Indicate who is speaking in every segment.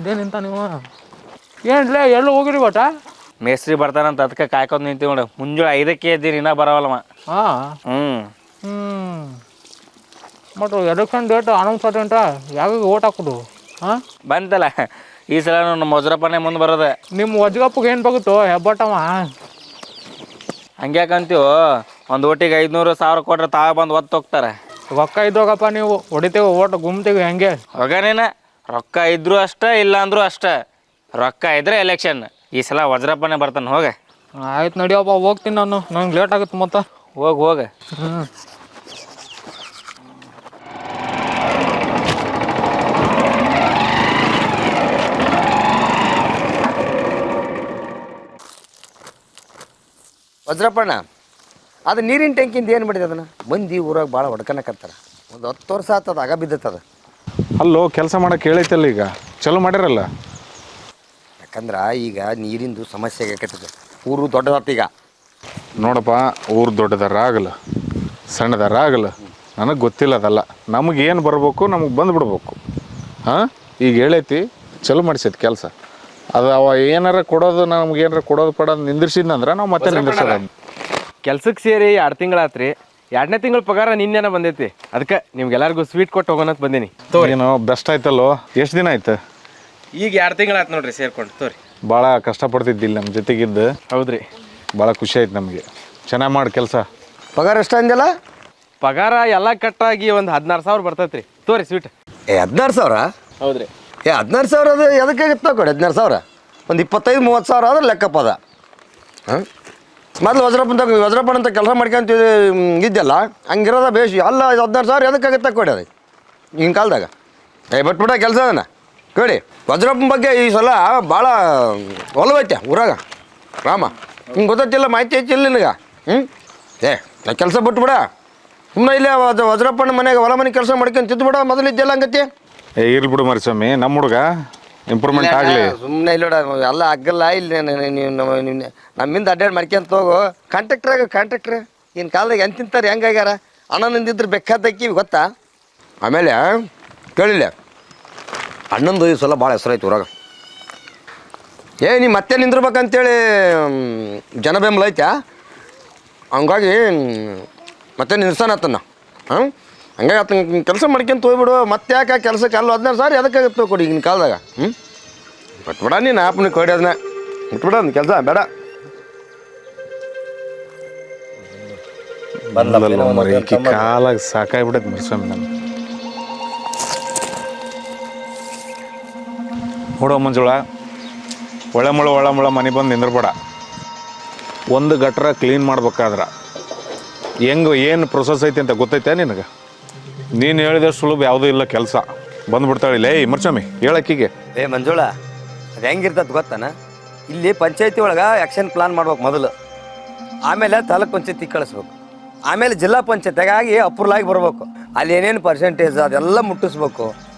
Speaker 1: ಇದೇ ನಿಂತ ನೀವು ಏನ್ಲೇ ಎಲ್ಲೂ ಹೋಗಿರಿ ಬಟ
Speaker 2: ಮೇಸ್ತ್ರಿ ಬರ್ತಾನಂತ ಅದಕ್ಕೆ ಕಾಯ್ಕೊಂಡು ನಿಂತೀವಿ ನೋಡು. ಮುಂಜಾನೆ 5ಕ್ಕೆ ಇದ್ದೀನಿ ಇನ್ನೂ ಬರವಲ್ಲಮ್ಮ.
Speaker 1: ಹಾಂ ಮತ್ತು ಎಲೆಕ್ಷನ್ ಡೇಟ್ ಅನೌನ್ಸ್ ಆದಂಟ ಯಾವಾಗ ಓಟ್ ಹಾಕೋದು ಹಾಂ
Speaker 2: ಬಂತಲ್ಲ ಈ ಸಲ ನಮ್ಮ ವಜ್ರಪ್ಪನೇ ಮುಂದೆ ಬರೋದೆ.
Speaker 1: ನಿಮ್ಮ ವಜ್ರಪ್ಪಗೆ ಏನು ಬಗುತ್ತೋ ಹೆಬ್ಬಟ್ಟವ
Speaker 2: ಹಂಗ್ಯಾಕಂತೀವೋ ಒಂದು ಓಟಿಗೆ 500,000 ಕೊಟ್ರೆ ತಾವೇ ಬಂದು ಒತ್ತು ಹೋಗ್ತಾರೆ.
Speaker 1: ರೊಕ್ಕ ಇದ್ದೋಗಪ್ಪ ನೀವು ಹೊಡಿತೇವೆ ಓಟ್ ಗುಮ್ತೀವಿ ಹೆಂಗೆ
Speaker 2: ಹೋಗನೇನ ರೊಕ್ಕ ಇದ್ರೂ ಅಷ್ಟೇ ಇಲ್ಲ ಅಂದರೂ ಅಷ್ಟೇ. ರೊಕ್ಕ ಇದ್ರೆ ಎಲೆಕ್ಷನ್. ಈ ಸಲ ವಜ್ರಪ್ಪನೇ ಬರ್ತಾನೆ. ಹೋಗ
Speaker 1: ಆಯ್ತು ನಡಿಯಪ್ಪ ಹೋಗ್ತೀನಿ ನಾನು ನಂಗೆ ಲೇಟ್ ಆಗುತ್ತೆ ಮತ್ತೆ
Speaker 2: ಹೋಗ
Speaker 3: ವಜ್ರಪ್ಪಣ್ಣ ಅದು ನೀರಿನ ಟ್ಯಾಂಕಿಂದ ಏನು ಮಾಡಿದೆ ಅದನ್ನು ಮಂದಿ ಊರಾಗ ಭಾಳ ಹೊಡ್ಕನಕತ್ತಾರ. ಒಂದು 10 ವರ್ಷ ಆತದ ಆಗ ಬಿದ್ದತ್ತದ.
Speaker 4: ಅಲ್ಲೋ ಕೆಲಸ ಮಾಡೋಕೆ ಹೇಳೈತಲ್ಲ ಈಗ ಚಲೋ ಮಾಡಿರಲ್ಲ.
Speaker 3: ಯಾಕಂದ್ರೆ ಈಗ ನೀರಿಂದು ಸಮಸ್ಯೆ ಆಗಕತ್ತದ. ಊರು ದೊಡ್ಡದಾತ ಈಗ.
Speaker 4: ನೋಡಪ್ಪ ಊರು ದೊಡ್ಡದಾರ ಆಗಲ್ಲ ಸಣ್ಣದಾರ ಆಗಲ್ಲ ನನಗೆ ಗೊತ್ತಿಲ್ಲ ಅದಲ್ಲ. ನಮಗೆ ಏನು ಬರಬೇಕು ನಮಗೆ ಬಂದುಬಿಡ್ಬೇಕು. ಹಾಂ ಈಗ ಹೇಳೈತಿ ಚಲೋ ಮಾಡಿಸೈತಿ ಕೆಲಸ. ಅದು ಅವ ಏನಾರ ಕೊಡೋದು ನಮ್ಗೆ ಏನಾರ ಕೊಡೋದು ಪಡೋದು ನಿಂದಿರ್ಸಿದ್ನಂದ್ರೆ ನಾವು ಮತ್ತೆ ನಿಂದಿರ್ಸೋದು.
Speaker 5: ಕೆಲ್ಸಕ್ಕೆ ಸೇರಿ 2 ತಿಂಗಳಾತ್ರಿ. 2ನೇ ತಿಂಗಳ ಪಗಾರ ನಿನ್ನೆನ ಬಂದೈತಿ. ಅದಕ್ಕೆ ನಿಮ್ಗೆಲ್ಲರಿಗೂ ಸ್ವೀಟ್ ಕೊಟ್ಟು ಹೋಗೋಣ ಅಂತ ಬಂದೀನಿ.
Speaker 4: ಏನು ಬೆಸ್ಟ್ ಆಯ್ತಲ್ಲೋ. ಎಷ್ಟು ದಿನ ಆಯ್ತು?
Speaker 5: ಈಗ 2 ತಿಂಗಳಾಯ್ತು ನೋಡ್ರಿ ಸೇರ್ಕೊಂಡು. ತೋರಿ
Speaker 4: ಭಾಳ ಕಷ್ಟಪಡ್ತಿದ್ದಿಲ್ಲ ನಮ್ಮ ಜೊತೆಗಿದ್ದು.
Speaker 5: ಹೌದ್ರಿ,
Speaker 4: ಭಾಳ ಖುಷಿ ಆಯ್ತು ನಮಗೆ. ಚೆನ್ನಾಗಿ ಮಾಡಿ ಕೆಲಸ.
Speaker 3: ಪಗಾರ ಎಷ್ಟು ಅಂದಲ್ಲ?
Speaker 5: ಪಗಾರ ಎಲ್ಲ ಕಟ್ಟಾಗಿ ಒಂದು 16,000 ಬರ್ತೈತ್ರಿ. ತೋರಿ ಸ್ವೀಟ್.
Speaker 3: 16,000?
Speaker 5: ಹೌದ್ರಿ.
Speaker 3: 16,000 ಅದು ಎದಕ್ಕಾಗಿತ್ತು ಕೊಡಿ? 16,000 ಒಂದು 25-30,000 ಆದ್ರೆ ಲೆಕ್ಕಪ್ಪ ಅದ. ಹಾಂ ಮೊದಲು ವಜ್ರಪ್ಪನ ಅಂತ ಕೆಲಸ ಮಾಡ್ಕೊಂತ ಇದ್ದಲ್ಲ ಹಂಗಿರೋದ ಬೇಷಿ. ಅಲ್ಲ 16,000 ಎದಕ್ಕಾಗತ್ತೆ ಕೊಡಿ ಅದು ಹಿಂಗೆ ಕಾಲದಾಗ. ಬಿಟ್ಬಿಡ ಕೆಲಸ ಅದನ್ನ ಕೊಡಿ. ವಜ್ರಪ್ಪನ ಬಗ್ಗೆ ಈ ಸಲ ಭಾಳ ಒಲವೈತೆ ಊರಾಗ ರಾಮ. ಹಿಂಗೆ ಗೊತ್ತಿಲ್ಲ, ಮಾಹಿತಿ ಐತಿಲ್ಲ ನಿನಗೆ. ನಾ ಕೆಲಸ ಬಿಟ್ಬಿಡ ಸುಮ್ಮನೆ ಇಲ್ಲೇ ವಜ್ರಪ್ಪನ ಮನೆಗೆ ಹೊಲ ಮನೆ ಕೆಲಸ ಮಾಡ್ಕೊಂಡು ತಿದ್ದುಬಿಡ. ಮೊದಲು ಇದ್ದೆಲ್ಲ ಹಂಗತಿ.
Speaker 4: ಇರ್ಲಿ ಬಿಡು ಮರಿಸ್ವಾಮಿ, ನಮ್ಮ ಹುಡುಗ ಇಂಪ್ರೂವ್ಮೆಂಟ್ ಆಗಲಿ.
Speaker 3: ಸುಮ್ಮನೆ ಇಲ್ಲ ನೋಡ ಎಲ್ಲ ಆಗಲ್ಲ. ಇಲ್ಲಿ ನಮ್ಮಿಂದ ಅಡ್ಡಾಡಿ ಮಾಡ್ಕೊಂತ ಹೋಗು. ಕಾಂಟ್ರಾಕ್ಟ್ರ್ ಇನ್ನು ಕಾಲದಾಗ ಎಂತ ತಿಂತಾರೆ ಹೆಂಗಾಗ್ಯಾರ. ಅಣ್ಣನಿಂದಿದ್ರೆ ಬೇಕಾದಕ್ಕಿ ಗೊತ್ತಾ. ಆಮೇಲೆ ಕೇಳಿಲ್ಲ ಅಣ್ಣಂದು ಈ ಸಲ ಭಾಳ ಹೆಸರಾಯ್ತು ಊರಾಗ. ನೀ ಮತ್ತೆ ನಿಂದಿರ್ಬೇಕಂತೇಳಿ ಜನ ಬೆಂಬಲ ಐತ್ಯಾ. ಹಂಗಾಗಿ ಮತ್ತೆ ನಿಲ್ಸಾನತ್ತನ್ನ. ಹಂಗಾಗಿ ಆತನ ಕೆಲಸ ಮಾಡ್ಕೊಂತ ಹೋಗ್ಬಿಡು. ಮತ್ತೆ ಯಾಕೆ ಆ ಕೆಲಸಕ್ಕೆ ಅಲ್ಲ 16,000 ಅದಕ್ಕಾಗತ್ತೆ ಕೊಡಿ ಈಗಿನ ಕಾಲದಾಗ. ಬಿಟ್ಬಿಡ ನೀನು ಆಪನಿಗೆ ಕೊಡಿ ಅದನ್ನ ಬಿಟ್ಬಿಡ ಅದನ್ನ ಕೆಲಸ ಬೇಡ.
Speaker 4: ಕಾಲಾಗ ಸಾಕಾಗ್ಬಿಡೈತೆ ಮರಿಸ್ವಾಮಿ ನಾನು. ನೋಡೋ ಮಂಜುಳ, ಒಳ್ಳೆ ಮನೆ ಬಂದು ನಿಂದ್ರಬೇಡ. ಒಂದು ಗಟ್ರ ಕ್ಲೀನ್ ಮಾಡ್ಬೇಕಾದ್ರೆ ಹೆಂಗೆ ಏನು ಪ್ರೊಸೆಸ್ ಐತಿ ಅಂತ ಗೊತ್ತೈತೆ ನಿನಗೆ? ನೀನು ಹೇಳಿದ್ರೆ ಸುಲಭ ಯಾವುದೂ ಇಲ್ಲ ಕೆಲಸ. ಬಂದುಬಿಡ್ತಾಳಿಲ್ಲ. ಮರಿಸ್ವಾಮಿ ಹೇಳಕ್ಕಿಗೆ.
Speaker 3: ಮಂಜುಳ, ಅದು ಹೆಂಗಿರ್ತದೆ ಗೊತ್ತಾನ? ಇಲ್ಲಿ ಪಂಚಾಯತಿ ಒಳಗೆ ಆ್ಯಕ್ಷನ್ ಪ್ಲಾನ್ ಮಾಡ್ಬೇಕು ಮೊದಲು. ಆಮೇಲೆ ತಾಲೂಕ್ ಪಂಚಾಯತಿ ಕಳಿಸ್ಬೇಕು. ಆಮೇಲೆ ಜಿಲ್ಲಾ ಪಂಚಾಯತಿಗಾಗಿ ಅಪ್ರೂವಲ್ ಆಗಿ ಬರ್ಬೇಕು. ಅಲ್ಲಿ ಏನೇನು ಪರ್ಸೆಂಟೇಜ್ ಅದೆಲ್ಲ ಮುಟ್ಟಿಸ್ಬೇಕು.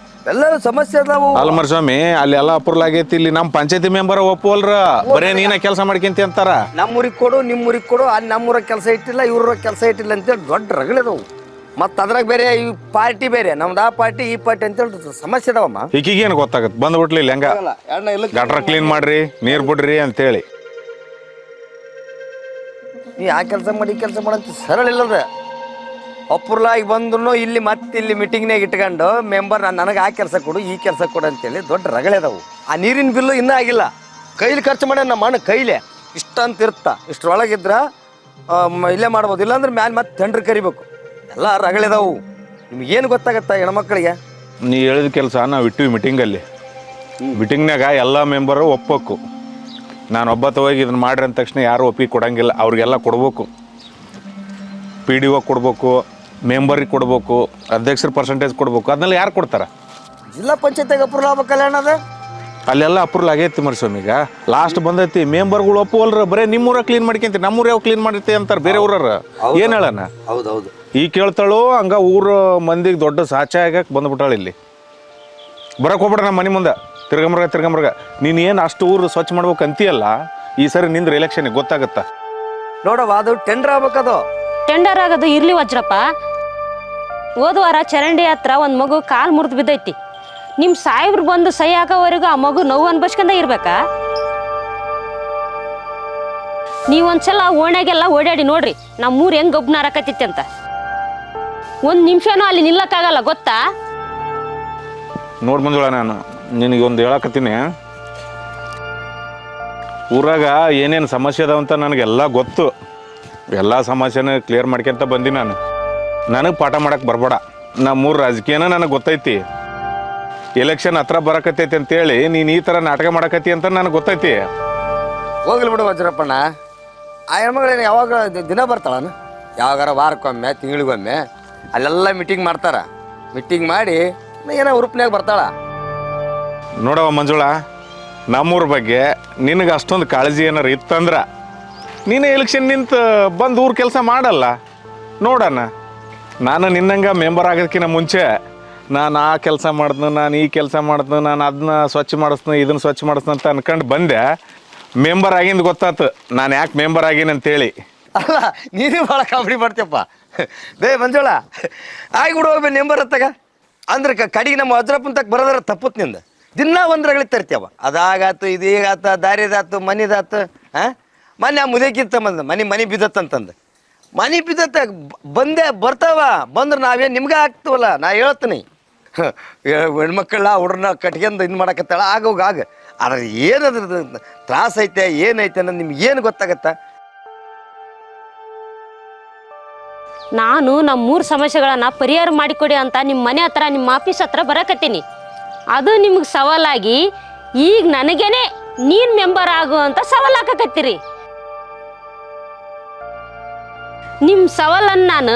Speaker 3: ಎಲ್ಲರೂ ಸಮಸ್ಯೆ ಅದಾವು.
Speaker 4: ಅಲ್ಲ ಮರಿಸ್ವಾಮಿ, ಅಲ್ಲಿ ಎಲ್ಲ ಅಪ್ರೂವಲ್ ಆಗೈತಿ. ಇಲ್ಲಿ ನಮ್ಮ ಪಂಚಾಯತಿ ಮೆಂಬರ್ ಒಪ್ಪುವಲ್ರ, ಬರೇ ನೀನ ಕೆಲಸ ಮಾಡ್ಕೊಂತಿ ಅಂತಾರ.
Speaker 3: ನಮ್ಮೂರಿಗೆ ಕೊಡು ನಿಮ್ಮೂರಿಗೆ ಕೊಡು. ಅಲ್ಲಿ ನಮ್ಮೂರಾಗ ಕೆಲಸ ಇಟ್ಟಿಲ್ಲ ಇವ್ರಾಗ ಕೆಲಸ ಇಟ್ಟಿಲ್ಲ ಅಂತೇಳಿ ದೊಡ್ಡ ರಗಳೆದವು. ಮತ್ತು ಅದ್ರಾಗ ಬೇರೆ ಈ ಪಾರ್ಟಿ ಬೇರೆ, ನಮ್ದು ಆ ಪಾರ್ಟಿ ಈ ಪಾರ್ಟಿ ಅಂತೇಳಿ ಸಮಸ್ಯೆ ಅದಾವಮ್ಮ.
Speaker 4: ಈಗೇನು ಗೊತ್ತಾಗತ್ತೆ? ಬಂದ್ಬಿಟ್ಲಿಲ್ಲ ಹೆಂಗ ಗಟ್ರ ಕ್ಲೀನ್ ಮಾಡ್ರಿ, ನೀರು ಬಿಡ್ರಿ ಅಂತೇಳಿ.
Speaker 3: ನೀ ಆ ಕೆಲಸ ಮಾಡಿ ಈ ಕೆಲಸ ಮಾಡಂತ ಸರಳ ಇಲ್ಲದ. ಅಪ್ರೂವಲ್ ಆಗಿ ಬಂದ್ರು ಇಲ್ಲಿ ಮತ್ತೆ ಇಲ್ಲಿ ಮೀಟಿಂಗ್ನಾಗ ಇಟ್ಕೊಂಡು ಮೆಂಬರ್ ನನಗೆ ಆ ಕೆಲಸ ಕೊಡು ಈ ಕೆಲಸ ಕೊಡು ಅಂತೇಳಿ ದೊಡ್ಡ ರಗಳೆದವು. ಆ ನೀರಿನ ಬಿಲ್ಲು ಇನ್ನೂ ಆಗಿಲ್ಲ. ಕೈಲಿ ಖರ್ಚು ಮಾಡ್ಯ ನಮ್ಮ ಅಣ್ಣ ಕೈಲೇ ಇಷ್ಟ ಅಂತ ಇರ್ತಾ. ಇಷ್ಟರೊಳಗಿದ್ರ ಇಲ್ಲೇ ಮಾಡ್ಬೋದು. ಇಲ್ಲಾಂದ್ರೆ ಮ್ಯಾಲೆ ಮತ್ತೆ ಟೆಂಡ್ರ್ ಕರಿಬೇಕು. ಎಲ್ಲ ರಗಳೆದವು. ನಿಮ್ಗೇನು ಗೊತ್ತಾಗತ್ತಾ ಹೆಣ್ಮಕ್ಳಿಗೆ?
Speaker 4: ನೀ ಹೇಳಿದ ಕೆಲಸ ನಾವು ಇಟ್ಟಿವಿ ಮೀಟಿಂಗಲ್ಲಿ. ಮೀಟಿಂಗ್ನಾಗ ಎಲ್ಲ ಮೆಂಬರು ಒಪ್ಪಬೇಕು. ನಾನು ಒಬ್ಬತ್ತ ಹೋಗಿ ಇದನ್ನು ಮಾಡ್ರಿ ಅಂದ ತಕ್ಷಣ ಯಾರು ಒಪ್ಪಿಗೆ ಕೊಡಂಗಿಲ್ಲ. ಅವ್ರಿಗೆಲ್ಲ ಕೊಡ್ಬೇಕು. PDO ಕೊಡ್ಬೇಕು, ಮೆಂಬರಿಗೆ ಕೊಡ್ಬೇಕು, ಅಧ್ಯಕ್ಷರ ಪರ್ಸೆಂಟೇಜ್ ಕೊಡ್ಬೇಕು. ಅದನ್ನೆಲ್ಲ ಯಾರು ಕೊಡ್ತಾರೆ?
Speaker 3: ಜಿಲ್ಲಾ ಪಂಚಾಯತಿಗೆ ಅಪ್ರೂವಲ್ ಆಗ್ಬೇಕಲ್ಲ ಅಣ್ಣದ.
Speaker 4: ಅಲ್ಲೆಲ್ಲ ಅಪ್ರೂವಲ್ ಆಗೈತಿ ಮರಿಸ್ವಾಮಿ. ಈಗ ಲಾಸ್ಟ್ ಬಂದೈತಿ. ಮೆಂಬರ್ಗಳು ಒಪ್ಪುವಲ್ರ. ಬರೀ ನಿಮ್ಮೂರಾಗ ಕ್ಲೀನ್ ಮಾಡ್ಕೊಂತೀವಿ, ನಮ್ಮೂರು ಯಾವ ಕ್ಲೀನ್ ಮಾಡಿರ್ತೀವಿ ಅಂತಾರೆ ಬೇರೆ ಊರವ್ರ. ಏನು ಹೇಳಣ?
Speaker 3: ಹೌದೌದು.
Speaker 4: ಈ ಕೇಳ್ತಾಳು ಹಂಗ ಊರು ಮಂದಿಗೆ ದೊಡ್ಡ ಸಾಚ ಆಗಕ್ಕೆ ಬಂದ್ಬಿಟ್ಟಾಳ. ಇಲ್ಲಿ ಬರಕ್ಕೆ ಹೋಗ್ಬಿಡ್ರ ನಮ್ಮ ಮನೆ ಮುಂದೆ ತಿರ್ಗಮ್ರಗ. ನೀನು ಏನು ಅಷ್ಟು ಊರು ಸ್ವಚ್ಛ ಮಾಡ್ಬೇಕು ಅಂತೀಯಲ್ಲ, ಈ ಸರಿ ನಿಂದ್ರೆ ಎಲೆಕ್ಷನ್ಗೆ ಗೊತ್ತಾಗತ್ತ
Speaker 3: ನೋಡವ. ಅದು ಟೆಂಡರ್ ಆಗ್ಬೇಕದು.
Speaker 6: ಟೆಂಡರ್ ಆಗೋದು ಇರ್ಲಿ ವಜ್ರಪ್ಪ. ಹೋದ ವಾರ ಚರಂಡಿ ಹತ್ರ ಒಂದು ಮಗು ಕಾಲು ಮುರಿದು ಬಿದ್ದೈತಿ. ನಿಮ್ಮ ಸಾಹೇಬ್ರು ಬಂದು ಸಹಿ ಹಾಕೋವರೆಗೂ ಆ ಮಗು ನೋವು ಅನ್ಬಸ್ಕೊಂಡ ಇರ್ಬೇಕಾ? ನೀವೊಂದ್ಸಲ ಓಣ್ಯಾಗೆಲ್ಲ ಓಡಾಡಿ ನೋಡ್ರಿ ನಮ್ಮೂರು ಹೆಂಗ್ ಗಬ್ನ ಹರಕತ್ತಿತ್ತೆ ಅಂತ. ಒಂದು ನಿಮಿಷನೂ ಅಲ್ಲಿ ನಿಲ್ಲಕ್ಕಾಗಲ್ಲ ಗೊತ್ತಾ?
Speaker 4: ನೋಡಿ ಮಂಜುಳ, ನಾನು ನಿನಗೆ ಒಂದು ಹೇಳಕತ್ತೀನಿ. ಊರಾಗ ಏನೇನು ಸಮಸ್ಯೆ ಅದಾವಂತ ನನಗೆಲ್ಲ ಗೊತ್ತು. ಎಲ್ಲ ಸಮಸ್ಯೆನ ಕ್ಲಿಯರ್ ಮಾಡ್ಕೊಂತ ಬಂದಿ ನಾನು. ನನಗೆ ಪಾಠ ಮಾಡಕ್ಕೆ ಬರಬೇಡ. ನಮ್ಮೂರು ರಾಜಕೀಯನ ನನಗೆ ಗೊತ್ತೈತಿ. ಎಲೆಕ್ಷನ್ ಹತ್ರ ಬರಕತ್ತೈತಿ ಅಂತೇಳಿ ನೀನು ಈ ಥರ ನಾಟಕ ಮಾಡಕತ್ತಿ ಅಂತ ನನಗೆ ಗೊತ್ತೈತಿ.
Speaker 3: ಹೋಗ್ಲಿ ಬಿಡು ವಜ್ರಪ್ಪಣ್ಣ. ಆ ಹೆಣ್ಮಗಳೇನು ಯಾವಾಗ ದಿನ ಬರ್ತಾಳನು? ಯಾವಾಗಾರ ವಾರಕ್ಕೊಮ್ಮೆ ತಿಂಗಳಿಗೊಮ್ಮೆ ಅಲ್ಲೆಲ್ಲ ಮೀಟಿಂಗ್ ಮಾಡ್ತಾರ. ಮೀಟಿಂಗ್ ಮಾಡಿ ಏನೋ ಉರುಪ್ನ್ಯಾಗ ಬರ್ತಾಳ.
Speaker 4: ನೋಡವ ಮಂಜುಳ, ನಮ್ಮೂರ ಬಗ್ಗೆ ನಿನಗೆ ಅಷ್ಟೊಂದು ಕಾಳಜಿ ಏನಾರು ಇತ್ತಂದ್ರೆ ನೀನು ಎಲೆಕ್ಷನ್ ನಿಂತು ಬಂದು ಊರು ಕೆಲಸ ಮಾಡಲ್ಲ. ನೋಡೋಣ, ನಾನು ನಿನ್ನಂಗೆ ಮೆಂಬರ್ ಆಗೋದಕ್ಕಿಂತ ಮುಂಚೆ ನಾನು ಆ ಕೆಲಸ ಮಾಡಿದ್ನು, ನಾನು ಈ ಕೆಲಸ ಮಾಡಿದ್ನು, ನಾನು ಅದನ್ನ ಸ್ವಚ್ಛ ಮಾಡಿಸ್ನು, ಇದನ್ನು ಸ್ವಚ್ಛ ಮಾಡಿಸ್ನು ಅಂತ ಅನ್ಕೊಂಡು ಬಂದೆ. ಮೆಂಬರ್ ಆಗಿಂದು ಗೊತ್ತಾತು ನಾನು ಯಾಕೆ ಮೆಂಬರ್ ಆಗೀನಿ ಅಂತೇಳಿ.
Speaker 3: ಅಲ್ಲ, ನೀನೇ ಭಾಳ ಕಾಮಿಡಿ ಮಾಡ್ತೀಯಪ್ಪ. ಬೇ ಮಂಜುಳ, ಆಗಿಬಿಡು ಹೋಗ್ಬೇ ನೆಂಬರ್ ಹತ್ತಾಗ. ಅಂದ್ರೆ ಕಡೆಗೆ ನಮ್ಮ ವಜ್ರಪ್ಪನ ತಕ್ಕ ಬರೋದ್ರ ತಪ್ಪುತ್ ನಿಂದ. ದಿನ ಒಂದ್ರಗಳಿ ತರ್ತೀಯವ. ಅದಾಗಾತು, ಇದೀಗಾತ, ದಾರಿದಾತು, ಮನಿದಾತು. ಹಾಂ, ಮೊನ್ನೆ ಆ ಮುದೇಕಿತ್ತ ಬಂದ ಮನೆ ಬಿದ್ದತ್ತಂತಂದು. ಮನೆ ಬಿದ್ದತ್ತ ಬಂದೇ ಬರ್ತಾವ. ಬಂದ್ರೆ ನಾವೇನು ನಿಮ್ಗೆ ಆಗ್ತೀವಲ್ಲ. ನಾ ಹೇಳ್ತೀನಿ, ಹೆಣ್ಮಕ್ಳ ಹುಡ್ರನ್ನ ಕಟ್ಕೊಂಡು ಇದು ಮಾಡಕತ್ತಾಳ. ಆಗೋಗಾಗ ಆದ್ರೆ ಏನದ್ರ ತ್ರಾಸ ಐತೆ ಏನೈತೆ ಅನ್ನೋದು ನಿಮ್ಗೆ ಏನು ಗೊತ್ತಾಗತ್ತ?
Speaker 6: ನಾನು ನಮ್ಮೂರು ಸಮಸ್ಯೆಗಳನ್ನ ಪರಿಹಾರ ಮಾಡಿಕೊಡಿ ಅಂತ ನಿಮ್ಮ ಮನೆ ಹತ್ರ, ನಿಮ್ಮ ಆಫೀಸ್ ಹತ್ರ ಬರಕತ್ತೀನಿ. ಅದು ನಿಮ್ಗೆ ಸವಾಲಾಗಿ ಈಗ ನನಗೇನೆ ನೀನು ಮೆಂಬರ್ ಆಗು ಅಂತ ಸವಾಲು ಹಾಕಕತ್ತೀರಿ. ನಿಮ್ಮ ಸವಾಲನ್ನು ನಾನು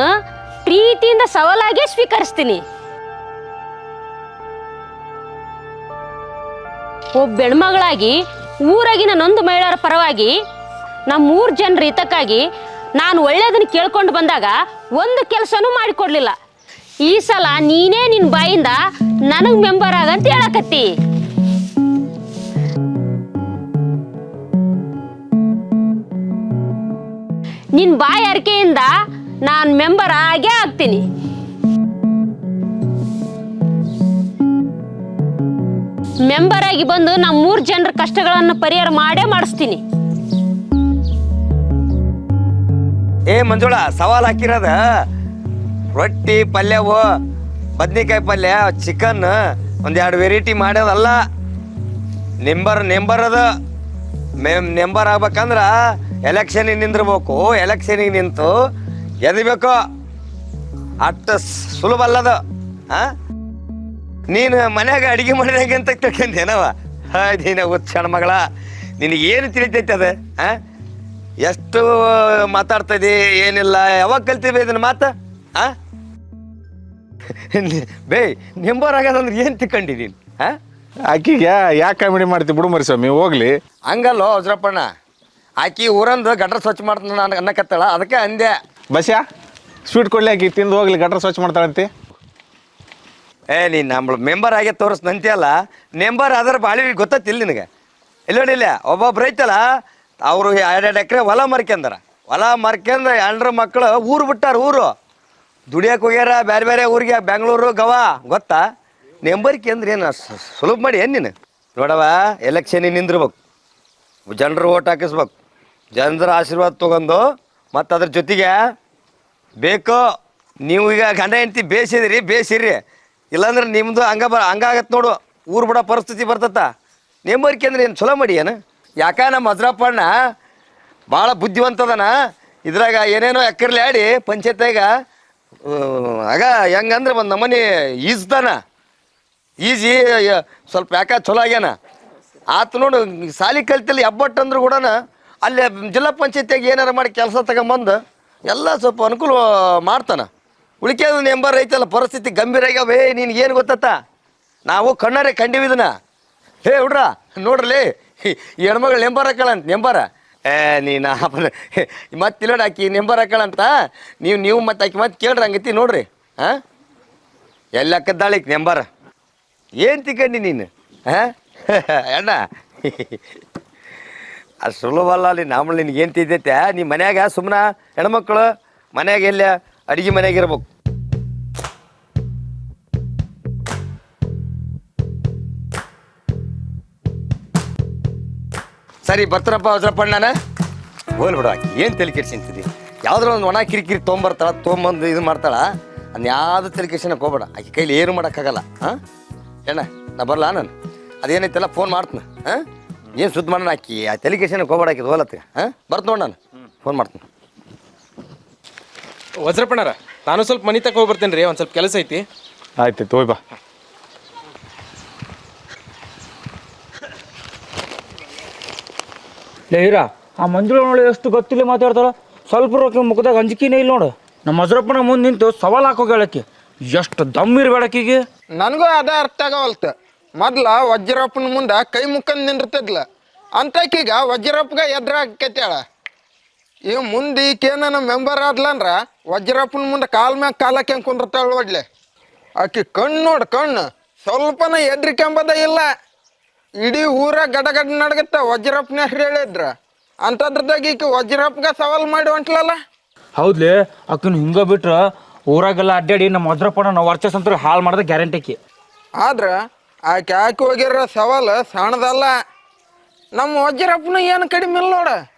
Speaker 6: ಪ್ರೀತಿಯಿಂದ ಸವಾಲಾಗೇ ಸ್ವೀಕರಿಸ್ತೀನಿ. ಒಬ್ಬ ಹೆಣ್ಮಗಳಾಗಿ ಊರಾಗಿನ ನೊಂದು ಮಹಿಳೆಯರ ಪರವಾಗಿ ನಮ್ಮೂರು ಜನರ ಹಿತಕ್ಕಾಗಿ ನಾನು ಒಳ್ಳೆಯದನ್ನು ಕೇಳ್ಕೊಂಡು ಬಂದಾಗ ಒಂದು ಕೆಲಸನೂ ಮಾಡಿಕೊಡ್ಲಿಲ್ಲ. ಈ ಸಲ ನೀನೇ ನಿನ್ನ ಬಾಯಿಂದ ನನಗೆ ಮೆಂಬರ್ ಆಗಂತ ಹೇಳಕತ್ತಿ. ನಿನ್ನ ಬಾಯಿ ಅರಿಕೆಯಿಂದ ನಾನು ಮೆಂಬರ್ ಆಗೇ ಆಗ್ತೀನಿ. ಮೆಂಬರ್ ಆಗಿ ಬಂದು ನಮ್ಮ 3 ಜನರ ಕಷ್ಟಗಳನ್ನು ಪರಿಹಾರ ಮಾಡೇ ಮಾಡಿಸ್ತೀನಿ.
Speaker 3: ಏ ಮಂಜುಳ, ಸವಾಲು ಹಾಕಿರೋದ ರೊಟ್ಟಿ ಪಲ್ಯವು, ಬದ್ನಿಕಾಯಿ ಪಲ್ಯ, ಚಿಕನ್, ಒಂದೆರಡು ವೆರೈಟಿ ಮಾಡ್ಯೋದಲ್ಲ. ನೆಂಬರ್ ಅದು. ನೆಂಬರ್ ಆಗ್ಬೇಕಂದ್ರೆ ಎಲೆಕ್ಷನಿಗೆ ನಿಂದಿರ್ಬೇಕು. ಎಲೆಕ್ಷನಿಗೆ ನಿಂತು ಗೆದಿಬೇಕು. ಅಷ್ಟು ಸುಲಭ ಅಲ್ಲದು. ಹಾಂ, ನೀನು ಮನ್ಯಾಗ ಅಡುಗೆ ಮಾಡಿದಂಗೆ ಅಂತ ತಿಳ್ಕೊಂಡೇನವ? ನೀನು ಹುಚ್ಚ ಮಗಳ, ನಿನಗೇನು ತಿಳಿತೈತೆ ಅದು? ಹಾಂ, ಎಷ್ಟು ಮಾತಾಡ್ತದಿ ಏನಿಲ್ಲ. ಯಾವಾಗ ಕಲ್ತೀವಿ ಇದನ್ನ ಮಾತು? ಹಾಂ, ಬೇ ನೆಂಬರ್ ಆಗೋದಂದ್ರೆ ಏನು ತಿಳ್ಕೊಂಡಿದ್ದೀನಿ? ಹಾಂ,
Speaker 4: ಆಕಿಗೆ ಯಾಕೆ ಕಾಮಿಡಿ ಮಾಡ್ತೀವಿ ಬಿಡು ಮರಿಸ್ವಾಮಿ, ಹೋಗ್ಲಿ.
Speaker 3: ಹಂಗಲ್ಲೋ ವಜ್ರಪ್ಪಣ್ಣ, ಆಕಿ ಊರಂದು ಗಟ್ರ ಸ್ವಚ್ಛ ಮಾಡ್ತಾನ ನಾನು ಅನ್ನಕತ್ತಾಳ, ಅದಕ್ಕೆ ಅಂದೆ.
Speaker 4: ಬಸ್ಯಾ, ಸ್ವೀಟ್ ಕೊಡ್ಲಿ, ಆಕಿ ತಿಂದು ಹೋಗ್ಲಿ, ಗಟ್ರ ಸ್ವಚ್ಛ ಮಾಡ್ತಾಳಂತೆ.
Speaker 3: ನೀನು ನಮ್ಮ ಮೆಂಬರ್ ಆಗೇ ತೋರಿಸ್ನಂತೀಯಲ್ಲ. ನೆಂಬರ್ ಅದರ ಬಾಳಿ ಗೊತ್ತಿಲ್ಲ ನಿನಗೆ? ಇಲ್ಲ ನೋಡಿಲ್ಲ, ಒಬ್ಬೊಬ್ರು ಐತಲ್ಲ, ಅವರು 2 ಎಕರೆ ಹೊಲ ಮಾರ್ಕೊಂಡಾರ. ಹೊಲ ಮಾರ್ಕೊಂಡ್ 2 ಮಕ್ಕಳು ಊರು ಬಿಟ್ಟಾರ. ಊರು ದುಡಿಯಕ್ಕೆ ಹೋಗ್ಯಾರ ಬೇರೆ ಬೇರೆ ಊರಿಗೆ, ಬೆಂಗಳೂರು ಗವಾ. ಗೊತ್ತಾ? ನೆಂಬರ್ಕಿ ಅಂದ್ರೆ ಏನು ಸುಲಭ ಮಾಡಿ ಏನು ನೀನು? ನೋಡವ, ಎಲೆಕ್ಷನಿಗೆ ನಿಂದಿರ್ಬೇಕು, ಜನರು ಓಟ್ ಹಾಕಿಸ್ಬೇಕು, ಜನರ ಆಶೀರ್ವಾದ ತೊಗೊಂಡು ಮತ್ತು ಅದ್ರ ಜೊತೆಗೆ ಬೇಕು. ನೀವು ಈಗ ಗಂಡ ಹೆಂಡ್ತಿ ಬೇಸಿರ್ರಿ, ಇಲ್ಲಾಂದ್ರೆ ನಿಮ್ಮದು ಹಂಗಾಗತ್ತೆ ನೋಡು. ಊರು ಬಿಡೋ ಪರಿಸ್ಥಿತಿ ಬರ್ತತ್ತ. ನೆಂಬರ್ಕಿ ಅಂದ್ರೆ ಏನು ಚಲೋ ಮಾಡಿ ಏನು? ಯಾಕ ನಮ್ಮ ವಜ್ರಪ್ಪಣ್ಣ ಭಾಳ ಬುದ್ಧಿವಂತದನ. ಇದ್ರಾಗ ಏನೇನೋ ಎಕ್ಕರ್ಲಿ ಆಡಿ ಪಂಚಾಯತ್ಯಾಗ ಆಗ ಹೆಂಗಂದ್ರೆ ಒಂದು ನಮೂನಿ ಈಜ್ದಾನ. ಈಜಿ ಸ್ವಲ್ಪ ಯಾಕೆ ಚಲೋ ಆಗ್ಯಾನ ಆತು ನೋಡು. ಸಾಲಿ ಕಲ್ತಿಲ್ಲ ಎಬ್ಬಟ್ಟು ಅಂದ್ರೂ ಕೂಡ ಅಲ್ಲಿ ಜಿಲ್ಲಾ ಪಂಚಾಯತ್ಯಾಗ ಏನಾರು ಮಾಡಿ ಕೆಲಸ ತಗೊಂಬಂದು ಎಲ್ಲ ಸ್ವಲ್ಪ ಅನುಕೂಲ ಮಾಡ್ತಾನೆ. ಉಳಿಕೆದು ನೆಂಬರ್ ಐತಲ್ಲ, ಪರಿಸ್ಥಿತಿ ಗಂಭೀರ ಆಗ್ಯಾವೇ. ನೀನು ಏನು ಗೊತ್ತ? ನಾವು ಕಣ್ಣಾರೆ ಕಂಡಿವಿದನ. ಹೇ ಹುಡ್ರ ನೋಡ್ರಲಿ, ಈ ಹೆಣ್ಮಗಳು ನೆಂಬರ್ ಹಾಕಳಂತ. ನೆಂಬರ ನೀನು ಮತ್ತೆ ನೋಡಿ ಆಕಿ ನೆಂಬರ್ ಹಾಕಳಂತ. ನೀವು ಮತ್ತೆ ಆಕಿ ಮತ್ತೆ ಕೇಳ್ರಿ ಹಂಗೈತಿ ನೋಡ್ರಿ. ಹಾಂ, ಎಲ್ಲಿ ಹಾಕದ್ದಾಳಿಕ್ ನೆಂಬರ್? ಏನು ತಿಕ್ಕಂಡಿ ನೀನು? ಹಾಂ ಅಣ್ಣ, ಅದು ಸುಲಭ ಅಲ್ಲ. ಅಲ್ಲಿ ನಮ್ಮಲ್ಲಿ ನಿನಗೇನು ತಿದ್ದೈತೆ? ನಿಮ್ಮ ಮನ್ಯಾಗ ಸುಮ್ಮನೆ ಹೆಣ್ಮಕ್ಳು ಮನ್ಯಾಗ ಎಲ್ಲ ಅಡುಗೆ ಮನ್ಯಾಗ ಇರ್ಬೇಕು. ಸರಿ ಬರ್ತಾರಪ್ಪ ವಜ್ರಪ್ಪ ನಾನು ಹೋಲ್ ಬಿಡು ಆಕಿ ಏನು ತಲೆ ಕೆಡ್ಸಿಂತಿದ್ದಿ ಯಾವ್ದಾರ ಒಂದು ಒಣ ಕಿರಿಕಿರಿ ತೊಗೊಂಬಂದು ಇದು ಮಾಡ್ತಾಳ ಅದನ್ನ ಯಾವ್ದು ತಲೆ ಕೆಡ್ಸೋಣಕ್ಕೆ ಹೋಗ್ಬೇಡ ಆಕಿ ಕೈಲಿ ಏನು ಮಾಡೋಕ್ಕಾಗಲ್ಲ ಹಾಂ ಏನ ನಾ ಬರಲ್ಲ ನಾನು ಅದೇನೈತೆಲ್ಲ ಫೋನ್ ಮಾಡ್ತೀನಿ ಹಾಂ ಏನು ಸುದ್ದಿ ಮಾಡೋಣ ಆಕಿ ಆ ತಲೆ ಕೆಡ್ಸೋಣಕ್ಕೆ ಹೋಗ್ಬೇಡ ಆಕಿ ಹೋಲತ್ತೆ ಹಾಂ ಬರ್ತು ನೋಡಿ ನಾನು ಫೋನ್ ಮಾಡ್ತೀನಿ.
Speaker 5: ವಜ್ರಪ್ಪಣ್ಣರ ನಾನು ಸ್ವಲ್ಪ ಮನೆ ತಕ ಹೋಗಿ ಬರ್ತೇನೆ ರೀ, ಒಂದು ಸ್ವಲ್ಪ ಕೆಲಸ ಐತಿ.
Speaker 4: ಆಯ್ತು ಹೋಯ್ ಬಾ.
Speaker 1: ಹೀರಾ ಆ ಮಂಜುಳ ನೋಡಿ ಎಷ್ಟು ಗೊತ್ತಿಲ್ಲ ಮಾತಾಡ್ತಾಳ. ಸ್ವಲ್ಪ ರೊಕ್ಕ ಮುಖದಾಗ ಅಂಜಿಕೆನೇ ಇಲ್ಲ ನೋಡು. ನಮ್ಮ ವಜ್ರಪ್ಪನ ಮುಂದೆ ನಿಂತು ಸವಾಲು ಹಾಕೋಗಳಕ್ಕೆ ಎಷ್ಟು ದಮ್ ಇರ್ಬೇಡಕ್ಕಿಗೆ.
Speaker 7: ನನಗೂ ಅದ ಅರ್ಥ ಆಗವಲ್ತ. ಮೊದ್ಲ ವಜ್ರಪ್ಪನ ಮುಂದೆ ಕೈ ಮುಕ್ಕಂದು ನಿಂದಿರ್ತದ್ಲ ಅಂತಕೀಗ ವಜ್ರಪ್ಪಗ ಎದ್ರ ಆಕೈತ್ಯಾಳ. ಇವ್ ಮುಂದೆ ಈಕೇನ ಮೆಂಬರ್ ಆದ್ಲಂದ್ರ ವಜ್ರಪ್ಪನ ಮುಂದೆ ಕಾಲ್ ಮ್ಯಾಗ ಕಾಲಕ್ಕೆ ಹೆಂಗೆ ಕುಂದಿರ್ತಾಳ ಒಡ್ಲೆ. ಆಕಿ ಕಣ್ಣು ನೋಡು ಕಣ್ಣು ಸ್ವಲ್ಪನ ಎದ್ರಿಕೆಂಬದ ಇಲ್ಲ. ಇಡೀ ಊರ ಗಡಗಡ ನಡಗತ್ತ ವಜ್ರಪ್ಪನ ಹೆಸರು ಹೇಳಿದ್ರ ಅಂಥದ್ರದಾಗ ಈಕಿ ವಜ್ರಪ್ಪಗ ಸವಾಲ್ ಮಾಡಿ ಹೊಂಟ್ಲಲ್ಲ.
Speaker 1: ಹೌದ್ಲಿ ಅಕ್ಕನ ಹಿಂಗ ಬಿಟ್ರ ಊರಾಗೆಲ್ಲ ಅಡ್ಡಾಡಿ ನಮ್ಮ ವಜ್ರಪ್ಪನ ನಾವು ವರ್ಚಸ್ಸಂತ್ರ ಹಾಳು ಮಾಡೋದು ಗ್ಯಾರಂಟಿ ಆಕಿ.
Speaker 7: ಆದ್ರ ಆಕೆ ಹಾಕಿ ಹೋಗಿರೋ ಸವಾಲು ಸಣ್ಣದಲ್ಲ. ನಮ್ಮ ವಜ್ರಪ್ಪನ ಏನು ಕಡಿಮೆ ಇಲ್ಲ ನೋಡ.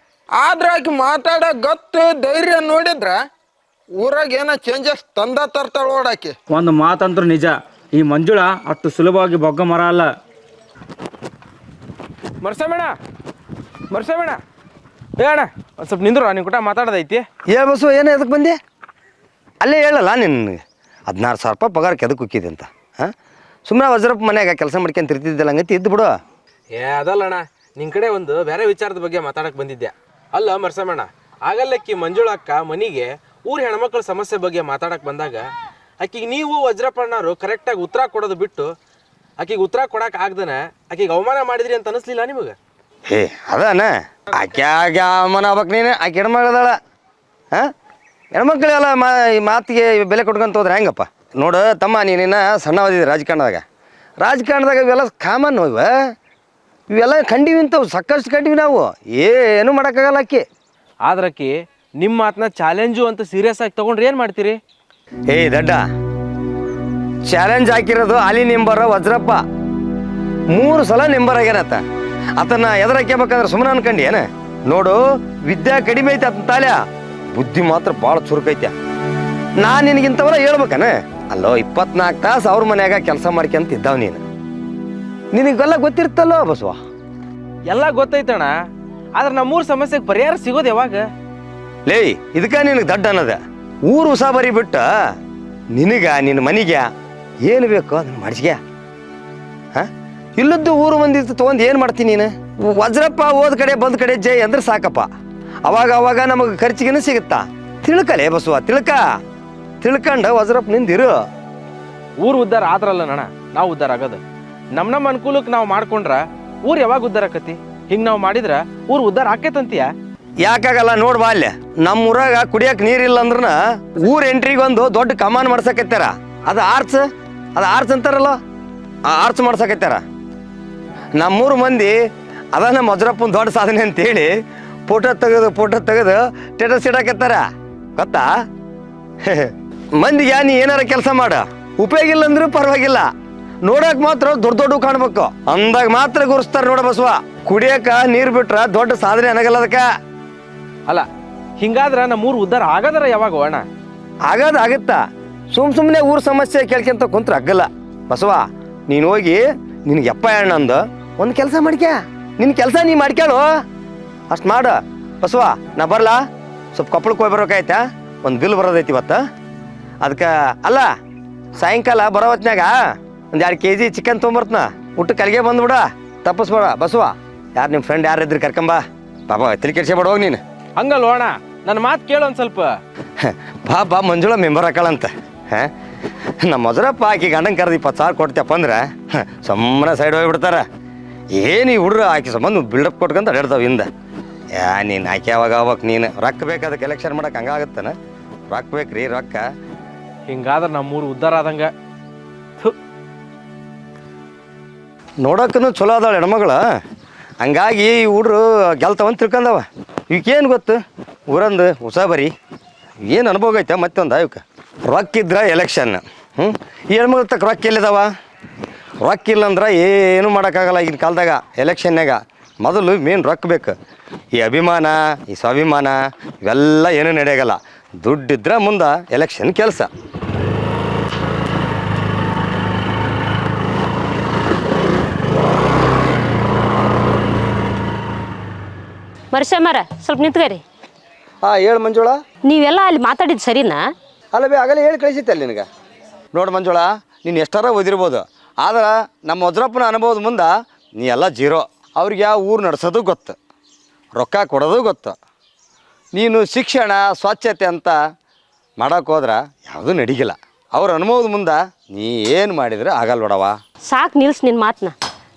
Speaker 7: ಆದ್ರೆ ಆಕೆ ಮಾತಾಡೋ ಗತ್ತು ಧೈರ್ಯ ನೋಡಿದ್ರ ಊರಾಗ ಏನೋ ಚೇಂಜಸ್ ತಂದ ತರ್ತಾಳ ನೋಡಾಕಿ.
Speaker 1: ಒಂದು ಮಾತಂತ್ರ ನಿಜ, ಈ ಮಂಜುಳ ಅಷ್ಟು ಸುಲಭವಾಗಿ ಬೊಗ್ಗ ಮರ ಅಲ್ಲ.
Speaker 5: ಮರ್ಸಬೇಡ ಏ ಅಣ್ಣ ಒಂದು ಸ್ವಲ್ಪ ನಿಂದ್ರು, ನಿಮ್ಮ ಕೂಟ ಮಾತಾಡೋದೈತಿ.
Speaker 3: ಬಸ್ಸು ಏನು ಎದಕ್ಕೆ ಬಂದೆ? ಅಲ್ಲೇ ಹೇಳಲ್ಲ ನಿನಗೆ 16,000 ರೂಪಾಯಿ ಪಗಾರಕ್ಕೆ ಎದಕ್ಕೆ ಹೋಗಿದ್ದೆ ಅಂತ. ಹಾಂ ಸುಮ್ಮನೆ ವಜ್ರಪ್ಪ ಮನ್ಯಾಗ ಕೆಲಸ ಮಾಡ್ಕೊಂತ ಇರ್ತಿದ್ದಿಲ್ಲ ಹಂಗತಿ ಇದ್ದು ಬಿಡು.
Speaker 5: ಅದಲ್ಲ ಅಣ್ಣ, ನಿನ್ನ ಕಡೆ ಒಂದು ಬೇರೆ ವಿಚಾರದ ಬಗ್ಗೆ ಮಾತಾಡಕ್ಕೆ ಬಂದಿದ್ದೆ. ಅಲ್ಲ ಮರ್ಸಮಣ್ಣ, ಆಗಲ್ಲಕ್ಕಿ ಮಂಜುಳಕ್ಕ ಮನೆಗೆ ಊರ ಹೆಣ್ಮಕ್ಳ ಸಮಸ್ಯೆ ಬಗ್ಗೆ ಮಾತಾಡಕ್ಕೆ ಬಂದಾಗ ಆಕಿಗೆ ನೀವು ವಜ್ರಪ್ಪಣ್ಣರು ಕರೆಕ್ಟಾಗಿ ಉತ್ತರ ಕೊಡೋದು ಬಿಟ್ಟು ಆಕಿಗೆ ಉತ್ತರ ಕೊಡಕ್ಕೆ ಆಗ್ದನ ಆಕಿಗೆ ಅವಮಾನ ಮಾಡಿದ್ರಿ ಅಂತ ಅನಿಸ್ಲಿಲ್ಲ ನಿಮಗೆ?
Speaker 3: ಅದಾನ ಆಕೆ ಅವಮಾನ ಆಗ್ಬೇಕು ನೀನು. ಆಕೆ ಹೆಣ್ಮಗಳದಾಳ. ಹಾಂ ಹೆಣ್ಮಕ್ಳೆಲ್ಲ ಈ ಮಾತಿಗೆ ಬೆಲೆ ಕೊಟ್ಕೊಂತ ಹೋದ್ರೆ ಹೆಂಗಪ್ಪ? ನೋಡು ತಮ್ಮ, ನೀನಿನ್ನ ಸಣ್ಣವದಿದ್ದೆ ರಾಜಕಾರಣದಾಗ ಇವೆಲ್ಲ ಕಾಮನ್ ಇವೆಲ್ಲ ಕಂಡಿವಿ ಇಂಥವು ಸಾಕಷ್ಟು ಕಂಡಿವಿ ನಾವು. ಏನು ಮಾಡೋಕ್ಕಾಗಲ್ಲ ಆಕೆ.
Speaker 5: ಆದ್ರಕ್ಕಿ ನಿಮ್ಮ ಮಾತನ್ನ ಚಾಲೆಂಜು ಅಂತ ಸೀರಿಯಸ್ ಆಗಿ ತೊಗೊಂಡ್ರೆ ಏನು ಮಾಡ್ತೀರಿ?
Speaker 3: ದಡ್ಡ ಚಾಲೆಂಜ್ ಹಾಕಿರೋದು ಅಲಿ ನಿಂಬರ ವಜ್ರಪ್ಪ 3 ಸಲ ನಿಂಬರ್ ಆಗ್ಯಾನತ್ತ. ಆತನ ಎದುರಾಕ್ಯಬೇಕಂದ್ರೆ ಸುಮ್ಮನೆ ಅನ್ಕಂಡಿ ಏನ? ನೋಡು ವಿದ್ಯಾ ಕಡಿಮೆ ಐತೆ ಆತನ ತಾಲ್ಯ, ಬುದ್ಧಿ ಮಾತ್ರ ಭಾಳ ಚುರುಕೈತೆ. ನಾನು ನಿನಗಿಂತವಲ್ಲ ಹೇಳ್ಬೇಕನ? ಅಲ್ಲೋ 24 ತಾಸು ಅವ್ರ ಮನ್ಯಾಗ ಕೆಲಸ ಮಾಡ್ಕೊಂತ ಇದ್ದಾವ ನೀನು. ನಿನಗೆಲ್ಲ ಗೊತ್ತಿರ್ತಲ್ಲೋ ಬಸವ.
Speaker 5: ಎಲ್ಲ ಗೊತ್ತೈತಣ್ಣ, ಆದ್ರೆ ನಮ್ಮೂರ ಸಮಸ್ಯೆಗೆ ಪರಿಹಾರ ಸಿಗೋದು ಯಾವಾಗ?
Speaker 3: ಲೇ ಇದಕ್ಕೆ ನಿನಗೆ ದಡ್ಡ ಅನ್ನೋದ. ಊರು ಉಸಾಬರಿ ಬಿಟ್ಟ ನಿನಗ ನಿನ್ನ ಮನೆಗೆ ಏನು ಬೇಕು ಅದನ್ನ ಮಾಡಿಸ್ಗ್ಯ. ಹಾಂ ಇಲ್ಲದ್ದು ಊರು ಮಂದಿ ತೊಗೊಂಡು ಏನು ಮಾಡ್ತೀನಿ ನೀನು? ವಜ್ರಪ್ಪ ಹೋದ ಕಡೆ ಬಂದ ಕಡೆ ಜೈ ಅಂದ್ರೆ ಸಾಕಪ್ಪ. ಅವಾಗ ನಮಗೆ ಖರ್ಚಿಗೆನೂ ಸಿಗುತ್ತಾ? ತಿಳ್ಕಲೇ ಬಸವ, ತಿಳ್ಕಂಡು ವಜ್ರಪ್ಪ ನಿಂದಿರು.
Speaker 5: ಊರು ಉದ್ಧಾರ ಆದ್ರಲ್ಲ ಅಣ್ಣ ನಾವು ಉದ್ಧಾರ ಆಗೋದು. ನಮ್ಮ ಅನುಕೂಲಕ್ಕೆ ನಾವು ಮಾಡ್ಕೊಂಡ್ರ ಊರು ಯಾವಾಗ ಉದ್ಧಾರ ಆಕತಿ? ಹಿಂಗೆ ನಾವು ಮಾಡಿದ್ರ ಊರು ಉದ್ಧಾರ ಆಕೈತಂತೀಯ?
Speaker 3: ಯಾಕಾಗಲ್ಲ ನೋಡ್ಬಾ ಅಲ್ಲೇ ನಮ್ಮ ಊರಾಗ ಕುಡಿಯಕ್ಕೆ ನೀರಿಲ್ಲ ಅಂದ್ರನ ಊರ್ ಎಂಟ್ರಿಗೆ ಒಂದು ದೊಡ್ಡ ಕಮಾನ್ ಮಾಡ್ಸಕತ್ತಾರ. ಅದು ಆರ್ಚ್ ಅಂತಾರಲ್ಲ, ಆ ಆರ್ಚ್ ಮಾಡ್ಸಕತ್ತಾರ. ನಮ್ಮೂರು ಮಂದಿ ಅದ ನಮ್ಮ ವಜ್ರಪ್ಪನ ದೊಡ್ಡ ಸಾಧನೆ ಅಂತೇಳಿ ಫೋಟೋ ತೆಗೆದು ಸ್ಟೇಟಸ್ ಇಡಕತ್ತಾರ ಗೊತ್ತಾ? ಮಂದಿಗೆ ನೀ ಏನಾರ ಕೆಲಸ ಮಾಡ, ಉಪಯೋಗ ಇಲ್ಲ ಅಂದ್ರೂ ಪರವಾಗಿಲ್ಲ, ನೋಡಕ್ ಮಾತ್ರ ದೊಡ್ಡ ಕಾಣ್ಬೇಕು ಅಂದಾಗ ಮಾತ್ರ ಗುರುಸ್ತಾರ ನೋಡ ಬಸವ. ಕುಡಿಯಕ ನೀರ್ ಬಿಟ್ರ ದೊಡ್ಡ ಸಾಧನೆ ಅನ್ನಗಲ್ಲ ಅದಕ್ಕ.
Speaker 5: ಅಲ್ಲ ಹಿಂಗಾದ್ರ ನಮ್ಮೂರು ಉದ್ಧಾರ ಆಗದ್ರ ಯಾವಾಗ ಅಣ್ಣ?
Speaker 3: ಆಗತ್ತಾ? ಸುಮ್ಮನೆ ಊರ ಸಮಸ್ಯೆ ಕೇಳ್ಕೊಂತ ಕುಂತ್ರ ಅಗ್ಗಲ್ಲ ಬಸವ. ನೀನು ಹೋಗಿ ನಿನಗೆ ಎಪ್ಪ ಎಣ್ಣ ಅಂದು ಒಂದು ಕೆಲಸ ಮಾಡ್ಕ್ಯಾ. ನಿನ್ನ ಕೆಲಸ ನೀ ಮಾಡ್ಕ್ಯಾಳು, ಅಷ್ಟು ಮಾಡು ಬಸವ. ನಾ ಬರಲ್ಲ, ಸ್ವಲ್ಪ ಕೊಪ್ಪಳಕ್ಕೆ ಹೋಗಿ ಬರ್ಬೇಕಾಯ್ತಾ? ಒಂದು ಬಿಲ್ ಬರೋದೈತಿ ಇವತ್ತು. ಅದಕ್ಕೆ ಅಲ್ಲ ಸಾಯಂಕಾಲ ಬರೋ ಹೊತ್ನ್ಯಾಗ ಒಂದು 2 kg ಚಿಕನ್ ತೊಗೊಂಬರ್ತನ, ಊಟಕ್ಕೆ ಅಲ್ಲಿಗೆ ಬಂದ್ಬಿಡ, ತಪ್ಪಿಸ್ಬೇಡ ಬಸವ. ಯಾರು ನಿಮ್ಮ ಫ್ರೆಂಡ್ ಯಾರು ಇದ್ರಿ ಕರ್ಕೊಂಬಾ. ಬಾಬಾ ತಲೆ ಕೆಡ್ಸ್ಬೇಡ ಹೋಗಿ ನೀನು.
Speaker 5: ಹಂಗಲ್ವ ಅಣ್ಣ, ನನ್ನ ಮಾತು ಕೇಳು ಒಂದು ಸ್ವಲ್ಪ.
Speaker 3: ಬಾ ಮಂಜುಳ ಮೆಂಬರ್ ಹಾಕಳಂತ. ಹಾಂ ನಮ್ಮ ವಜ್ರಪ್ಪ ಆಕಿ ಗಂಡನ ಕರೆದು 20,000 ಕೊಡ್ತೇಪ್ಪ ಅಂದ್ರೆ ಸುಮ್ಮನೆ ಸೈಡ್ ಹೋಗ್ಬಿಡ್ತಾರ. ಏನು ಈ ಹುಡ್ರು ಆಕಿ ಸಂಬಂಧ ಬಿಲ್ಡಪ್ ಕೊಟ್ಕೊಂತ ಅಡ್ಯಾಡ್ತಾವ ಹಿಂದ. ನೀನು ಆಕೆ ಯಾವಾಗ ಆಗ್ಬೇಕು? ನೀನು ರೊಕ್ಕ ಬೇಕು, ಅದಕ್ಕೆ ಎಲೆಕ್ಷನ್ ಮಾಡಕ್ಕೆ ಹಂಗಾಗತ್ತನ? ರೊಕ್ಕ ಬೇಕ್ರಿ ರೊಕ್ಕ.
Speaker 5: ಹಿಂಗಾದ್ರೆ ನಮ್ಮೂರು ಉದ್ಧಾರ ಆದಂಗ.
Speaker 3: ನೋಡೋಕ್ಕೂ ಚಲೋ ಅದಾಳ ಹೆಣ್ಮಗಳು, ಹಂಗಾಗಿ ಈ ಹುಡ್ರು ಗೆಲ್ತಾವಂತ ತಿಳ್ಕೊಂಡವ. ಇವಕ್ಕೇನು ಗೊತ್ತು ಊರಂದು ಉಸಾಬರಿ ಏನು ಅನುಭವ ಐತೆ ಮತ್ತೊಂದು ಇವಕ್ಕೆ. ರೊಕ್ಕ ಇದ್ರೆ ಎಲೆಕ್ಷನ್. ಈ ಹೆಣ್ಮಗಳು ತಕ್ಕ ರೊಕ್ಕ ಎಲ್ಲಿದಾವ? ರೊಕ್ಕ ಇಲ್ಲಂದ್ರೆ ಏನು ಮಾಡೋಕ್ಕಾಗಲ್ಲ ಈಗಿನ ಕಾಲದಾಗ. ಎಲೆಕ್ಷನ್ನಾಗ ಮೊದಲು ಮೇನ್ ರೊಕ್ಕ ಬೇಕು. ಈ ಅಭಿಮಾನ, ಈ ಸ್ವಾಭಿಮಾನ ಇವೆಲ್ಲ ಏನೂ ನಡೆಯಲ್ಲ. ದುಡ್ಡಿದ್ರೆ ಮುಂದೆ ಎಲೆಕ್ಷನ್ ಕೆಲಸ.
Speaker 6: ಮರ್ಸಮ್ಮರ ಸ್ವಲ್ಪ ನಿಂತ್ಕರಿ.
Speaker 3: ಹೇಳು ಮಂಜುಳ.
Speaker 6: ನೀವೆಲ್ಲ ಅಲ್ಲಿ ಮಾತಾಡಿದ್ದು ಸರಿನಾ?
Speaker 3: ಅಲ್ಲವೇ ಆಗಲೇ ಹೇಳಿ ಕಳಿಸಿತ್ತೆ ಅಲ್ಲಿ ನಿನಗೆ. ನೋಡು ಮಂಜುಳ, ನೀನು ಎಷ್ಟಾರ ಓದಿರ್ಬೋದು, ಆದ್ರೆ ನಮ್ಮ ವಜ್ರಪ್ಪನ ಅನುಭವದ ಮುಂದೆ ನೀ ಎಲ್ಲ ಜೀರೋ. ಅವ್ರಿಗೆ ಯಾವ ಊರು ನಡೆಸೋದು ಗೊತ್ತು, ರೊಕ್ಕ ಕೊಡೋದು ಗೊತ್ತು. ನೀನು ಶಿಕ್ಷಣ ಸ್ವಚ್ಛತೆ ಅಂತ ಮಾಡೋಕೆ ಹೋದ್ರೆ ಯಾವುದೂ ನಡೀಗಿಲ್ಲ. ಅವ್ರ ಅನುಭವದ ಮುಂದೆ ನೀ ಏನು ಮಾಡಿದ್ರೆ ಆಗಲ್ಲ ನೋಡವ.
Speaker 6: ಸಾಕು ನಿಲ್ಸ್ ನಿನ್ನ ಮಾತನ್ನ.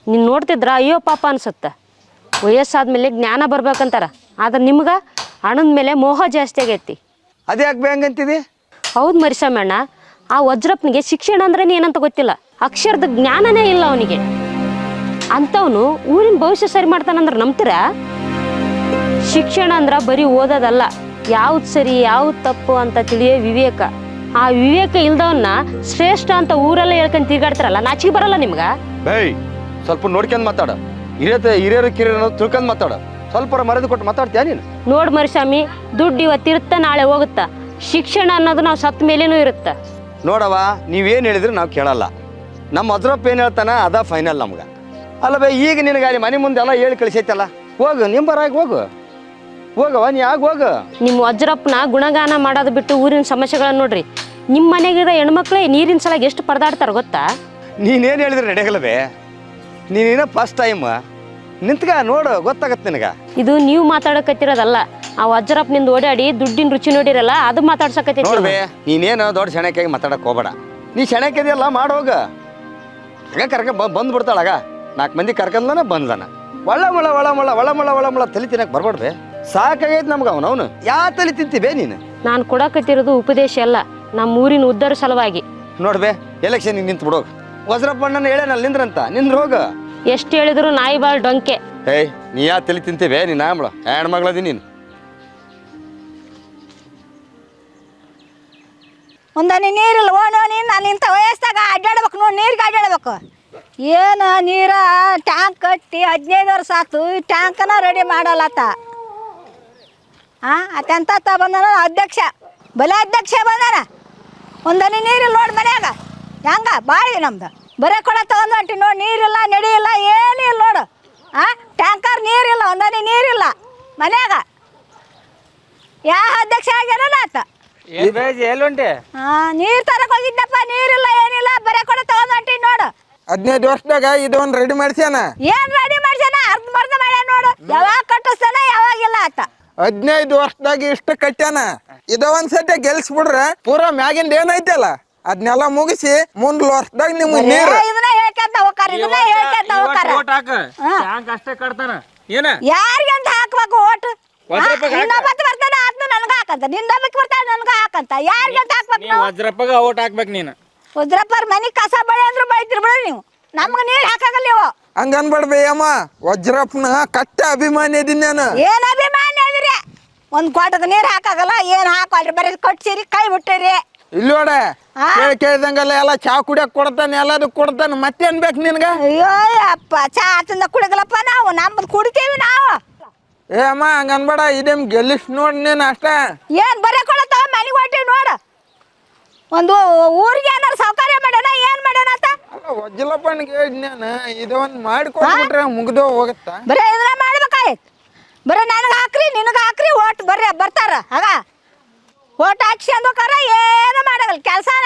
Speaker 6: ನೀನು ನೋಡ್ತಿದ್ರ ಅಯ್ಯೋ ಪಾಪ ಅನ್ಸುತ್ತೆ. ವಯಸ್ಸಾದ್ಮೇಲೆ ಜ್ಞಾನ ಬರ್ಬೇಕಂತಾರ, ಆದ್ರೆ ನಿಮ್ಗೆ ಹಣದ ಮೇಲೆ ಮೋಹ ಜಾಸ್ತಿ ಆಗೈತಿ.
Speaker 3: ಅದೇ ಯಾಕೆ ಹೆಂಗಂತಿದಿ?
Speaker 6: ಹೌದು ಮರಿಸಮ್ಮಣ್ಣ, ಆ ವಜ್ರಪ್ಪನಿಗೆ ಶಿಕ್ಷಣ ಅಂದ್ರೆ ಏನಂತ ಗೊತ್ತಿಲ್ಲ, ಅಕ್ಷರದ ಜ್ಞಾನನೇ ಇಲ್ಲ ಅವನಿಗೆ. ಅಂಥವನು ಊರಿನ ಭವಿಷ್ಯ ಸರಿ ಮಾಡ್ತಾನಂದ್ರೆ ನಂಬ್ತೀರಾ? ಶಿಕ್ಷಣ ಅಂದ್ರೆ ಬರೀ ಓದೋದಲ್ಲ, ಯಾವ್ದು ಸರಿ ಯಾವ್ದು ತಪ್ಪು ಅಂತ ತಿಳಿಯೋ ವಿವೇಕ. ಆ ವಿವೇಕ ಇಲ್ದವನ್ನ ಶ್ರೇಷ್ಠ ಅಂತ ಊರೆಲ್ಲ ಹೇಳ್ಕೊಂಡು ತಿರ್ಗಾಡ್ತಾರಲ್ಲ, ನಾಚಿಕೆ ಬರಲ್ಲ ನಿಮ್ಗ?
Speaker 3: ಬೇಯ್, ಸ್ವಲ್ಪ ನೋಡ್ಕೊಂಡು ಮಾತಾಡ. ಹಿರಿಯರು ಕಿರಿಯರು ತಿಳ್ಕೊಂಡು ಮಾತಾಡ. ಸ್ವಲ್ಪ ಮರ್ಯಾದೆ ಕೊಟ್ಟು ಮಾತಾಡ್ತೀಯ ನೀನು?
Speaker 6: ನೋಡ್ ಮರಿಸ್ವಾಮಿ, ದುಡ್ಡು ಇವತ್ತಿರುತ್ತ ನಾಳೆ ಹೋಗುತ್ತಾ. ಶಿಕ್ಷಣ ಅನ್ನೋದು ನಾವು ಸತ್ತ ಮೇಲೇನೂ ಇರುತ್ತೆ.
Speaker 3: ನೋಡವ, ನೀವೇನು ಹೇಳಿದ್ರೆ ನಾವು ಕೇಳಲ್ಲ. ನಮ್ಮ ವಜ್ರಪ್ಪ ಏನು ಹೇಳ್ತಾನ ಅದ ಫೈನಲ್ ನಮ್ಗೆ. ಅಲ್ಲವೇ ಈಗ ನಿನಗೆ ಅಲ್ಲಿ ಮನೆ ಮುಂದೆ ಎಲ್ಲ ಹೇಳಿ ಕಳಿಸೈತಲ್ಲ, ಹೋಗು ನಿಂಬರಾಗಿ ಹೋಗವ ನೀ ಹೋಗು.
Speaker 6: ನಿಮ್ಮ ವಜ್ರಪ್ಪನ ಗುಣಗಾನ ಮಾಡೋದು ಬಿಟ್ಟು ಊರಿನ ಸಮಸ್ಯೆಗಳನ್ನ ನೋಡ್ರಿ. ನಿಮ್ಮ ಮನೆಗಿರೋ ಹೆಣ್ಮಕ್ಳೇ ನೀರಿನ ಸಲಾಗಿ ಎಷ್ಟು ಪರದಾಡ್ತಾರ ಗೊತ್ತಾ?
Speaker 3: ನೀನೇನು ಹೇಳಿದ್ರೆ ನಡೆಯಲ್ಲವೇ? ನೀನೇನೋ ಫಸ್ಟ್ ಟೈಮ್ ನಿಂತ್ಗ ನೋಡು, ಗೊತ್ತಾಗತ್ತೆ ನಿನಗೆ.
Speaker 6: ಇದು ನೀವು ಮಾತಾಡಕತ್ತಿರೋದಲ್ಲ, ಆ ವಜ್ರಪ್ಪನಿಂದ ಓಡಾಡಿ ದುಡ್ಡಿನ ರುಚಿ ನೋಡಿರಲ್ಲ, ಅದು ಮಾತಾಡ್ಸಕತ್ತೈತಿ.
Speaker 3: ನೋಡ್ಬೇ, ನೀನೇನು ದೊಡ್ಡ ಶೆಣಕ್ಕಾಗಿ ಮಾತಾಡಕ್ಕೆ ಹೋಗಬೇಡ. ನೀ ಶೆಣಕ್ಕಿದೆಯಲ್ಲ ಮಾಡೋಗ. ಆಗ ಬಂದ್ಬಿಡ್ತಾಳಾಗ 4 ಮಂದಿ ಕರ್ಕಂದನ ಬಂದನ. ಒಳ ತಲೆ ತಿನ್ನಕ್ಕೆ ಬರ್ಬೇಡ್ಬೇ. ಸಾಕಾಗೈತೆ ನಮ್ಗೆ ಅವನು ಯಾವ ತಲೆ ತಿಂತೀವೇ ನೀನು?
Speaker 6: ನಾನು ಕೊಡಕತ್ತಿರೋದು ಉಪದೇಶ ಅಲ್ಲ, ನಮ್ಮ ಊರಿನ ಉದ್ಧಾರ ಸಲುವಾಗಿ.
Speaker 3: ನೋಡ್ಬೇ, ಎಲೆಕ್ಷನ್ ನಿಂತು ಬಿಡೋಗ. ವಜ್ರಪ್ಪಣ್ಣನ ಹೇಳೇನಲ್ಲ ನಿಂದ್ರಂತ, ನಿಂದ್ರ ಹೋಗ.
Speaker 6: ಎಷ್ಟು ಹೇಳಿದ್ರು ನಾಯಿ ಬಾಳ್ ಡೊಂಕೆ.
Speaker 3: ಏಯ್, ನೀ ಯಾವ ತಲೆ ತಿಂತೀವೇ ನೀನು? ಆಂಬಳ ಹೆಣ್ಮಗಳದಿ ನೀನು.
Speaker 8: ಒಂದನಿ ನೀರಿಲ್ಲ ಓಣೋನಿ. ನಾನು ಇಂಥ ವಯಸ್ಸಾಗ ಅಡ್ಡಾಡ್ಬೇಕು ನೋಡಿ, ನೀರಿಗೆ ಅಡ್ಡಾಡ್ಬೇಕು. ಏನು ನೀರ ಟ್ಯಾಂಕ್ ಕಟ್ಟಿ 15 ವರ್ಷ ಆಯ್ತು, ಈ ಟ್ಯಾಂಕನ ರೆಡಿ ಮಾಡಲ್ಲತ್ತ. ಅತ್ಯಂತ ಬಂದಾನ ಅಧ್ಯಕ್ಷ, ಬಲೆ ಅಧ್ಯಕ್ಷ ಬಂದಾನ. ಒಂದನಿ ನೀರಿಲ್ಲ ನೋಡಿ ಮನ್ಯಾಗ. ಹೆಂಗ ಬಾಳಿ ನಮ್ದು ಬರೇ ಕೊಡ ತಗೊಂಡು ಹೊಂಟಿ ನೋಡಿ, ನೀರಿಲ್ಲ ನಡಿಯಿಲ್ಲ ಏನಿಲ್ಲ ನೋಡು. ಟ್ಯಾಂಕರ್ ನೀರಿಲ್ಲ, ಒಂದನಿ ನೀರಿಲ್ಲ ಮನ್ಯಾಗ. ಯಾವ ಅಧ್ಯಕ್ಷ ಆಗ್ಯಾರಲ್ಲ ಆತ. ನೀರ್ ತರಕ್ ಹೋಗಿದ್ದಪ್ಪ, ನೀರಿಲ್ಲ ಏನಿಲ್ಲ, ಬರೇ ಕೊಡ ತಗೊಂಡ್ ಹೊಂಟಿ ನೋಡು.
Speaker 7: 15 ವರ್ಷದಾಗ ಇದೊಂದು ರೆಡಿ ಮಾಡ್ಸ್ಯಾನ.
Speaker 8: ಏನ್ ರೆಡಿ ಮಾಡ್ಸ್ಯಾನ? ಅರ್ಧ ಮಾಡ್ಯಾನ ನೋಡು. ಯಾವಾಗ ಕಟ್ಟಿಸ್ತಾನ ಯಾವಾಗಿಲ್ಲ ಆತ.
Speaker 7: 15 ವರ್ಷದಾಗ ಇಷ್ಟು ಕಟ್ಟ್ಯಾನ. ಇದೊಂದ್ ಸತಿ ಗೆಲ್ಸ್ಬಿಡ್ರೆ ಪೂರಾ ಮ್ಯಾಗಿಂದ ಏನೈತಲ್ಲ ಅದನ್ನೆಲ್ಲ ಮುಗಿಸಿ ಮುಂದ್ ವರ್ಷದಾಗ ನಿಮ್ಗೆ ನೀರು.
Speaker 8: ಇದನ್ನ ಹೇಳ್ಕೊಂತ ಹೋಗ್ತಾರ, ಇದನ್ನ ಹೇಳ್ಕೊಂತ ಹೋಗ್ತಾರ. ಯಾರಿಗಂತ ಹಾಕ್ಬೇಕು ಓಟ್? ಇನ್ನೊಬ್ಬತ್ತು ಬರ್ತಾನ ಆತ್ನ ನನ್ಗ ಹಾಕಂತ, ನಿನ್ನೊಬ್ಬಕ್ಕೆ ಬರ್ತಾನ ನನ್ಗ ಹಾಕಂತ. ಯಾರಿಗಂತ ಹಾಕ್ಬೇಕು?
Speaker 2: ವಜ್ರಪ್ಪಗ ಓಟ್ ಹಾಕ್ಬೇಕು ನೀನು.
Speaker 8: ವಜ್ರಪ್ಪರ್ ಮನಿ ಕಸ ಬಳಿ ಅಂದ್ರು ಬೈತಿರ್ ಬಿಡ ನೀವು. ನಮ್ಗ ನೀರ್ ಹಾಕಾಗಲ್ಲ ನೀವು.
Speaker 7: ಹಂಗ ಅನ್ಬೇಡ್ಬೇಯಮ್ಮ, ವಜ್ರಪ್ಪನ ಕಟ್ಟ ಅಭಿಮಾನಿ ಇದೀನಿ ನಾನು.
Speaker 8: ಏನ್ ಅಭಿಮಾನಿ ಅದಿರಿ? ಒಂದ್ ಕ್ವಾಟದ ನೀರ್ ಹಾಕಾಗಲ್ಲ, ಏನ್ ಹಾಕಲ್ರಿ, ಬರೀ ಕಟ್ಸಿರಿ ಕೈ ಬಿಟ್ಟಿರಿ.
Speaker 7: ಇಲ್ಲಿ ನೋಡ, ಕೇಳ್ದಂಗಲ್ಲ ಎಲ್ಲ ಚಾ ಕುಡಿಯಕ್ ಕೊಡ್ತಾನೆ, ಎಲ್ಲದಕ್ ಕೊಡ್ತಾನೆ, ಮತ್ತೇನ್ ಬೇಕು ನಿನ್ಗ?
Speaker 8: ಅಯ್ಯೋ ಅಪ್ಪ, ಚಾ ತಿಂದ ಕುಡಿಗಲಪ್ಪ ನಾವು, ನಮ್ದು ಕುಡಿತೀವಿ ನಾವು.
Speaker 7: ಏ ಅಮ್ಮ ಹಂಗ ಅನ್ಬೇಡ, ಇದೇಮ್ ಗೆಲ್ಲಿಸ್ ನೋಡ್ ನೀನ್ ಅಷ್ಟ.
Speaker 8: ಏನ್ ಬರೇ ಕೊಡತಾವ ಮನೆಗೆ ಹೊಂಟಿವಿ ನೋಡು. ಒಂದು ಊರಿಗೆ ಏನಾರು ಸೌಕರ್ಯ ಮಾಡ್ಯಾನ, ಏನ್ ಮಾಡ್ಯಾನ ಅಂತ?
Speaker 7: ಅಲ್ಲ ವಜ್ರಪ್ಪನಿಗೆ ಹೇಳಿದ್ನೇನ, ಇದೊಂದ್ ಮಾಡಿ ಕೊಟ್ಬಿಟ್ರೆ ಮುಗ್ದೋ ಹೋಗತ್ತ.
Speaker 8: ಬರೇ ಇದನ್ನ ಮಾಡ್ಬೇಕಾಯ್ತು. ಬರೇ ನನಗೆ ಹಾಕ್ರಿ ನಿನಗೆ ಹಾಕ್ರಿ ಓಟ್ ಬರ್ರಿ ಬರ್ತಾರ. ಆಗ ಓಟ್ ಹಾಕ್ಸ್ಕೊಂಡ್ಬೇಕಾರ ಏನು ಮಾಡಲ್ಲ ಕೆಲಸನ.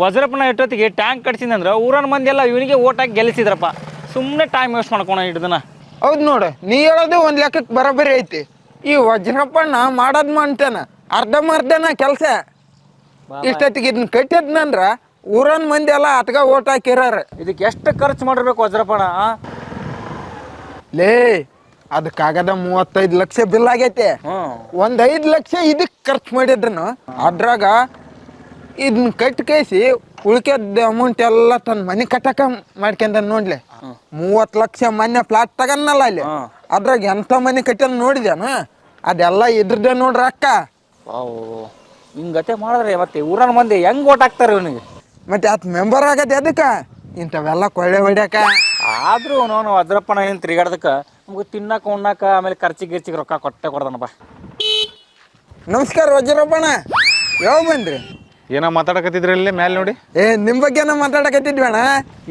Speaker 2: ವಜ್ರಪ್ಪನ ಇಟ್ಟೊತ್ತಿಗೆ ಟ್ಯಾಂಕ್ ಕಟ್ಸಿದಂದ್ರೆ ಊರನ ಮಂದಿ ಎಲ್ಲ ಇವನಿಗೆ ಓಟ್ ಹಾಕಿ ಗೆಲ್ಲಿಸಿದ್ರಪ್ಪ. ಸುಮ್ಮನೆ ಟೈಮ್ ವೇಸ್ಟ್ ಮಾಡ್ಕೊಳ ಹಿಡ್ದನ.
Speaker 7: ಹೌದು ನೋಡು, ನೀ ಹೇಳೋದು ಒಂದ್ ಲೆಕ್ಕಕ್ಕೆ ಬರೋಬ್ಬರಿ ಐತಿ. ಈ ವಜ್ರಪ್ಪಣ್ಣ ಮಾಡೋದ್ ಮಾಡ್ತಾನ, ಅರ್ಧಂಬರ್ಧನ ಕೆಲಸ. ಇಷ್ಟೊತ್ತಿಗೆ ಇದನ್ನ ಕಟ್ಟಿದ್ನಂದ್ರ ಊರನ್ ಮಂದಿ ಎಲ್ಲ ಅತ್ಗ ಓಟ್ ಹಾಕಿರಾರ.
Speaker 2: ಇದಕ್ಕೆ ಎಷ್ಟು ಖರ್ಚು ಮಾಡಿರ್ಬೇಕು ವಜ್ರಪ್ಪಣ್ಣ?
Speaker 7: ಲೇ, ಅದಕ್ಕಾಗದ 35 ಲಕ್ಷ ಬಿಲ್ ಆಗೈತೆ. ಒಂದ್ 5 ಲಕ್ಷ ಇದಕ್ ಖರ್ಚು ಮಾಡಿದ್ರನು ಅದ್ರಾಗ ಇದನ್ನ ಕಟ್ಟಿ ಕೈಸಿ ಉಳ್ಕೆದ ಅಮೌಂಟ್ ಎಲ್ಲ ತನ್ನ ಮನೆ ಕಟ್ಟಕ ಮಾಡ್ಕೊಂಡ ನೋಡ್ಲಿ. 30 ಲಕ್ಷ ಮೊನ್ನೆ ಪ್ಲಾಟ್ ತಗನ್ನಲ್ಲ ಅಲ್ಲಿ, ಅದ್ರಾಗ ಎಂತ ಮನೆ ಕಟ್ಟ ನೋಡಿದ್ಯಾನ? ಅದೆಲ್ಲ ಇದ್ರದ್ದೇ ನೋಡ್ರ ಅಕ್ಕ.
Speaker 2: ಹಿಂಗತೆ ಮಾಡಿದ್ರೆ ಮತ್ತೆ ಊರನ ಮಂದಿ ಹೆಂಗ್ ಓಟ್ ಹಾಕ್ತಾರೆ ಇವನಿಗೆ?
Speaker 7: ಮತ್ತೆ ಆತ್ ಮೆಂಬರ್ ಆಗತ್ತೆ ಅದಕ್ಕ ಇಂಥವೆಲ್ಲ ಕೊಳ್ಳೆ ಹೊಡ್ಯಾಕ.
Speaker 2: ಆದ್ರೂ ನಾನು ವಜ್ರಪ್ಪನ ಏನ್ ತಿರುಗಾಡದಕ್ಕ
Speaker 1: ನಮ್ಗೆ ತಿನ್ನಕ್ಕೆ ಉಣ್ಣಾಕ ಆಮೇಲೆ ಖರ್ಚಿಗೆ ರೊಕ್ಕ ಕೊಟ್ಟೆ ಕೊಡ್ತಾನಪ್ಪ.
Speaker 7: ನಮಸ್ಕಾರ ವಜ್ರಪ್ಪಣ್ಣ, ಯಾವ ಬಂದ್ರಿ?
Speaker 4: ಏನೋ ಮಾತಾಡಕತ್ತಿದ್ರಿ ಇಲ್ಲಿ ಮ್ಯಾಲೆ ನೋಡಿ.
Speaker 7: ನಿಮ್ಮ ಬಗ್ಗೆನ ಮಾತಾಡಕತ್ತಿದ್ವಿ ಅಣ್ಣ.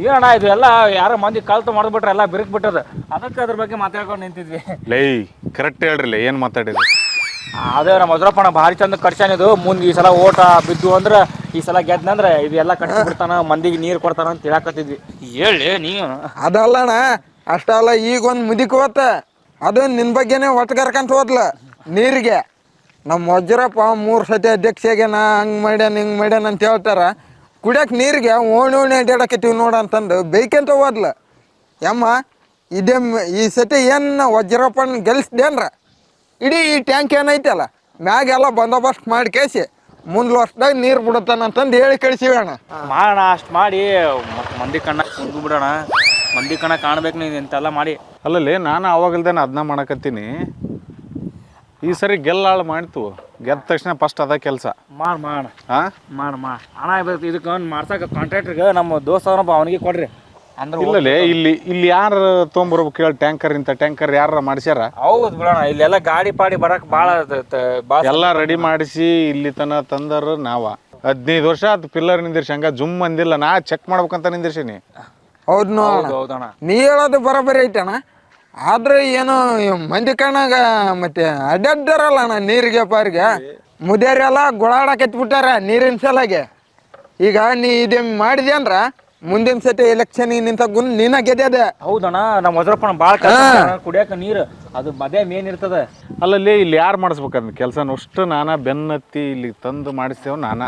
Speaker 1: ಏನಣ್ಣ ಇದು ಎಲ್ಲ ಯಾರೋ ಮಂದಿ ಕಲ್ತು ಮಾಡಿಬಿಟ್ರೆ ಎಲ್ಲ ಬಿರುಕು ಬಿಟ್ಟದ, ಅದಕ್ಕೆ ಅದ್ರ ಬಗ್ಗೆ ಮಾತಾಡ್ಕೊಂಡು ನಿಂತಿದ್ವಿ.
Speaker 4: ಲೈ ಕರೆಕ್ಟ್ ಹೇಳ್ರಿ, ಏನು ಮಾತಾಡಿದ್ರಿ?
Speaker 1: ಅದೇ ನಮ್ಮ ವಜ್ರಪ್ಪಣ್ಣ ಭಾರಿ ಚಂದ ಕಟ್ಸ್ಯಾನಿದು. ಮುಂದೆ ಈ ಸಲ ಓಟ ಬಿದ್ದು ಅಂದ್ರೆ ಈ ಸಲ ಗೆದ್ನಂದ್ರೆ ಇದು ಎಲ್ಲ ಕಟ್ಟಿ ಬಿಡ್ತಾನ, ಮಂದಿಗೆ ನೀರು ಕೊಡ್ತಾನ ಅಂತ ಹೇಳಕತ್ತಿದ್ವಿ. ಹೇಳಿ ನೀವು.
Speaker 7: ಅದಲ್ಲಣ್ಣ, ಅಷ್ಟಲ್ಲ, ಈಗ ಒಂದು ಮುದಿಕ್ ಹೋತ, ಅದು ನಿನ್ನ ಬಗ್ಗೆನೇ ಒಟ್ಕರ್ಕಂತ ಹೋದ್ಲ ನೀರಿಗೆ. ನಮ್ಮ ವಜ್ರಪ್ಪ 3 ಸತಿ ಅಧ್ಯಕ್ಷಗೆನ ಹಂಗೆ ಮಾಡ್ಯಾನ ಹಿಂಗೆ ಮಾಡ್ಯಾನ ಅಂತ ಹೇಳ್ತಾರ. ಕುಡಿಯೋಕೆ ನೀರಿಗೆ ಓಣಿ ಅಡ್ಡಾಡಕತ್ತೀವಿ ನೋಡಂತಂದು ಬೇಯ್ಕಂತ ಹೋದ್ಲ. ಯಮ್ಮ ಇದೇ ಈ ಸತಿ ಏನು ವಜ್ರಪ್ಪನ ಗೆಲ್ಸ್ದೇನ್ರ? ಇಡೀ ಈ ಟ್ಯಾಂಕ್ ಏನೈತಲ್ಲ ಮ್ಯಾಗೆಲ್ಲ ಬಂದೋಬಸ್ತ್ ಮಾಡಿ ಕೇಸಿ ಮುಂದೆ ವರ್ಷದಾಗ ನೀರು ಬಿಡುತ್ತಾನಂತಂದು ಹೇಳಿ ಕಳಿಸಿವಣ್ಣ.
Speaker 1: ಮಾಡೋಣ, ಅಷ್ಟು ಮಾಡಿ ಮತ್ತೆ ಮಂದಿ ಕಣ್ಣ ಕುಂದು ಬಿಡೋಣ. ಮಂದಿ ಕಣ್ಣ ಕಾಣ್ಬೇಕು ನೀನು ಇಂತೆಲ್ಲ ಮಾಡಿ.
Speaker 4: ಅಲ್ಲಲ್ಲಿ ನಾನು ಅವಾಗಲ್ದೇನೆ ಅದನ್ನ ಮಾಡಕತ್ತೀನಿ. ಈ ಸರಿ ಗೆಲ್ಲಾಳು ಮಾಡ್ತು, ಗೆದ್ದ ತಕ್ಷಣ ಫಸ್ಟ್ ಅದ ಕೆಲಸ
Speaker 1: ಮಾಡ
Speaker 4: ಹಾಂ
Speaker 1: ಹಣ ಇದಕ್ಕೆ ಮಾಡ್ಸಕ್ಕೆ ಕಾಂಟ್ರಾಕ್ಟ್ರಿಗೆ ನಮ್ಮ ದೋಸ್ತವನಪ್ಪ ಅವನಿಗೆ ಕೊಡ್ರಿ ಅಂದ್ರೆ.
Speaker 4: ಇಲ್ಲಲೇ ಇಲ್ಲಿ ಯಾರು ತೊಗೊಂಬರ್ಬೇಕು ಹೇಳಿ? ಟ್ಯಾಂಕರ್ ಯಾರ ಮಾಡಿಸ್ಯಾರ?
Speaker 1: ಹೌದು ಬಿಡೋಣ, ಇಲ್ಲೆಲ್ಲ ಗಾಡಿ ಪಾಡಿ ಬರಕ್ಕೆ ಭಾಳ
Speaker 4: ಎಲ್ಲ ರೆಡಿ ಮಾಡಿಸಿ ಇಲ್ಲಿ ತನ ತಂದರು ನಾವ 15 ವರ್ಷ ಆಯ್ತು ಪಿಲ್ಲರ್ ನಿಂದಿರ್ಸಿ, ಹಂಗ ಜುಮ್ ಅಂದಿಲ್ಲ. ನಾ ಚೆಕ್ ಮಾಡ್ಬೇಕಂತ ನಿಂದಿರ್ಸೀನಿ.
Speaker 7: ಹೌದು ನೋಡೋಣ,
Speaker 1: ಹೌದಣ್ಣ.
Speaker 7: ನೀ ಹೇಳೋದು ಬರೋಬ್ಬರಿ ಐತಣ್ಣ. ಆದ್ರೆ ಏನು ಮಂದಿ ಕಣ್ಣಾಗ ಮತ್ತೆ ಅಡ್ಡಾಡ್ದಾರಲ್ಲ ಅಣ್ಣ ನೀರಿಗೆ ಪಾರಿಗೆ ಮುದೇರೆಲ್ಲ ಗೊಳಾಡಕತ್ಬಿಟ್ಟಾರ ನೀರಿನ ಸಲಾಗೆ. ಈಗ ನೀ ಇದೇ ಮಾಡಿದೆ ಅಂದ್ರ ಮುಂದಿನ ಸತಿ ಎಲೆಕ್ಷನ್ ನಿಂತ ನೀನ ಗೆದ್ದೆ.
Speaker 1: ಹೌದಣ್ಣ, ನಮ್ಮ ವಜ್ರಪ್ಪಣ ಭಾಳ ಕುಡಿಯಕ್ಕೆ ನೀರು ಅದು ಮದೇ ಮೇನ್ ಇರ್ತದೆ.
Speaker 4: ಅಲ್ಲಲ್ಲಿ ಇಲ್ಲಿ ಯಾರು ಮಾಡಿಸ್ಬೇಕಂದ್ ಕೆಲಸ ಅಷ್ಟು ನಾನಾ ಬೆನ್ನತ್ತಿ ಇಲ್ಲಿ ತಂದು ಮಾಡಿಸ್ತೇವ ನಾನಾ.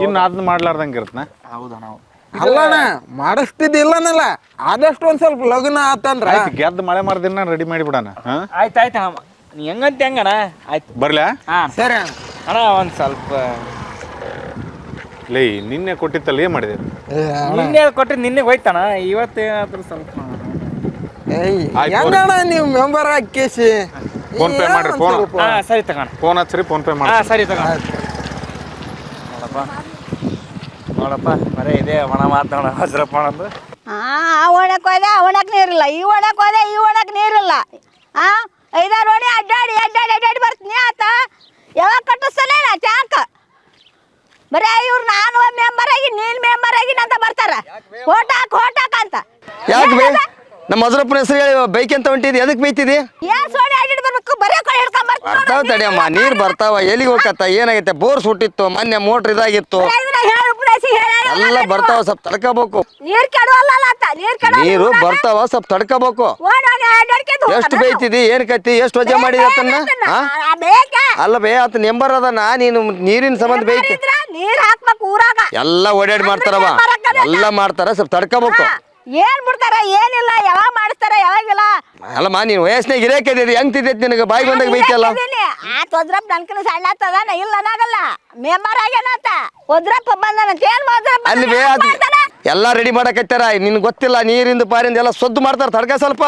Speaker 4: ಇನ್ನು ಅದನ್ನ ಮಾಡ್ಲಾರ್ದಂಗೆ ಇರತ್ನ?
Speaker 1: ಹೌದಣ್ಣ.
Speaker 7: ಅಲ್ಲಣ್ಣ ಮಾಡಿಸ್ತಿದ್ದಿಲ್ಲನಲ್ಲ, ಆದಷ್ಟು ಒಂದ್ ಸ್ವಲ್ಪ ಲಗ್ನ ಆತಂದ್ರ
Speaker 4: ಗೆದ್ದು ಮಳೆ ಮಾರ್ದಿನ ರೆಡಿ ಮಾಡಿಬಿಡಣ.
Speaker 1: ಆಯ್ತು ನೀ ಹೆಂಗಂತ ಹೆಂಗಣ್ಣ? ಆಯ್ತು
Speaker 4: ಬರ್ಲ್ಯಾ?
Speaker 1: ಹಾಂ
Speaker 7: ಸರಿ ಅಣ್ಣ.
Speaker 1: ಅಣ್ಣ ಒಂದು ಸ್ವಲ್ಪ
Speaker 4: ಲೇ ನಿನ್ನೆ ಕೊಟ್ಟಿತ್ತಲ್ಲ, ಏನು ಮಾಡಿದೆ?
Speaker 1: ನಿನ್ನೆ ಕೊಟ್ಟರೆ ನಿನ್ನೆ ಹೋಯ್ತಣ್ಣ, ಇವತ್ತೇನಾದ್ರೂ ಸ್ವಲ್ಪ
Speaker 7: ಹೆಂಗಣ್ಣ ನೀವು ಮೆಂಬರ್ ಹಾಕಿಸಿ
Speaker 4: ಫೋನ್ ಪೇ ಮಾಡ್ರಿ. ಫೋನ್
Speaker 1: ಹಾಂ ಸರಿ ತಗೋಣ,
Speaker 4: ಫೋನ್ ಹಚ್ಚ್ರಿ, ಫೋನ್ ಪೇ ಮಾಡಿ.
Speaker 1: ಹಾಂ ಸರಿ ತಗೋಣ. ನೋಡಪ್ಪ ಬರೀ ಇದೇ ಒಣ ಮಾತೋಣ ವಜ್ರಪ್ಪ ಅನ್ನೋದು.
Speaker 8: ಆ ಒಣಕ್ಕೆ ಹೋದೆ ಆ ಒಣಕ್ಕೆ ನೀರಿಲ್ಲ, ಈ ಒಣಕ್ಕೆ ಹೋದೆ ಈ ಒಣಕ್ಕೆ ನೀರಿಲ್ಲ. 5-6 ಓಣಿ ಅಡ್ಡಾಡಿ ಬರ್ತೀನಿ ಆತ. ಯಾವಾಗ ಕಟ್ಟಿಸ್ತಾನೆ ನಾ ಟ್ಯಾಂಕ್? ಬರೀ ಇವ್ರು ನಾನು ಮೆಂಬರ್ ಆಗಿ ನೀನು ಮೆಂಬರ್ ಆಗಿ ಅಂತ ಬರ್ತಾರ, ಓಟ್ ಹಾಕ್ ಅಂತ.
Speaker 3: ಯಾಕೆ ಬೇ ನಮ್ಮ ವಜ್ರಪ್ಪನ ಹೆಸರು ಹೇಳಿ ಬೈಕ್ ಅಂತ ಹೊಂಟಿದ್ದಿ? ಎದಕ್ಕೆ ಬೈತಿದಿ?
Speaker 8: ಏನ್ ಸೋಣಿ ಅಡ್ಡಾಡಿ ಬರ್ಬೇಕು, ಬರೀ ಕಡೆ ಹಿಡ್ಕೊಂಡ್
Speaker 3: ಬರ್ತಾವ ತಡಿಯಮ್ಮ, ನೀರು ಬರ್ತಾವ. ಎಲ್ಲಿಗೆ ಹೋಗತ್ತ? ಏನಾಗೈತೆ? ಬೋರ್ ಸುಟ್ಟಿತ್ತು, ಮೊನ್ನೆ ಮೋಟ್ರ್ ಇದಾಗಿತ್ತು, ಎಲ್ಲ ಬರ್ತಾವ. ಸ್ವಲ್ಪ ತಡ್ಕೋಬೇಕು.
Speaker 8: ನೀರ್ ಕೆಡುವಲ್ಲ ಆತ,
Speaker 3: ನೀರು ಬರ್ತಾವ, ಸ್ವಲ್ಪ ತಡ್ಕೋಬೇಕು. ಎಷ್ಟು ಬೈತಿದಿ? ಏನ್ ಕತ್ತಿ? ಎಷ್ಟು ವಜೆ ಮಾಡಿದ ಆತನ್ನ? ಅಲ್ಲ ಬೇ, ಆತ ನೆಂಬರ್ ಅದನ್ನ ನೀನು ನೀರಿನ ಸಂಬಂಧ ಬೈತಿ.
Speaker 8: ನೀರ್ ಹಾಕ್ಬೇಕು ಊರಾಗ.
Speaker 3: ಎಲ್ಲ ಓಡಾಡಿ ಮಾಡ್ತಾರವ, ಎಲ್ಲ ಮಾಡ್ತಾರ, ಸ್ವಲ್ಪ ತಡ್ಕೋಬೇಕು.
Speaker 8: ಏನ್ ಬಿಡ್ತಾರ ಏನಿಲ್ಲ, ಯಾವಾಗ ಮಾಡಿಸ್ತಾರ ಯಾವಾಗಿಲ್ಲ.
Speaker 3: ಅಲ್ಲಮ್ಮ ನೀನು ವಯಸ್ಸಿನಾಗ ಇರೇಕದಿರಿ, ಹೆಂಗ್ ತಿದ್ದೈತಿ ನಿನಗೆ? ಬಾಯಿ ಬಂದಾಗ ಬೈತಿಯಲ್ಲ.
Speaker 8: ಆತ ವಜ್ರಪ್ಪ ನನ್ಕಿನ ಸಣ್ಣ ಆಗ್ತದ, ಇಲ್ಲ ನಾಗಲ್ಲ ಮೆಂಬರ್ ಆಗ್ಯಾನಂತ. ವಜ್ರಪ್ಪ ಬಂದನಂತ. ಏನ್ ವಜ್ರಪ್ಪ
Speaker 3: ಅಲ್ಲಿ ಬೇ ಎಲ್ಲ ರೆಡಿ ಮಾಡಕತ್ತಾರ. ನಿನ್ ಗೊತ್ತಿಲ್ಲ, ನೀರಿಂದ ಪಾರಿಂದ ಎಲ್ಲ ಸೊದ್ದು ಮಾಡ್ತಾರ. ತಡ್ಕ ಸ್ವಲ್ಪ.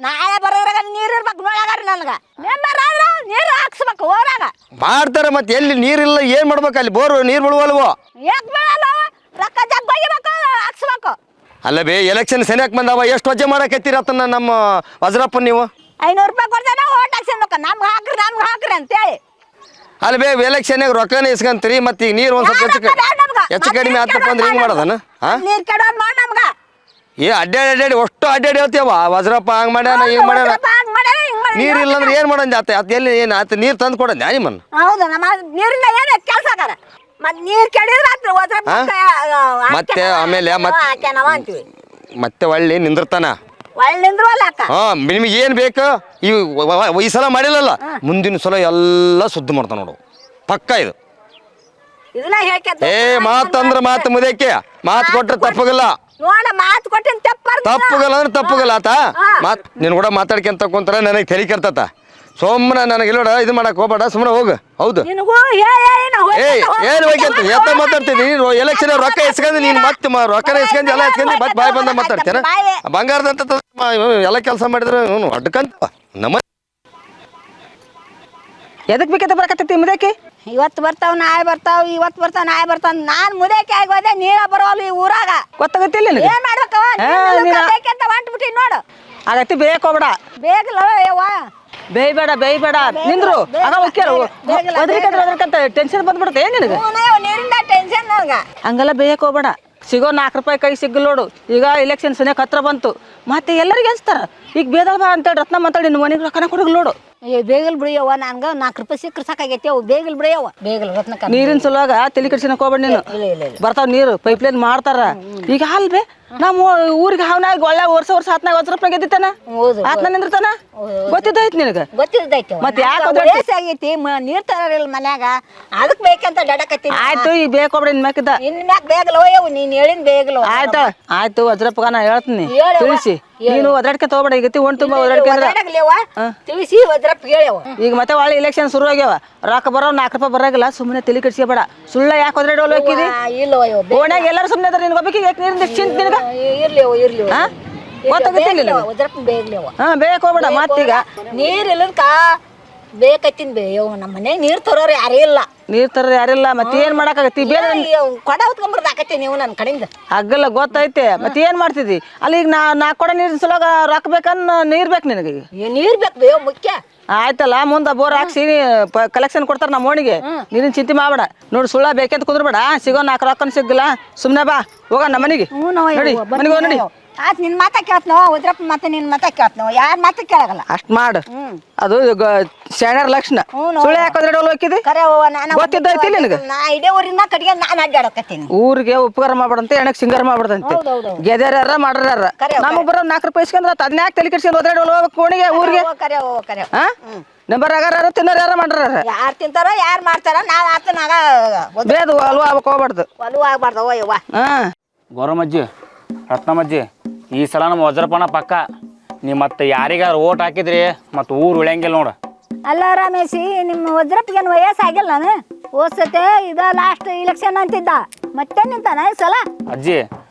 Speaker 8: ನಾಳೆ ಬರೋದ್ರಾಗ ನೀರ್ ಇರ್ಬೇಕು ನೋಡಾಗಾರ ನನ್ಗ. ಮೆಂಬರ್ ಆದ್ರ ನೀರು ಹಾಕ್ಸ್ಬೇಕು ಊರಾಗ.
Speaker 3: ಮಾಡ್ತಾರ, ಮತ್ತೆ ಎಲ್ಲಿ ನೀರಿಲ್ಲ ಏನ್ ಮಾಡ್ಬೇಕು? ಅಲ್ಲಿ ಬೋರ್ ನೀರ್ ಬಿಡುವಲ್ವೋ?
Speaker 8: ಯಾಕೆ ಬೀಳಲ್ಲ? ರೊಕ್ಕ ಜಗ್ ಒಯ್ಯಬೇಕು, ಹಾಕ್ಸ್ಬೇಕು.
Speaker 3: ಅಲ್ಲ ಬೇ, ಎಲೆಕ್ಷನ್ ಸೆನ್ಯಾಕ್ ಬಂದಾವ. ಎಷ್ಟು ವಜೆ ಮಾಡಕತ್ತೀರ ಆತನ್ನ ನಮ್ಮ ವಜ್ರಪ್ಪ ನೀವು?
Speaker 8: 500 ರೂಪಾಯಿ ಕೊಡ್ತಾನ, ಓಟ್ ಹಾಕ್ಸ್ಬೇಕು. ನಮ್ಗೆ ಹಾಕ್ರಿ ಅಂತೇಳಿ.
Speaker 3: ಅಲ್ಲಿ ಬೇ ಎಲೆಕ್ಷನ್ಯಾಗ ರೊಕ್ಕನೇ ಇಸ್ಕಂತೀರಿ, ಮತ್ತೆ ಈಗ ನೀರು ಒಂದ್ ಸ್ವಲ್ಪ ಹೆಚ್ಚು ಕಡಿಮೆ ಆತಪ್ಪ ಅಂದ್ರೆ ಹಿಂಗ್ ಮಾಡೋದನ?
Speaker 8: ನೀರ್ ಕೆಡೋದ್ ಮಾಡ್ ನಮ್ಗ.
Speaker 3: ಅಡ್ಡಾಡಿ ಅಷ್ಟು ಅಡ್ಡಾಡಿ ಹೇಳ್ತೇವ. ವಜ್ರಪ್ಪ ಹಂಗ್ ಮಾಡ್ಯಾನ ಹಿಂಗ್ ಮಾಡ್ಯಾನ. ನೀರ್ ಇಲ್ಲ ಅಂದ್ರೆ ಏನ್ ಮಾಡೋದ್ ಆತ? ಅತ್ ಎಲ್ಲಿ ಏನ್ ಆತ? ನೀರ್ ತಂದು ಕೊಡೋದ್ ನಿಮ್ಮನ್ನ?
Speaker 8: ಹೌದು, ನಮ್ಮ ನೀರಿಂದ ಏನ್ ಕೆಲಸ ಆಗಾರ. ಮತ್ ನೀರ್ ಕೆಡಿದ್ರ
Speaker 3: ಮತ್ತೆ ಆಮೇಲೆ ಮತ್ತೆ ಒಳ್ಳೆ ನಿಂದಿರ್ತಾನ. ನಿಮಗೆ ಏನ್ ಬೇಕು? ಈ ಸಲ ಮಾಡಿಲ್ಲಲ್ಲ, ಮುಂದಿನ ಸಲ ಎಲ್ಲ ಸುದ್ದಿ ಮಾಡ್ತಾನ ನೋಡು, ಪಕ್ಕ ಇದು. ಮಾತಂದ್ರ ಮಾತು ಮುದಕ್ಕೆ, ಮಾತು ಕೊಟ್ರೆ ತಪ್ಪಗಲ್ಲ. ತಪ್ಪಗಲ್ಲ ಅಂದ್ರೆ ತಪ್ಪಗಲ್ಲ ಆತ. ನೀನ್ ಕೂಡ ಮಾತಾಡ್ಕೊಂತ ಕುಂತಾರ ನನಗೆ ತೆಲಿ ಕೆಡ್ತತ. ಸೋಮನ ನನಗೆ ಇಲ್ಲೋಡ ಇದು ಮಾಡಕ್ ಹೋಗ್ಬೇಡ, ಸುಮ್ಮನೆ ಹೋಗು. ಹೌದು, ಏನ್ ಹೋಗ್ಯಂತ ಎತ್ತ ಮಾತಾಡ್ತೀನಿ ನೀನು? ಎಲೆಕ್ಷನ್ ರೊಕ್ಕ ಇಸ್ಕೊಂಡ್ ನೀನ್ ಮತ್ತೆ ರೊಕ್ಕನ ಇಸ್ಕೊಂಡ್ ಎಲ್ಲ ಇಸ್ಕೊಂಡಿ ಮತ್ತೆ ಬಾಯ್ ಬಂದ ಮಾತಾಡ್ತೇನೆ. ಬಂಗಾರದಂತ ಎಲ್ಲ ಕೆಲಸ ಮಾಡಿದ್ರೆ ಅಡ್ಕಂತ ನಮ್ಮ
Speaker 8: ಎದಕ್ ಬೇಕಂತ ಬರಕತ್ತೈತಿ ಮುದಕ್ಕೆ? ಇವತ್ತು ಬರ್ತಾವ ನಾಳೆ ಬರ್ತಾವ, ಇವತ್ತು ಬರ್ತಾವ ನಾಳೆ ಬರ್ತಾವ. ನಾನ್ ಮುದಕ್ಕೆ ಆಗೋದೆ, ನೀರ ಬರೋಲ್ಲ ಈ ಊರಾಗ.
Speaker 9: ಗೊತ್ತಾಗತ್ತಿಲ್ಲ
Speaker 8: ಏನ್ ಮಾಡ್ಬೇಕವ? ಹೊಂಟ್ಬಿಟ್ಟಿ ನೋಡು.
Speaker 9: ಆಗತ್ತಿ ಬೇಕೋಬೇಡ
Speaker 8: ಬೇಗಲ್ಲ ಯವ್ವ
Speaker 9: ಬೇಯ್ಬೇಡ ಬೇಯ್ಬೇಡ ನಿಂದ್ರು ಆಗ ಓಕೆ ಒದ್ರಿಕಂತ ಟೆನ್ಷನ್ ಬಂದ್ಬಿಡುತ್ತೆ ಏನ್ ನಿನಗೆ
Speaker 8: ನೀರಿಂದ ಟೆನ್ಷನ್ ನನಗೆ
Speaker 9: ಹಂಗೆಲ್ಲ ಬೇಯಕ್ಕೆ ಹೋಗ್ಬೇಡ ಸಿಗೋ 4 ರೂಪಾಯಿ ಕೈ ಸಿಗ್ಗಲ್ ನೋಡು ಈಗ ಇಲೆಕ್ಷನ್ ಸನಿಯಕ್ಕೆ ಹತ್ರ ಬಂತು ಮತ್ತೆ ಎಲ್ಲರಿಗೆ ಅನ್ಸ್ತಾರ ಈಗ ಬೇದಲ್ ಬಾ ಅಂತೇಳಿ ರತ್ನ ಮಾತಾಡಿ ನಿನ್ನ ಮನೆಗೆ ರೊಕ್ಕನ ಕೊಡಗ್ ನೋಡು
Speaker 8: ಅಯ್ಯೋ ಬೇಗಲ್ ಬಿಡಿಯವ್ವ ನನ್ಗೆ 4 ರೂಪಾಯಿ ಸಿಕ್ಕರೆ ಸಾಕಾಗೈತಿ ಅವು ಬೇಗಲ್ ಬಿಡಿಯವ್ವ ಬೇಗಲ್ ರತ್ನಕ್ಕ
Speaker 9: ನೀರಿನ ಸಲುವಾಗ ತಲೆ ಕೆಡ್ಸಿನಕ್ ಹೋಗ್ಬೇಡ ನೀನು ಬರ್ತಾವ ನೀರು ಪೈಪ್ಲೈನ್ ಮಾಡ್ತಾರ ಈಗ ಅಲ್ಬೇ ನಮ್ಮ ಊರಿಗೆ ಹಾವನಾಗ ಒಳ್ಳೆ ವರ್ಷ ಹತ್ನಾಗ 1 ರೂಪಾಯಿ ಗೆದ್ದಿತ್ತಾನ ಆತ್ನ ನಿಂದಿರ್ತಾನ ಗೊತ್ತಿದ್ದೈತಿ ನಿನಗೆ
Speaker 8: ಗೊತ್ತಿದ್ದೈತಿ
Speaker 9: ಮತ್ತೆ ಯಾಕೆ
Speaker 8: ಆಗೈತಿ ನೀರ್ ತರಲ್ಲ ಮನ್ಯಾಗ ಅದಕ್ಕೆ ಬೇಕಂತ ಡಡಕತ್ತೀನಿ
Speaker 9: ಆಯ್ತು ಈಗ ಬೇಕೋಬೇಡ ಇನ್ ಮ್ಯಾಕಿದ್ದ
Speaker 8: ಇನ್ ಮ್ಯಾಕ್ ಬೇಗಲ್ ಹೋಯವ್ ನೀನ್ ಹೇಳಿನ ಬೇಗಲ್
Speaker 9: ಆಯ್ತು ಆಯ್ತು ವಜ್ರಪ್ಪಗ ನಾ ಹೇಳ್ತೀನಿ ತಿಳಿಸಿ ನೀನು ಒದ್ರಾಡ್ಕೆ ತಗೋಬೇಡ ಈಗ ಹೊಣ್ ತುಂಬ
Speaker 8: ತಿಳಿಸಿ ವಜ್ರಪ್ಪ ಹೇಳ್ಯವ
Speaker 9: ಈಗ ಮತ್ತೆ ಒಳ್ಳೆ ಇಲೆಕ್ಷನ್ ಶುರು ಆಗ್ಯಾವ ರೊಕ್ಕ ಬರೋ 4 ರೂಪಾಯಿ ಬರಾಗಿಲ್ಲ ಸುಮ್ಮನೆ ತಲೆ ಕೆಡ್ಸ್ಕೊಬೇಡ ಸುಳ್ಳ ಯಾಕೆ ಒದ್ರಾಡೋಲ್ ಹೋಗಿದಿ ಓಣ್ಯಾಗ ಎಲ್ಲರೂ ಸುಮ್ಮನೆ ಅದ್ರ ನಿನ್ ಒಬ್ಬಕ್ಕೆ ಯಾಕೆ ನೀರಿಂದ ಚಿಂತ ನಿನಗ
Speaker 8: ಇರ್ಲಿ
Speaker 9: ಗೊತ್ತಾಗುತ್ತೆ
Speaker 8: ವಜ್ರಪ್ಪ ಬೇಗಲೇವ
Speaker 9: ಬೇಕೋಬೇಡ ಮತ್ತೀಗ
Speaker 8: ನೀರ್ ಇಲ್ಲದ್ಕ ಬೇಕತ್ತಿನ ಬೇಯವ್ ನಮ್ಮ ಮನ್ಯಾಗ ನೀರ್ ತರೋರು ಯಾರೇ ಇಲ್ಲ
Speaker 9: ನೀರ್ ತರ ಯಾರಿಲ್ಲ ಮತ್ತೆ ಏನ್ ಮಾಡಕ್ಕಾಗತ್ತಿ ಬೇರೆ
Speaker 8: ಕೊಡ ಹೊತ್ಕೊಂಡ್ಬರ್ದಾಕತ್ತಿ ನೀವು ನನ್ನ ಕಡೆಯಿಂದ
Speaker 9: ಹಗ್ಗಲ್ಲ ಗೊತ್ತೈತೆ ಮತ್ತೆ ಏನ್ ಮಾಡ್ತಿದ್ದಿ ಅಲ್ಲಿ ಈಗ ನಾ ಕೊಡ ನೀರಿನ ಸಲುವಾಗ ರೊಕ್ಕ ಬೇಕನ್ನ ನೀರ್ ಬೇಕು ನಿನಗೆ ಈಗ
Speaker 8: ನೀರ್ ಬೇಕು ಬೇಯವ್ ಮುಖ್ಯ
Speaker 9: ಆಯ್ತಲ್ಲ ಮುಂದ ಬೋರ್ ಹಾಕ್ಸಿ ಕಲೆಕ್ಷನ್ ಕೊಡ್ತಾರ ನಮ್ಮ ಓಣಿಗೆ ನೀರಿನ ಚಿಂತೆ ಮಾಡ್ಬೇಡ ನೋಡಿ ಸುಳ್ಳ ಬೇಕಂತ ಕುಂದ್ರಬೇಡ ಸಿಗೋ 4 ರೊಕ್ಕನ ಸಿಗ್ಗಲ್ಲ ಸುಮ್ನೆ ಬಾ ಹೋಗ ನಮ್ಮ ಮನೆಗೆ ನೋಡಿ ಮನೆಗೆ ನೋಡಿ
Speaker 8: ಆತ್ ನಿನ್ ಮಾತಾ ಕೇಳ್ತನವ ವಜ್ರಪ್ಪ ಮತ್ತೆ ನಿನ್ ಮಾತಾ ಕೇಳ್ತನವ ಯಾರ ಮಾತಾ ಕೇಳಗಲ್ಲ
Speaker 9: ಅಷ್ಟ್ ಮಾಡು ಅದು ಶಾಣ್ಯರ ಲಕ್ಷಣ ಸುಳ್ಳು ಯಾಕಂದ್ರೆ ಹೋಗಿದಿ ಗೊತ್ತಿದ್ದೈತಿ ನಿನಗೆ
Speaker 8: ನಾ ಇಡೇ ಊರಿನ ಕಡೆಗೆ ನಾನು ಅಡ್ಡಾಡಕತ್ತೀನಿ
Speaker 9: ಊರಿಗೆ ಉಪಕಾರ ಮಾಡ್ಬಿಡಂತೆ ಎಣಕ್ ಸಿಂಗಾರ ಮಾಡ್ಬಿಡಂತೆ ಗೆದ್ಯಾರ ಮಾಡ್ರಾರ ನಮಗ್ ಬರೋ 4 ರೂಪಾಯಿ ಇಸ್ಕೊಂಡ್ರ ಅದನ್ನ ಯಾಕೆ ತಲೆ ಕೆಡ್ಸ್ಕೊಂಡು ಹೋಗ್ಬೇಕು ಕೋಣಿಗೆ ಊರಿಗೆ ನಂಬರ್ ಆಗಾರ ತಿನ್ನೋರು ಯಾರ ಮಾಡ್ರಾರ
Speaker 8: ಯಾರು ತಿಂತಾರ ಯಾರು ಮಾಡ್ತಾರ ನಾವ್ ಆತನಾಗ
Speaker 9: ಬೇದು ಅಲ್ವಾ ಅವಕ್ಕೆ ಹೋಗ್ಬಾರ್ದು
Speaker 8: ಒಲವು ಆಗ್ಬಾರ್ದವ ಯವ್ವ
Speaker 2: ಗೌರಮ್ಮಜ್ಜಿ ರತ್ನಮ್ಮಜ್ಜಿ ಈ ಸಲ ನಮ್ಮ ವಜ್ರಪ್ಪನ ಪಕ್ಕ ನೀವು ಮತ್ತೆ ಯಾರಿಗಾರು ಓಟ್ ಹಾಕಿದ್ರಿ ಮತ್ತು ಊರು ಉಳಿಯಂಗಿಲ್ಲ ನೋಡು
Speaker 8: ಅಲ್ಲ ರಮೇಶಿ ನಿಮ್ಮ ವಜ್ರಪ್ಪಗೇನು ವಯಸ್ಸಾಗಿಲ್ಲ ನಾನು ಓದ್ಸತೆ ಇದ ಲಾಸ್ಟ್ ಇಲೆಕ್ಷನ್ ಅಂತಿದ್ದ ಮತ್ತೆ ನಿಂತಾನ ಈ ಸಲ
Speaker 2: ಅಜ್ಜಿ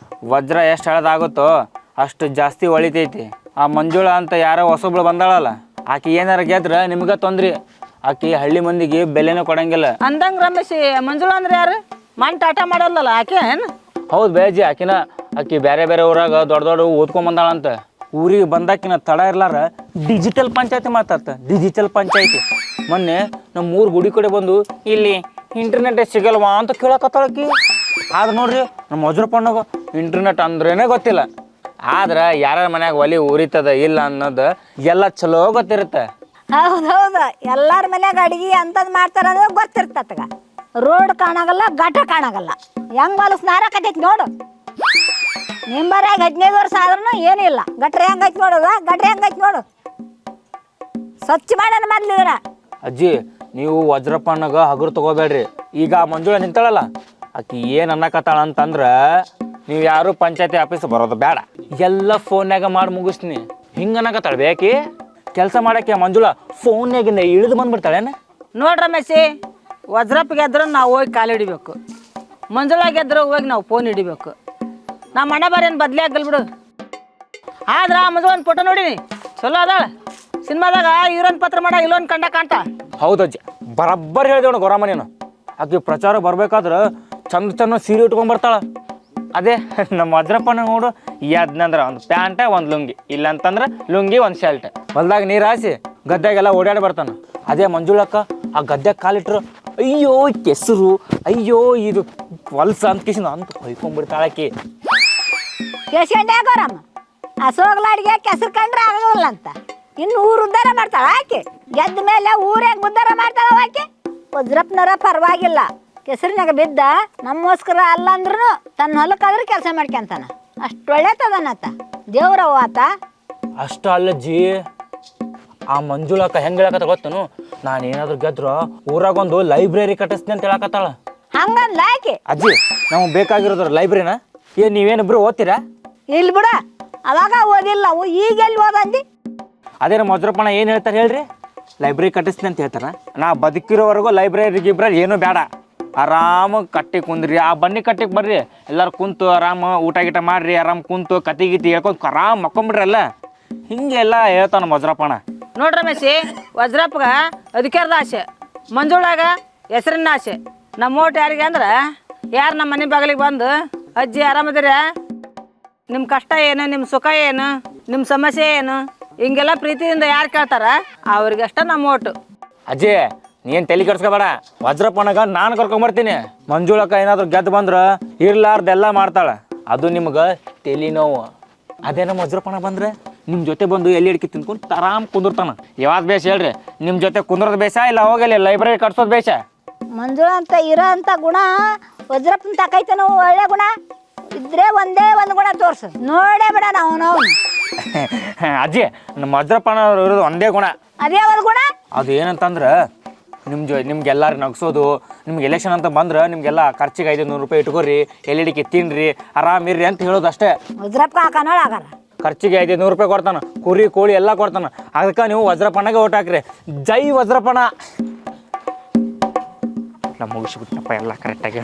Speaker 2: ವಜ್ರ ಎಷ್ಟು ಹಳದಾಗುತ್ತೋ ಅಷ್ಟು ಜಾಸ್ತಿ ಒಳಿತೈತಿ ಆ ಮಂಜುಳ ಅಂತ ಯಾರೋ ಹೊಸಬ್ಳು ಬಂದಾಳಲ್ಲ ಆಕೆ ಏನಾರ ಗೆದ್ರ ನಿಮ್ಗೆ ತೊಂದ್ರಿ ಆಕೆ ಹಳ್ಳಿ ಮಂದಿಗೆ ಬೆಲೆನೂ ಕೊಡಂಗಿಲ್ಲ
Speaker 9: ಅಂದಂಗ ರಮೇಶ್ ಮಂಜುಳ ಅಂದ್ರೆ ಯಾರು ಮನ್ ಟಾಟಾ ಮಾಡಲ್ಲ ಆಕೆ ಏನು
Speaker 2: ಹೌದು ಬೇಜಿ ಆಕಿನ ಆಕಿ ಬೇರೆ ಬೇರೆ ಊರಾಗ ದೊಡ್ಡ ಓದ್ಕೊಂಡ್ ಬಂದಾಳಂತ ಊರಿಗೆ ಬಂದಾಕಿನ ತಡ ಇರ್ಲಾರ ಡಿಜಿಟಲ್ ಪಂಚಾಯತಿ ಮಾತಾಡ್ತ ಡಿಜಿಟಲ್ ಪಂಚಾಯತಿ ಮೊನ್ನೆ ನಮ್ಮ ಊರು ಗುಡಿ ಕಡೆ ಬಂದು ಇಲ್ಲಿ ಇಂಟರ್ನೆಟ್ ಸಿಗಲ್ವಾ ಅಂತ ಕೇಳಕತ್ತಾಳಕಿ ಆದ್ರೆ ನೋಡ್ರಿ ನಮ್ಮ ವಜ್ರಪ್ಪಣ್ಣಗ ಇಂಟರ್ನೆಟ್ ಅಂದ್ರೇನೆ ಗೊತ್ತಿಲ್ಲ ಆದ್ರೆ ಯಾರ ಮನ್ಯಾಗ ಒಲಿ ಉರಿತದ ಇಲ್ಲ ಅನ್ನೋದು ಎಲ್ಲ ಚಲೋ ಗೊತ್ತಿರುತ್ತೆ
Speaker 8: ಹೌದೌದು ಎಲ್ಲಾರ ಮನ್ಯಾಗ ಅಡಿಗೆ ಅಂತದ್ ಮಾಡ್ತಾರ ಅನ್ನೋದು ಗೊತ್ತಿರ್ತತಗ ರೋಡ್ ಕಾಣಾಗಲ್ಲ ಘಟ ಕಾಣಾಗಲ್ಲ ಹೆಂಗ್ ಹೊಲಸ್ ನಾರಕತೈತಿ ನೋಡು ನಿಂಬರಾಗ 15 ವರ್ಷ ಆದ್ರೂ ಏನಿಲ್ಲ ಗಟ್ರೆ ಹೆಂಗೈತಿ ನೋಡುದ ಗಟ್ರೆ ಹೆಂಗೈತಿ ನೋಡು ಸ್ವಚ್ಛ ಮಾಡೋಣ ಮೊದ್ಲಿದ್ರ
Speaker 2: ಅಜ್ಜಿ ನೀವು ವಜ್ರಪ್ಪಣ್ಣಗ ಹಗುರು ತಗೋಬೇಡ್ರಿ ಈಗ ಮಂಜುಳ ನಿಂತಾಳಲ್ಲ ಆಕಿ ಏನ್ ಅನ್ನಕತ್ತಾಳ ಅಂತಂದ್ರ ನೀವು ಯಾರು ಪಂಚಾಯತಿ ಆಫೀಸ್ ಬರೋದು ಬೇಡ ಎಲ್ಲ ಫೋನ್ಯಾಗ ಮಾಡಿ ಮುಗಿಸ್ತೀನಿ ಹಿಂಗ ಅನ್ನಕತ್ತಾಳ ಬೇಕಿ ಕೆಲಸ ಮಾಡಕ್ಕೆ ಮಂಜುಳ ಫೋನ್ಯಾಗಿಂದ ಇಳಿದು ಬಂದ್ಬಿಡ್ತಾಳೇನ
Speaker 9: ನೋಡ್ ರಮೇಶಿ ವಜ್ರಪ್ಪ ಗೆದ್ರು ನಾವು ಹೋಗಿ ಕಾಲು ಹಿಡಿಬೇಕು ಮಂಜುಳಾ ಗೆದ್ರು ಹೋಗಿ ನಾವು ಫೋನ್ ಹಿಡಿಬೇಕು ನಮ್ಮ ಮನೆ ಬಾರಿ ಏನು ಬದಲೇ ಆಗಲ್ ಬಿಡು ಆದ್ರೆ ಆ ಮಂಜುಳನ್ ಫೋಟೋ ನೋಡಿನಿ ಚಲೋ ಅದಾಳ ಸಿನಿಮಾದಾಗ ಹೀರೋನ್ ಪತ್ರ ಮಾಡ ಇಲ್ಲೊಂದು ಕಂಡ ಕಾಣ್ತಾ
Speaker 2: ಹೌದಜ್ಜಿ ಬರಬ್ಬರ್ ಹೇಳಿದವನು ಗೌರಮ್ಮ ನೀನು ಆಕೆ ಪ್ರಚಾರ ಬರ್ಬೇಕಾದ್ರೆ ಚಂದ ಸೀರೆ ಉಟ್ಕೊಂಡ್ಬರ್ತಾಳ ಅದೇ ನಮ್ಮ ವಜ್ರಪ್ಪನ ನೋಡು ಯಾದ್ನಂದ್ರೆ ಒಂದು ಪ್ಯಾಂಟ ಒಂದು ಲುಂಗಿ ಇಲ್ಲಂತಂದ್ರೆ ಲುಂಗಿ ಒಂದು ಶರ್ಟ್ ಹೊಲ್ದಾಗ ನೀರು ಹಾಸಿ ಗದ್ದೆಗೆಲ್ಲ ಓಡಾಡಿ ಬರ್ತಾನ ಅದೇ ಮಂಜುಳಕ್ಕ ಆ ಗದ್ದೆಗೆ ಕಾಲಿಟ್ರು ಅಯ್ಯೋ ಕೆಸರು ಅಯ್ಯೋ ಇದು ಹೊಲ್ಸ ಅಂತ ಕಿಸಿನ ಅಂತ ಹೊಯ್ಕೊಂಡ್ಬಿಡ್ತಾಳಕಿ
Speaker 8: ಕೇಶಂಡ್ಯಾಗೋರಮ್ಮ ಆ ಸೋಗ್ಲಾಡಿಗೆ ಕೆಸರು ಕಂಡ್ರೆ ಆಗಲ್ಲ ಅಂತ ಇನ್ನು ಊರು ಉದ್ಧಾರ ಮಾಡ್ತಾಳ ಆಕೆ ಗೆದ್ದ ಮೇಲೆ ಊರ್ಯಾಗ ಉದ್ಧಾರ ಮಾಡ್ತಾಳ ಆಕೆ ವಜ್ರಪ್ಪನರ ಪರವಾಗಿಲ್ಲ ಕೆಸರಿನಾಗ ಬಿದ್ದ ನಮ್ಮಗೋಸ್ಕರ ಅಲ್ಲ ಅಂದ್ರೂ ತನ್ನ ಹೊಲಕ್ಕಾದ್ರೂ ಕೆಲಸ ಮಾಡ್ಕೊಂತಾನ ಅಷ್ಟು ಒಳ್ಳೆತದನತ್ತ ದೇವ್ರವ ಆತ
Speaker 2: ಅಷ್ಟ ಅಲ್ಲಜ್ಜಿ ಆ ಮಂಜುಳಕ್ಕ ಹೆಂಗೆ ಹೇಳಕತ್ತ ಗೊತ್ತನು ನಾನೇನಾದ್ರೂ ಗೆದ್ರ ಊರಾಗೊಂದು ಲೈಬ್ರರಿ ಕಟ್ಟಿಸ್ತೀನಿ ಅಂತ ಹೇಳಕತ್ತಾಳ
Speaker 8: ಹಂಗಂದ್ಲ ಆಕೆ
Speaker 2: ಅಜ್ಜಿ ನಮಗೆ ಬೇಕಾಗಿರೋದ್ರ ಲೈಬ್ರರಿನ ಏನ್ ನೀವೇನಿಬ್ರು ಓದ್ತೀರಾ
Speaker 8: ಇಲ್ಲಿ ಬಿಡ ಅವಾಗ ಓದಿಲ್ಲ ನಾವು ಈಗ ಎಲ್ಲಿ ಓದಂದಿ
Speaker 2: ಅದೇ ನಮ್ಮ ವಜ್ರಪ್ಪಣ್ಣ ಏನು ಹೇಳ್ತಾರೆ ಹೇಳ್ರಿ ಲೈಬ್ರರಿ ಕಟ್ಟಿಸ್ತೀನಿ ಅಂತ ಹೇಳ್ತಾರ ನಾ ಬದುಕಿರೋವರೆಗೂ ಲೈಬ್ರರಿ ಗಿಬ್ರರಿ ಏನೂ ಬೇಡ ಆರಾಮ ಕಟ್ಟಿ ಕುಂದ್ರಿ ಆ ಬನ್ನಿ ಕಟ್ಟಿಗೆ ಬರ್ರಿ ಎಲ್ಲರೂ ಕುಂತು ಆರಾಮ ಊಟ ಗೀಟ ಮಾಡ್ರಿ ಆರಾಮ್ ಕುಂತು ಕತಿ ಗೀತಿ ಹೇಳ್ಕೊಂಡು ಆರಾಮ್ ಮಕ್ಕೊಂಬಿಡ್ರಲ್ಲ ಹಿಂಗೆಲ್ಲ ಹೇಳ್ತಾನ ವಜ್ರಪ್ಪಣ್ಣ
Speaker 9: ನೋಡ್ರಿ ರಮೇಶಿ ವಜ್ರಪ್ಪಗ ಅಧಿಕಾರದ ಆಸೆ ಮಂಜುಳಾಗ ಹೆಸರಿನ ಆಸೆ ನಮ್ಮ ಓಟ್ ಯಾರಿಗೆ ಅಂದ್ರೆ ಯಾರು ನಮ್ಮ ಮನೆ ಬಾಗಿಲಿಗೆ ಬಂದು ಅಜ್ಜಿ ಆರಾಮದಿರ ನಿಮ್ಮ ಕಷ್ಟ ಏನು, ನಿಮ್ಮ ಸುಖ ಏನು, ನಿಮ್ಮ ಸಮಸ್ಯೆ ಏನು, ಹಿಂಗೆಲ್ಲ ಪ್ರೀತಿಯಿಂದ ಯಾರು ಕೇಳ್ತಾರ ಅವ್ರಿಗಷ್ಟ ನಮ್ಮ ಓಟು.
Speaker 2: ಅಜ್ಜಿ ನೀನ್ ತಲೆ ಕೆಡ್ಸ್ಕೊಬೇಡ. ವಜ್ರಪ್ಪನಾಗ ನಾನು ಕರ್ಕೊಂಬರ್ತೀನಿ. ಮಂಜುಳಕ್ಕ ಏನಾದ್ರು ಗೆದ್ದು ಬಂದ್ರ ಇರ್ಲಾರ್ದೆಲ್ಲ ಮಾಡ್ತಾಳ. ಅದು ನಿಮ್ಗೆ ತಲೆ ನೋವು. ಅದೇ ನಮ್ಮ ವಜ್ರಪ್ಪನ ಬಂದ್ರೆ ನಿಮ್ಮ ಜೊತೆ ಬಂದು ಎಲ್ಲಿ ಹಿಡ್ಕಿ ತಿನ್ಕೊಂಡು ಆರಾಮ್ ಕುಂದಿರ್ತಾನ. ಯಾವ್ದು ಬೇಷ ಹೇಳ್ರಿ? ನಿಮ್ಮ ಜೊತೆ ಕುಂದ್ರದ ಬೇಷ ಇಲ್ಲ ಹೋಗಲಿ ಲೈಬ್ರರಿ ಕಟ್ಸೋದು ಬೇಷ?
Speaker 8: ಮಂಜುಳ ಅಂತ ಇರೋ ಅಂತ ಗುಣ ವಜ್ರಪ್ಪನ ತಕೈತೆ ನಾವು ಒಳ್ಳೆ ಗುಣ ಇದ್ರೆ ಒಂದೇ ಒಂದು ಗುಣ ತೋರ್ಸು ನೋಡೇ ಬಿಡ ನಾವು.
Speaker 2: ಅಜ್ಜಿ ನಮ್ಮ ವಜ್ರಪ್ಪನ ಇರೋದು ಒಂದೇ ಗುಣ.
Speaker 8: ಅದೇ ಒಂದು ಗುಣ.
Speaker 2: ಅದು ಏನಂತಂದ್ರೆ ನಿಮ್ಗೆಲ್ಲಾರು ನಗ್ಸೋದು. ನಿಮ್ಗೆ ಎಲೆಕ್ಷನ್ ಅಂತ ಬಂದ್ರೆ ನಿಮ್ಗೆಲ್ಲ ಖರ್ಚಿಗೆ 500 ರೂಪಾಯಿ ಇಟ್ಕೋರಿ, ಎಲ್ಲಿಡಿಕೆ ತಿನ್ರಿ, ಆರಾಮಿರ್ರಿ ಅಂತ ಹೇಳೋದು ಅಷ್ಟೇ.
Speaker 8: ವಜ್ರಪ್ಪ ಹಾಕೋಣ ಆಗಾರ
Speaker 2: ಖರ್ಚಿಗೆ 500 ರೂಪಾಯಿ ಕೊಡ್ತಾನ, ಕುರಿ ಕೋಳಿ ಎಲ್ಲ ಕೊಡ್ತಾನ. ಅದಕ್ಕೆ ನೀವು ವಜ್ರಪ್ಪನಾಗೆ ಓಟ್ ಹಾಕ್ರಿ. ಜೈ ವಜ್ರಪ್ಪನ. ನಾ ಮುಗಿಸ್ಬಿಟ್ಟಪ್ಪ ಎಲ್ಲ ಕರೆಕ್ಟಾಗಿ.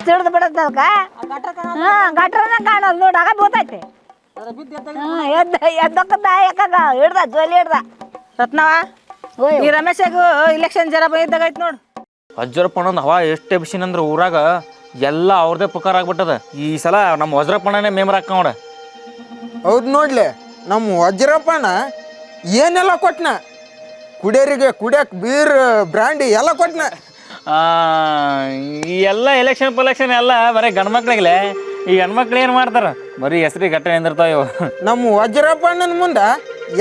Speaker 8: ಹಿಡ್ದು ಬಿಡತ್ತಲ್ಕ ಗಟ್ರನ ಕಾಣೋದು ನೋಡ ಆಗ ಬೋತೈತೆ. ಎದ್ದೊಕ್ಕದ ಯಾಕಾಗ ಹಿಡ್ದ ಜೋಲಿ ಹಿಡ್ದ.
Speaker 9: ರತ್ನವ ಈ ರಮೇಶಾಗ ಇಲೆಕ್ಷನ್ ಜರ ಬಂದಿದ್ದಾಗೈತೆ ನೋಡು.
Speaker 2: ವಜ್ರಪ್ಪನಂದು ಹವಾ ಎಷ್ಟು ಬಿಸಿನ ಅಂದ್ರೆ ಊರಾಗ ಎಲ್ಲ ಅವ್ರದೇ ಪುಕಾರ ಆಗ್ಬಿಟ್ಟದ. ಈ ಸಲ ನಮ್ಮ ವಜ್ರಪ್ಪನೇ ಮೆಂಬರ್ ಹಾಕ ನೋಡ.
Speaker 7: ಹೌದು ನೋಡ್ಲಿ, ನಮ್ಮ ವಜ್ರಪ್ಪನ ಏನೆಲ್ಲ ಕೊಟ್ನ, ಕುಡಿಯೋರಿಗೆ ಕುಡಿಯಕ್ಕೆ ಬೀರ್ ಬ್ರ್ಯಾಂಡಿ ಎಲ್ಲ ಕೊಟ್ನ.
Speaker 2: ಈ ಎಲ್ಲ ಎಲೆಕ್ಷನ್ ಎಲ್ಲ ಬರೀ ಗಂಡ್ಮಕ್ಳಿಗೆ. ಈ ಹೆಣ್ಮಕ್ಳು ಏನು ಮಾಡ್ತಾರ? ಬರೀ ಹೆಸರಿಗೆ ಗಟ್ಟ ನಿಂದಿರ್ತಾವ ಇವು.
Speaker 7: ನಮ್ಮ ವಜ್ರಪ್ಪಣ್ಣನ ಮುಂದೆ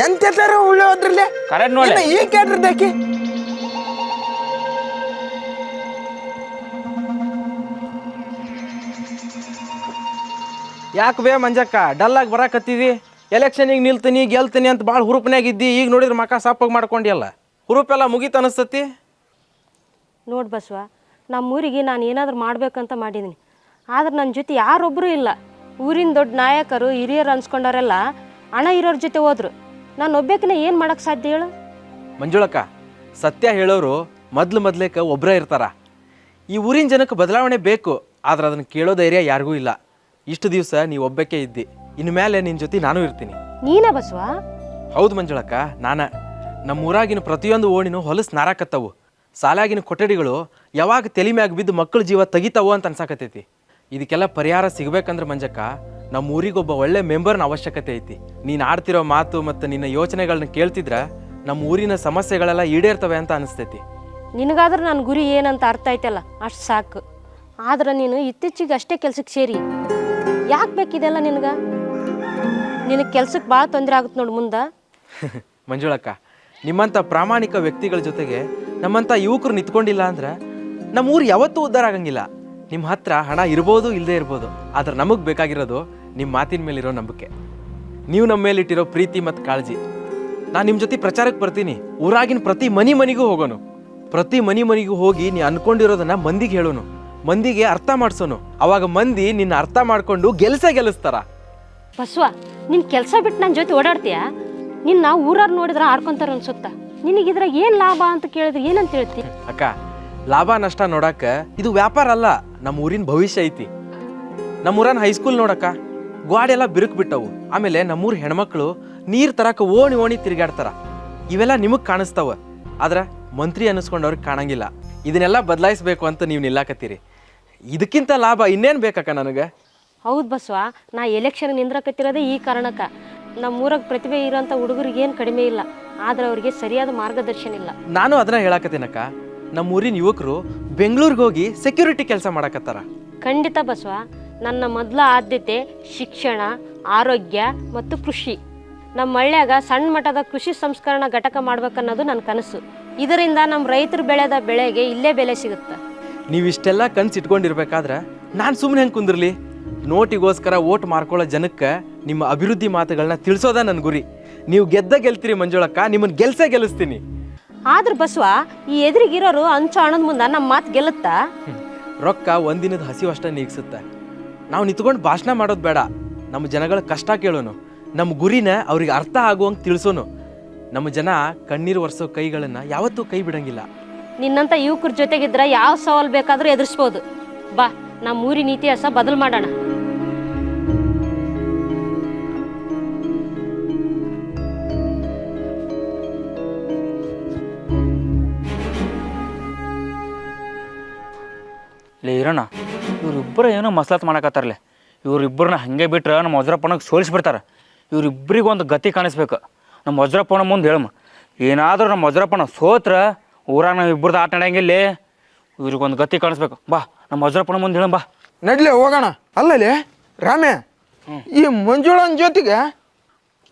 Speaker 7: ಎಂತೆಲ್ಲ ಉಳ್ಳೋದ್ರಲ್ಲಿ
Speaker 2: ಕರೆಕ್ಟ್ ನೋಡಿ.
Speaker 7: ಈ ಕೇಟ್ರದಾಕಿ
Speaker 5: ಯಾಕೆ ಬೇ ಮಂಜಕ್ಕ ಡಲ್ಲಾಗಿ ಬರಾಕತ್ತೀವಿ? ಎಲೆಕ್ಷನಿಗೆ ನಿಲ್ತೀನಿ ಗೆಲ್ತೀನಿ ಅಂತ ಭಾಳ ಹುರುಪ್ನ್ಯಾಗ ಇದ್ದಿ. ಈಗ ನೋಡಿದ್ರೆ ಮಕ ಸಾಪಾಗಿ ಮಾಡ್ಕೊಂಡಿಯಲ್ಲ. ಹುರುಪೆಲ್ಲ ಮುಗೀತು ಅನಿಸ್ತತಿ.
Speaker 6: ನೋಡು ಬಸವ, ನಮ್ಮೂರಿಗೆ ನಾನು ಏನಾದರೂ ಮಾಡ್ಬೇಕಂತ ಮಾಡಿದ್ದೀನಿ. ಆದ್ರೆ ನನ್ನ ಜೊತೆ ಯಾರೊಬ್ಬರೂ ಇಲ್ಲ. ಊರಿನ ದೊಡ್ಡ ನಾಯಕರು ಹಿರಿಯರು ಅನ್ಸ್ಕೊಂಡವರೆಲ್ಲ ಹಣ ಇರೋರ ಜೊತೆ ಹೋದ್ರು. ನಾನು ಒಬ್ಬಾಕಿನ ಏನು ಮಾಡೋಕ್ಕೆ ಸಾಧ್ಯ ಹೇಳು?
Speaker 5: ಮಂಜುಳಕ್ಕ, ಸತ್ಯ ಹೇಳೋರು ಮೊದ್ಲೇಕ ಒಬ್ಬರೇ ಇರ್ತಾರ. ಈ ಊರಿನ ಜನಕ್ಕೆ ಬದಲಾವಣೆ ಬೇಕು, ಆದ್ರೆ ಅದನ್ನು ಕೇಳೋ ಧೈರ್ಯ ಯಾರಿಗೂ ಇಲ್ಲ. ಇಷ್ಟು ದಿವಸ ನೀವು ಒಬ್ಬಕ್ಕೆ ಇದ್ದಿ, ಇನ್ನು ಮೇಲೆ ನಿನ್ನ ಜೊತೆ ನಾನು ಇರ್ತೀನಿ.
Speaker 6: ನೀನ ಬಸವ?
Speaker 5: ಹೌದು ಮಂಜುಳಕ್ಕ, ನಮ್ಮ ಊರಾಗಿನ ಪ್ರತಿಯೊಂದು ಓಣಿನೂ ಹೊಲಸು ನಾರಾಕತ್ತವು. ಸಾಲಾಗಿನ ಕೊಠಡಿಗಳು ಯಾವಾಗ ತಲೆ ಮ್ಯಾಗ ಬಿದ್ದು ಮಕ್ಕಳ ಜೀವ ತೆಗಿತಾವೋ ಅಂತ ಅನ್ಸಾಕತ್ತೈತಿ. ಇದಕ್ಕೆಲ್ಲ ಪರಿಹಾರ ಸಿಗ್ಬೇಕಂದ್ರೆ ಮಂಜಕ್ಕ, ನಮ್ಮ ಊರಿಗೊಬ್ಬ ಒಳ್ಳೆ ಮೆಂಬರ್ನ ಅವಶ್ಯಕತೆ ಐತಿ. ನೀನು ಆಡ್ತಿರೋ ಮಾತು ಮತ್ತು ನಿನ್ನ ಯೋಚನೆಗಳನ್ನ ಕೇಳ್ತಿದ್ರ ನಮ್ಮ ಊರಿನ ಸಮಸ್ಯೆಗಳೆಲ್ಲ ಈಡೇರ್ತವೆ ಅಂತ ಅನಿಸ್ತೈತಿ.
Speaker 6: ನಿನಗಾದ್ರೆ ನನ್ನ ಗುರಿ ಏನಂತ ಅರ್ಥ ಆಯ್ತಲ್ಲ, ಅಷ್ಟು ಸಾಕು. ಆದ್ರೆ ನೀನು ಇತ್ತೀಚೆಗೆ ಅಷ್ಟೇ ಕೆಲ್ಸಕ್ಕೆ ಸೇರಿ ಯಾಕೆ ಬೇಕಿದೆಲ್ಲ ನಿನಗೆ? ನಿನಗೆ ಕೆಲ್ಸಕ್ಕೆ ಭಾಳ ತೊಂದರೆ ಆಗುತ್ತೆ ನೋಡು ಮುಂದೆ.
Speaker 5: ಮಂಜುಳಕ್ಕ, ನಿಮ್ಮಂಥ ಪ್ರಾಮಾಣಿಕ ವ್ಯಕ್ತಿಗಳ ಜೊತೆಗೆ ನಮ್ಮಂಥ ಯುವಕರು ನಿಂತ್ಕೊಂಡಿಲ್ಲ ಅಂದ್ರೆ ನಮ್ಮ ಊರು ಯಾವತ್ತೂ ಉದ್ಧಾರ ಆಗಂಗಿಲ್ಲ. ನಿಮ್ಮ ಹತ್ರ ಹಣ ಇರ್ಬೋದು ಇಲ್ಲದೆ ಇರ್ಬೋದು, ಆದ್ರೆ ನಮಗೆ ಬೇಕಾಗಿರೋದು ನಿಮ್ಮ ಮಾತಿನ ಮೇಲಿರೋ ನಂಬಿಕೆ, ನೀವು ನಮ್ಮ ಮೇಲಿಟ್ಟಿರೋ ಪ್ರೀತಿ ಮತ್ತು ಕಾಳಜಿ. ನಾನು ನಿಮ್ಮ ಜೊತೆ ಪ್ರಚಾರಕ್ಕೆ ಬರ್ತೀನಿ. ಊರಾಗಿನ ಪ್ರತಿ ಮನಿಗೂ ಹೋಗೋನು. ಪ್ರತಿ ಮನಿಗೂ ಹೋಗಿ ನೀ ಅನ್ಕೊಂಡಿರೋದನ್ನ ಮಂದಿಗೆ ಹೇಳೋನು, ಮಂದಿಗೆ ಅರ್ಥ ಮಾಡಿಸೋನು. ಅವಾಗ ಮಂದಿ ನಿನ್ನ ಅರ್ಥ ಮಾಡ್ಕೊಂಡು ಗೆಲ್ಲಿಸ್ತಾರ.
Speaker 6: ಬಸವ, ನಿನ್ನ ಕೆಲಸ ಬಿಟ್ಟು ನನ್ನ ಜೊತೆ ಓಡಾಡ್ತೀಯಾ? ನಿನ್ನ ಊರವ್ರು ನೋಡಿದ್ರೆ ಆಡ್ಕೊಂತಾರ ಅನ್ಸುತ್ತಾ? ನಿನಗಿದ್ರಾಗ ಏನು ಲಾಭ ಅಂತ ಕೇಳಿದ್ರೆ ಏನಂತ ಹೇಳ್ತಿ?
Speaker 5: ಅಕ್ಕ, ಲಾಭ ನಷ್ಟ ನೋಡಕ್ಕ ಇದು ವ್ಯಾಪಾರ ಅಲ್ಲ, ನಮ್ಮ ಊರಿನ ಭವಿಷ್ಯ ಐತಿ. ನಮ್ಮೂರನ್ನ ಹೈಸ್ಕೂಲ್ ನೋಡಕ್ಕ, ಗ್ವಾಡಿ ಎಲ್ಲ ಬಿರುಕು ಬಿಟ್ಟವು. ಆಮೇಲೆ ನಮ್ಮೂರ ಹೆಣ್ಮಕ್ಳು ನೀರು ತರಕ ಓಣಿ ತಿರುಗಾಡ್ತಾರ. ಇವೆಲ್ಲ ನಿಮಗೆ ಕಾಣಿಸ್ತಾವ, ಆದ್ರೆ ಮಂತ್ರಿ ಅನ್ನಿಸ್ಕೊಂಡವ್ರಿಗೆ ಕಾಣಂಗಿಲ್ಲ. ಇದನ್ನೆಲ್ಲ ಬದಲಾಯಿಸ್ಬೇಕು ಅಂತ ನೀವು ನಿಲ್ಲಾಕತ್ತೀರಿ. ಇದಕ್ಕಿಂತ ಲಾಭ ಇನ್ನೇನು ಬೇಕಕ್ಕ ನನಗೆ?
Speaker 6: ಹೌದು ಬಸವ, ನಾ ಎಲೆಕ್ಷನ್ ನಿಂದ್ರಕತ್ತಿರೋದೇ ಈ ಕಾರಣಕ್ಕೆ. ನಮ್ಮೂರಾಗ ಪ್ರತಿಭೆ ಇರೋಂಥ ಹುಡುಗರಿಗೆ ಏನು ಕಡಿಮೆ ಇಲ್ಲ, ಆದ್ರೆ ಅವ್ರಿಗೆ ಸರಿಯಾದ ಮಾರ್ಗದರ್ಶನ ಇಲ್ಲ.
Speaker 5: ನಾನು ಅದನ್ನ ಹೇಳಾಕತ್ತೀನಕ್ಕ. ನಮ್ಮ ಊರಿನ ಯುವಕರು ಬೆಂಗಳೂರಿಗೆ ಹೋಗಿ ಸೆಕ್ಯೂರಿಟಿ ಕೆಲಸ ಮಾಡಕತ್ತಾರ.
Speaker 6: ಖಂಡಿತ ಬಸವ, ನನ್ನ ಮೊದಲ ಆದ್ಯತೆ ಶಿಕ್ಷಣ, ಆರೋಗ್ಯ ಮತ್ತು ಕೃಷಿ. ನಮ್ಮ ಹಳ್ಳ್ಯಾಗ ಸಣ್ಣ ಮಟ್ಟದ ಕೃಷಿ ಸಂಸ್ಕರಣಾ ಘಟಕ ಮಾಡ್ಬೇಕನ್ನೋದು ನನ್ನ ಕನಸು. ಇದರಿಂದ ನಮ್ಮ ರೈತರು ಬೆಳೆದ ಬೆಳೆಗೆ ಇಲ್ಲೇ ಬೆಲೆ ಸಿಗುತ್ತೆ.
Speaker 5: ನೀವಿಷ್ಟೆಲ್ಲ ಕನ್ಸು ಇಟ್ಕೊಂಡಿರ್ಬೇಕಾದ್ರೆ ನಾನು ಸುಮ್ಮನೆ ಹೆಂಗೆ ಕುಂದಿರ್ಲಿ? ನೋಟಿಗೋಸ್ಕರ ಓಟ್ ಮಾರ್ಕೊಳ್ಳೋ ಜನಕ್ಕೆ ನಿಮ್ಮ ಅಭಿವೃದ್ಧಿ ಮಾತುಗಳನ್ನ ತಿಳಿಸೋದ ನನ್ನ ಗುರಿ. ನೀವು ಗೆಲ್ತೀರಿ ಮಂಜುಳಕ್ಕ, ನಿಮ್ಮನ್ನು ಗೆಲ್ಲಿಸ್ತೀನಿ.
Speaker 6: ಆದ್ರೆ ಬಸವ, ಈ ಎದುರಿಗಿರೋರು ಅಂಚು ಹಣದ ಮುಂದೆ ನಮ್ಮ ಮಾತು ಗೆಲ್ಲುತ್ತಾ?
Speaker 5: ರೊಕ್ಕ ಒಂದಿನದ ಹಸಿವು ಅಷ್ಟೇ ನೀಗಿಸುತ್ತೆ. ನಾವು ನಿಂತ್ಕೊಂಡು ಭಾಷಣ ಮಾಡೋದು ಬೇಡ, ನಮ್ಮ ಜನಗಳ ಕಷ್ಟ ಕೇಳೋನು, ನಮ್ಮ ಗುರಿನ ಅವ್ರಿಗೆ ಅರ್ಥ ಆಗುವಂಗೆ ತಿಳಿಸೋನು. ನಮ್ಮ ಜನ ಕಣ್ಣೀರು ಒರೆಸೋ ಕೈಗಳನ್ನು ಯಾವತ್ತೂ ಕೈ ಬಿಡಂಗಿಲ್ಲ.
Speaker 6: ನಿನ್ನಂಥ ಯುವಕರ ಜೊತೆಗಿದ್ರೆ ಯಾವ ಸವಾಲು ಬೇಕಾದರೂ ಎದುರಿಸ್ಬೋದು. ಬಾ, ನಮ್ಮ ಊರಿನ ಇತಿಹಾಸ ಬದಲು ಮಾಡೋಣ.
Speaker 2: ಈರಣ್ಣ ಇವ್ರಿಬ್ಬರು ಏನೋ ಮಸ್ಲತ್ ಮಾಡಕತ್ತಾರಲೆ. ಇವ್ರಿಬ್ಬರನ್ನ ಹಾಗೆ ಬಿಟ್ರೆ ನಮ್ಮ ವಜ್ರಪ್ಪನಿಗೆ ಸೋಲಿಸ್ಬಿಡ್ತಾರೆ. ಇವ್ರಿಬ್ಬರಿಗೆ ಒಂದು ಗತಿ ಕಾಣಿಸ್ಬೇಕು. ನಮ್ಮ ವಜ್ರಪ್ಪನ ಮುಂದೆ ಹೇಳಮ್ಮ, ಏನಾದರೂ ನಮ್ಮ ವಜ್ರಪ್ಪನ ಸೋತ್ರ ಊರಾಗ ನಾವು ಇಬ್ಬರದ್ದು ಆಟ ನಡೆಯಂಗಿಲ್ಲ. ಇವ್ರಿಗೊಂದು ಗತಿ ಕಾಣಿಸ್ಬೇಕು. ಬಾ ನಮ್ಮ ವಜ್ರಪ್ಪನ ಮುಂದೆ ಹೇಳಮ್ಮ, ಬಾ
Speaker 7: ನಡ್ಲಿ ಹೋಗೋಣ. ಅಲ್ಲಲ್ಲಿ ರಾಮೆ, ಈ ಮಂಜುಳನ ಜೊತೆಗೆ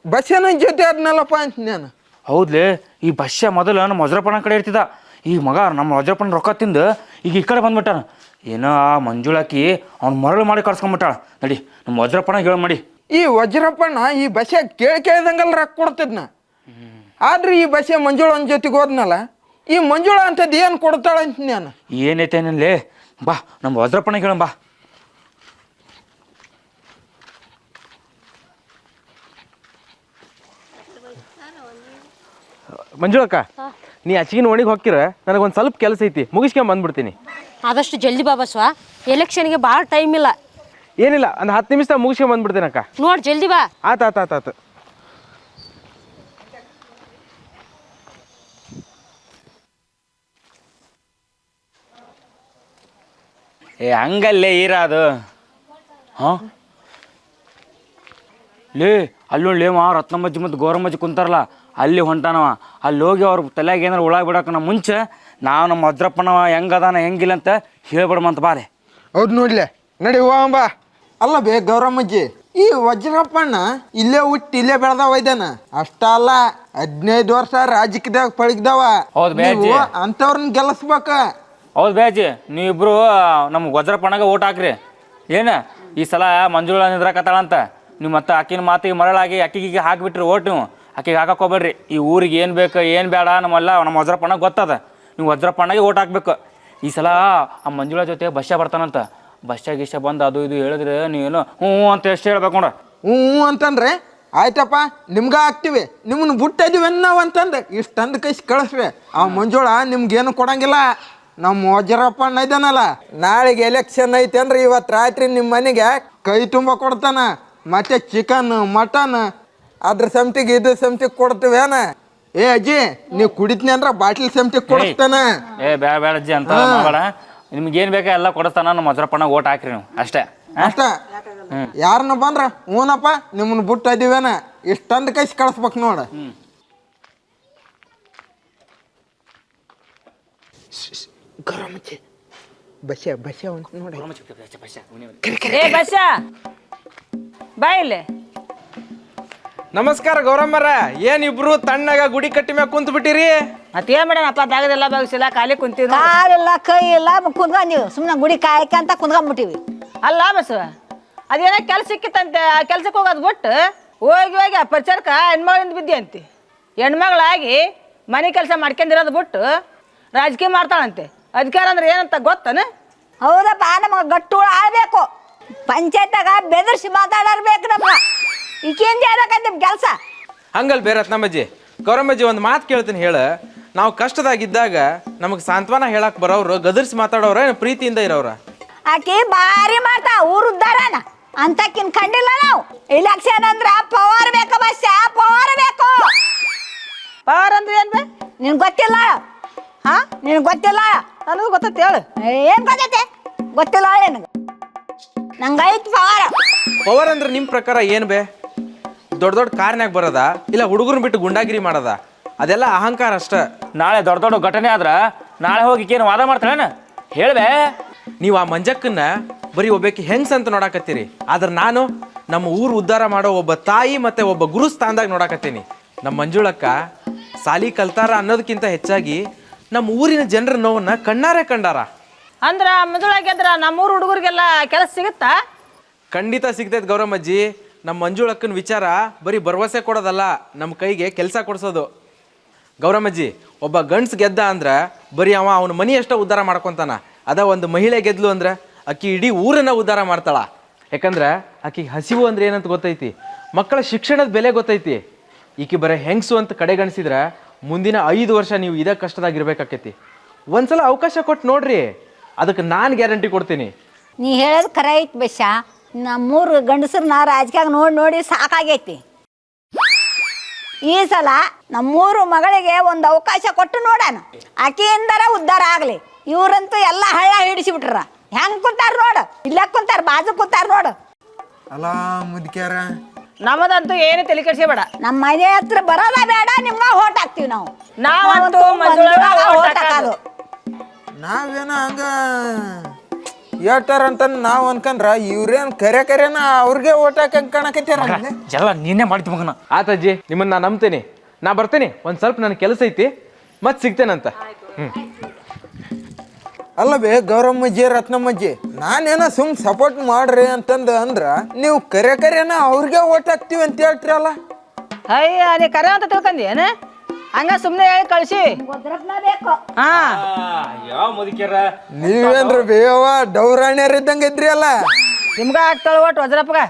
Speaker 7: ಬಸ್ಸನ ಜೊತೆ ಆದ್ನಲ್ಲಪ್ಪ ಅಂತ ನಾನು.
Speaker 2: ಹೌದ್ಲೇ, ಈ ಬಸ್ಯ ಮೊದಲು ನಮ್ಮ ವಜ್ರಪ್ಪನ ಕಡೆ ಇರ್ತಿದ್ದ. ಈ ಮಗ ನಮ್ಮ ವಜ್ರಪ್ಪನ ರೊಕ್ಕ ತಿಂದು ಈಗ ಈ ಕಡೆ ಬಂದ್ಬಿಟ್ಟಾನ. ಏನೋ ಆ ಮಂಜುಳಾಕಿ ಅವ್ನು ಮರಳು ಮಾಡಿ ಕಳ್ಸ್ಕೊಂಬಿಟ್ಟಾಳ. ನಡಿ ನಮ್ಮ ವಜ್ರಪ್ಪನ ಹೇಳ ಮಾಡಿ.
Speaker 7: ಈ ವಜ್ರಪ್ಪನ ಈ ಬಸ್ಯ ಕೇಳ್ದಂಗಲ್ಲ ರೊಕ್ಕ ಕೊಡ್ತಿದ್ನ. ಆದ್ರೆ ಈ ಬಸ್ಯ ಮಂಜುಳನ ಜೊತೆಗೆ ಹೋದ್ನಲ್ಲ, ಈ ಮಂಜುಳ ಅಂತದ್ದು ಏನು ಕೊಡ್ತಾಳ ಅಂತ ನಾನು.
Speaker 2: ಏನೈತೇನಲ್ಲಿ ಬಾ ನಮ್ಮ ವಜ್ರಪ್ಪನ ಹೇಳ ಬಾ.
Speaker 5: ಮಂಜುಳಕ್ಕ, ನೀ ಅಚ್ಚಿಗಿನ ಓಣಿಗೆ ಹೋಗ್ತಿರ, ನನಗೊಂದು ಸ್ವಲ್ಪ ಕೆಲಸ ಐತಿ, ಮುಗಿಸ್ಕೊಂಡ್ ಬಂದ್ಬಿಡ್ತೀನಿ.
Speaker 6: ಆದಷ್ಟು ಜಲ್ದಿ ಬಾ ಬಸವ, ಎಲೆಕ್ಷನ್ಗೆ ಭಾಳ ಟೈಮ್ ಇಲ್ಲ.
Speaker 5: ಏನಿಲ್ಲ, ಒಂದು 10 ನಿಮಿಷ ಮುಗಿಸ್ಕೊಂಡ್ ಬಂದ್ಬಿಡ್ತೀನಿ ಅಕ್ಕ.
Speaker 6: ನೋಡಿ ಜಲ್ದಿ ಬಾ.
Speaker 5: ಆತು.
Speaker 2: ಹಂಗಲ್ಲೇ ಇರೋದು. ಹಾಂ ಲೇ ಅಲ್ಲೊಳ್ಳೆ ರತ್ನಮ್ಮಜ್ಜಿ ಮತ್ತು ಗೌರಮ್ಮಜ್ಜಿ ಕುಂತಾರಲ್ಲ, ಅಲ್ಲಿ ಹೊಂಟಾನವ. ಅಲ್ಲಿ ಹೋಗಿ ಅವ್ರ ತಲೆಯಾಗ ಏನಾರು ಉಳಾಗ ಬಿಡೋಕೆ ಮುಂಚೆ ನಾವು ನಮ್ಮ ವಜ್ರಪ್ಪನವ ಹೆಂಗದಾನ ಹೆಂಗಿಲ್ಲ ಅಂತ ಹೇಳ್ಬಿಡಮಂತ ಬಾಲೆ.
Speaker 7: ಹೌದು ನೋಡ್ಲೆ, ನಡಿ ಬಾ. ಅಲ್ಲ ಬೇ ಗೌರಮ್ಮಜ್ಜಿ, ಈ ವಜ್ರಪ್ಪಣ್ಣ ಇಲ್ಲೇ ಹುಟ್ಟಿ ಇಲ್ಲೇ ಬೆಳೆದವ ಇದ್ದಾನ. ಅಷ್ಟ ಅಲ್ಲ, 15 ವರ್ಷ ರಾಜಕೀಯದಾಗ ಪಳಗ್ದವ.
Speaker 2: ಹೌದು ಬೇಜಿ,
Speaker 7: ಅಂತವ್ರನ್ನ ಗೆಲ್ಲಿಸ್ಬೇಕ.
Speaker 2: ಹೌದು ಬೇಜಿ, ನೀವಿಬ್ರು ನಮ್ಮ ವಜ್ರಪ್ಪಣ್ಣಗೆ ಓಟ್ ಹಾಕ್ರಿ. ಏನು ಈ ಸಲ ಮಂಜುಳ ನಿದ್ರಾಕತ್ತಾಳಂತ ನೀವು ಮತ್ತೆ ಆಕಿನ ಮಾತಿಗೆ ಮರಳಾಗಿ ಅಕ್ಕಿಗೆ ಹಾಕಿಬಿಟ್ರಿ ಓಟ್. ನೀವು ಆಕಿಗೆ ಹಾಕಕ್ಕೆ ಹೋಗ್ಬೇಡ್ರಿ. ಈ ಊರಿಗೆ ಏನು ಬೇಕು ಏನು ಬೇಡ ನಮ್ಮ ವಜ್ರಪ್ಪಣ್ಣಗೆ ಗೊತ್ತದ. ನೀವು ವಜ್ರಪ್ಪಣ್ಣಗೆ ಓಟ್ ಹಾಕ್ಬೇಕು. ಈ ಸಲ ಆ ಮಂಜುಳ ಜೊತೆ ಬಸ್ಸ ಬರ್ತಾನಂತ. ಬಸ್ಸ ಗಿಸ್ಸ ಬಂದು ಅದು ಇದು ಹೇಳಿದ್ರೆ ನೀವೇನು ಹ್ಞೂ ಅಂತ ಎಷ್ಟು ಹೇಳ್ಬೇಕು ನೋಡ್ರಿ.
Speaker 7: ಹ್ಞೂ ಅಂತಂದ್ರೆ ಆಯ್ತಪ್ಪ, ನಿಮ್ಗೆ ಹಾಕ್ತಿವಿ, ನಿಮ್ಮನ್ನ ಬಿಟ್ಟಿದೀವಿ ನಾವು ಅಂತಂದು ಇಷ್ಟಂದು ಕೈಸಿ ಕಳಿಸ್ರಿ. ಆ ಮಂಜುಳ ನಿಮ್ಗೇನು ಕೊಡಂಗಿಲ್ಲ. ನಮ್ಮ ವಜ್ರಪ್ಪಣ್ಣ ಇದ್ದಾನಲ್ಲ, ನಾಳೆಗೆ ಎಲೆಕ್ಷನ್ ಐತೆ ಅಂದ್ರೆ ಇವತ್ತು ರಾತ್ರಿ ನಿಮ್ಮ ಮನೆಗೆ ಕೈ ತುಂಬ ಕೊಡ್ತಾನ. ಮತ್ತೆ ಚಿಕನ್ ಮಟನ್ ಅದ್ರ ಸಂತಿಗೆ ಇದು ಸಂತಿಗೆ ಕೊಡ್ತೀವೇನ? ಏ ಅಜ್ಜಿ, ನೀವು ಕುಡಿತೀನಿ ಅಂದ್ರೆ ಬಾಟ್ಲಿ ಸಂತಿಗೆ ಕೊಡಿಸ್ತಾನ.
Speaker 2: ಬೇಡ ಅಜ್ಜಿ ಅಂತ ಬೇಡ. ನಿಮ್ಗೇನು ಬೇಕಾ ಎಲ್ಲ ಕೊಡಿಸ್ತಾನ. ನಮ್ಮ ವಜ್ರಪ್ಪಣ್ಣ ಓಟ್ ಹಾಕ್ರಿ ನೀವು ಅಷ್ಟೇ.
Speaker 7: ಯಾರನ್ನ ಬಂದ್ರ ಹ್ಞೂನಪ್ಪ ನಿಮ್ಮನ್ನ ಬಿಟ್ಟು ಇದೀವೇನ ಇಷ್ಟಂದು ಕೈಸಿ ಕಳಿಸ್ಬೇಕು ನೋಡ. ಗೌರಮ್ಮಚ್ಚಿ ಬಸ್ಸ ನೋಡಿ.
Speaker 9: ಏ ಬಸ್ಸ ಬಾ ಇಲ್ಲಿ.
Speaker 5: ನಮಸ್ಕಾರ ಗೌರಮ್ಮರ, ಏನಿಬ್ರು ತಣ್ಣಗ ಗುಡಿ ಕಟ್ಟಿ ಮ್ಯಾಗ ಕುಂತ ಬಿಟ್ಟಿರಿ?
Speaker 9: ಮತ್ತೇನ್ ಮೇಡಮಪ್ಪ, ದಾಗದೆಲ್ಲ ಬಾಗಿಸಿಲ್ಲ, ಖಾಲಿ ಕುಂತೀವಿ.
Speaker 8: ಕಾಲಿಲ್ಲ ಕೈ ಇಲ್ಲ ಕುಂದ್ಕೊಂಡಿವಿ, ಸುಮ್ಮನೆ ಗುಡಿ ಕಾಯಕಂತ ಕುಂದ್ಕೊಂಡ್ಬಿಟ್ಟಿವಿ.
Speaker 9: ಅಲ್ಲ ಬಸವ, ಅದೇನೋ ಕೆಲ್ಸ ಸಿಕ್ಕಿತ್ತಂತೆ, ಆ ಕೆಲ್ಸಕ್ಕೆ ಹೋಗೋದು ಬಿಟ್ಟು ಹೋಗಿ ಆ ಪ್ರಚಾರಕ್ಕ ಹೆಣ್ಮಗಳಿಂದ ಬಿದ್ದಿ ಅಂತಿ. ಹೆಣ್ಮಗಳಾಗಿ ಮನೆ ಕೆಲಸ ಮಾಡ್ಕೊಂಡಿರೋದು ಬಿಟ್ಟು ರಾಜಕೀಯ ಮಾಡ್ತಾಳಂತೆ. ಅಧಿಕಾರ ಅಂದ್ರೆ ಏನಂತ ಗೊತ್ತನ?
Speaker 8: ಹೌದಪ್ಪ, ನಮಗೆ ಗಟ್ಟು ಆಳ್ಬೇಕು. ಪಂಚಾಯತ್ನಾಗ ಬೆದರ್ಸಿ ಮಾತಾಡರ್ಬೇಕು ನಮ್ಗೆ. ಈಗೇನು ಹೇಳ್ಬೇಕಂತ ನಿಮ್ ಕೆಲಸ
Speaker 5: ಹಂಗಲ್ ಬೇರೆ ರತ್ನಮ್ಮಜ್ಜಿ. ಗೌರಮ್ಮಜ್ಜಿ, ಒಂದು ಮಾತು ಕೇಳ್ತೀನಿ ಹೇಳ. ನಾವು ಕಷ್ಟದಾಗಿದ್ದಾಗ ನಮಗೆ ಸಾಂತ್ವನ ಹೇಳಕ್ ಬರೋರು ಗದರ್ಸಿ ಮಾತಾಡೋರ, ಪ್ರೀತಿಯಿಂದ ಇರೋರ?
Speaker 8: ಆಕಿ ಭಾರಿ ಮಾಡ್ತಾ ಊರು ಉದ್ದಾರನ ಅಂತಕಿನ್ ಕಂಡಿಲ್ಲ ನಾವು. ಇಲೆಕ್ಷನ್ ಅಂದ್ರ ಪವಾರ್ ಬೇಕು ಬಸ್ಸ, ಪವಾರ್ ಬೇಕು.
Speaker 9: ಪವರ್ ಅಂದ್ರೆ ಏನ್ ಬೇ?
Speaker 8: ನಿನ್ ಗೊತ್ತಿಲ್ಲ? ಹಾ, ನಿನ್ ಗೊತ್ತಿಲ್ಲ?
Speaker 9: ನನಗೂ ಗೊತ್ತೈತೆ ಹೇಳು.
Speaker 8: ಏನ್ ಗೊತ್ತೈತೆ? ಗೊತ್ತಿಲ್ಲ ನಿನಗೆ? ನಂಗೈತ್ ಪವಾರ.
Speaker 5: ಪವರ್ ಅಂದ್ರೆ ನಿಮ್ಮ ಪ್ರಕಾರ ಏನು ಬೇ? ದೊಡ್ಡ ದೊಡ್ಡ ಕಾರ್ನ್ಯಾಗ ಬರೋದ, ಇಲ್ಲ ಹುಡುಗರನ್ನ ಬಿಟ್ಟು ಗುಂಡಾಗಿರಿ ಮಾಡೋದ? ಅದೆಲ್ಲ ಅಹಂಕಾರ ಅಷ್ಟ.
Speaker 2: ನಾಳೆ ದೊಡ್ಡ ದೊಡ್ಡ ಘಟನೆ ಆದ್ರೆ ನಾಳೆ ಹೋಗಿ ಏನು ವಾದ ಮಾಡ್ತಾಳೇನ ಹೇಳ್ಬೇ?
Speaker 5: ನೀವು ಆ ಮಂಜಕ್ಕನ್ನ ಬರೀ ಒಬ್ಬಾಕಿ ಹೆಂಗ್ಸ್ ಅಂತ ನೋಡಾಕತ್ತೀರಿ. ಆದ್ರೆ ನಾನು ನಮ್ಮ ಊರು ಉದ್ಧಾರ ಮಾಡೋ ಒಬ್ಬ ತಾಯಿ ಮತ್ತೆ ಒಬ್ಬ ಗುರು ಸ್ಥಾನದಾಗ ನೋಡಾಕತ್ತೀನಿ. ನಮ್ಮ ಮಂಜುಳಕ್ಕ ಸಾಲಿ ಕಲ್ತಾರ ಅನ್ನೋದಕ್ಕಿಂತ ಹೆಚ್ಚಾಗಿ ನಮ್ಮ ಊರಿನ ಜನರ ನೋವನ್ನ ಕಣ್ಣಾರೆ ಕಂಡಾರ.
Speaker 9: ಅಂದ್ರ ಮಂಜುಳಾಗೆದ್ರ ನಮ್ಮೂರು ಹುಡುಗರಿಗೆಲ್ಲ ಕೆಲಸ ಸಿಗುತ್ತಾ?
Speaker 5: ಖಂಡಿತ ಸಿಗ್ತೈತೆ ಗೌರಮ್ಮಜ್ಜಿ. ನಮ್ಮ ಮಂಜುಳಕ್ಕನ ವಿಚಾರ ಬರೀ ಭರವಸೆ ಕೊಡೋದಲ್ಲ, ನಮ್ಮ ಕೈಗೆ ಕೆಲಸ ಕೊಡಿಸೋದು. ಗೌರಮ್ಮಜ್ಜಿ, ಒಬ್ಬ ಗಂಡ್ಸ್ ಗೆದ್ದ ಅಂದ್ರೆ ಬರೀ ಅವನ ಮನೆ ಅಷ್ಟೇ ಉದ್ಧಾರ ಮಾಡ್ಕೊತಾನ. ಅದ ಒಂದು ಮಹಿಳೆ ಗೆದ್ಲು ಅಂದ್ರೆ ಆಕಿ ಇಡೀ ಊರನ್ನ ಉದ್ಧಾರ ಮಾಡ್ತಾಳ. ಯಾಕಂದ್ರೆ ಆಕಿಗೆ ಹಸಿವು ಅಂದ್ರೆ ಏನಂತ ಗೊತ್ತೈತಿ, ಮಕ್ಕಳ ಶಿಕ್ಷಣದ ಬೆಲೆ ಗೊತ್ತೈತಿ. ಈಕಿ ಬರೀ ಹೆಂಗಸು ಅಂತ ಕಡೆಗಣಿಸಿದ್ರೆ ಮುಂದಿನ 5 ವರ್ಷ ನೀವು ಇದೇ ಕಷ್ಟದಾಗಿರ್ಬೇಕಾಕೈತಿ. ಒಂದ್ಸಲ ಅವಕಾಶ ಕೊಟ್ಟು ನೋಡ್ರಿ, ಅದಕ್ಕೆ ನಾನು ಗ್ಯಾರಂಟಿ ಕೊಡ್ತೀನಿ.
Speaker 8: ನೀ ಹೇಳೋದು ಖರೆ ಐತಿ ಬಸ್ಸ. ನಮ್ಮೂರು ಗಂಡಸರನ್ನ ರಾಜಕೀಯ ನೋಡಿ ನೋಡಿ ಸಾಕಾಗೈತಿ. ಈ ಸಲ ನಮ್ಮೂರು ಮಗಳಿಗೆ ಒಂದು ಅವಕಾಶ ಕೊಟ್ಟು ನೋಡೋಣ, ಆಕೆಯಿಂದರ ಉದ್ಧಾರ ಆಗಲಿ. ಇವರಂತೂ ಎಲ್ಲ ಹಳ್ಳ ಹಿಡಿಸಿಬಿಟ್ರ. ಹೆಂಗ್ ಕುಂತಾರ ನೋಡು, ಇಲ್ಲೇ ಕುಂತಾರ, ಬಾಜು ಕುಂತಾರ ನೋಡು.
Speaker 7: ಅಲ್ಲ ಮುದ್ಕ್ಯಾರ,
Speaker 9: ನಮ್ಮದಂತೂ ಏನು ತಲೆ ಕೆಡಿಸ್ಬೇಡ.
Speaker 8: ನಮ್ಮ ಮನೆ ಹತ್ರ ಬರೋದ ಬೇಡ, ನಿಮ್ಮ ಓಟ್ ಹಾಕ್ತಿವಿ ನಾವು.
Speaker 9: ನಾವಂತೂ ಮಂಜುಳಾಗ ಓಟ್ ಹಾಕೋದು.
Speaker 7: ನಾವೇನ ಹಂಗ ಹೇಳ್ತಾರಂತ ನಾವ್ ಅನ್ಕಂದ್ರ ಇವ್ರೇನ್ ಕರೆನ ಅವ್ರಿಗೆ ಓಟ್ ಹಾಕಂಗ್ ಕಾಣಕತ್ಯಾರ.
Speaker 2: ಎಲ್ಲ ನೀನೇ ಮಾಡ್ತಿ ಮಗನ.
Speaker 5: ಆತಜ್ಜಿ, ನಿಮ್ಮನ್ನ ನಾ ನಂಬ್ತೇನೆ. ನಾ ಬರ್ತೇನೆ, ಒಂದ್ ಸ್ವಲ್ಪ ನನ್ನ ಕೆಲಸ ಐತಿ, ಮತ್ ಸಿಗ್ತೇನಂತ.
Speaker 7: ಅಲ್ಲ ಬೇ ಗೌರಮ್ಮಜ್ಜಿ, ರತ್ನಮ್ಮಜ್ಜಿ, ನಾನೇನ ಸುಮ್ ಸಪೋರ್ಟ್ ಮಾಡ್ರಿ ಅಂದ್ರ ನೀವು ಕರೆನ ಅವ್ರಿಗೆ ಓಟ್ ಹಾಕ್ತಿವಿ ಅಂತ ಹೇಳ್ತಿರಲ್ಲ.
Speaker 9: ಅಯ್ಯ ನೀ ಕರೆ ಅಂತ ತಿಳ್ಕೊಂಡಿ ಏನ? ಹಂಗ ಸುಮ್ಮನೆ ಹೇಳಿ ಕಳಿಸಿ. ಹಾ
Speaker 2: ಯಾವ ಮುದುಕ್ಯಾರ
Speaker 7: ನೀವೇನ್ರಿ ಬೇವ ಡೌರಾಣ್ಯರ್ ಇದ್ದಂಗ ಇದ್ರಿ ಅಲ್ಲ.
Speaker 9: ನಿಮ್ಗ ಆಗ್ತಾಳ ಒಟ್ಟು ವಜ್ರಪ್ಪಗ.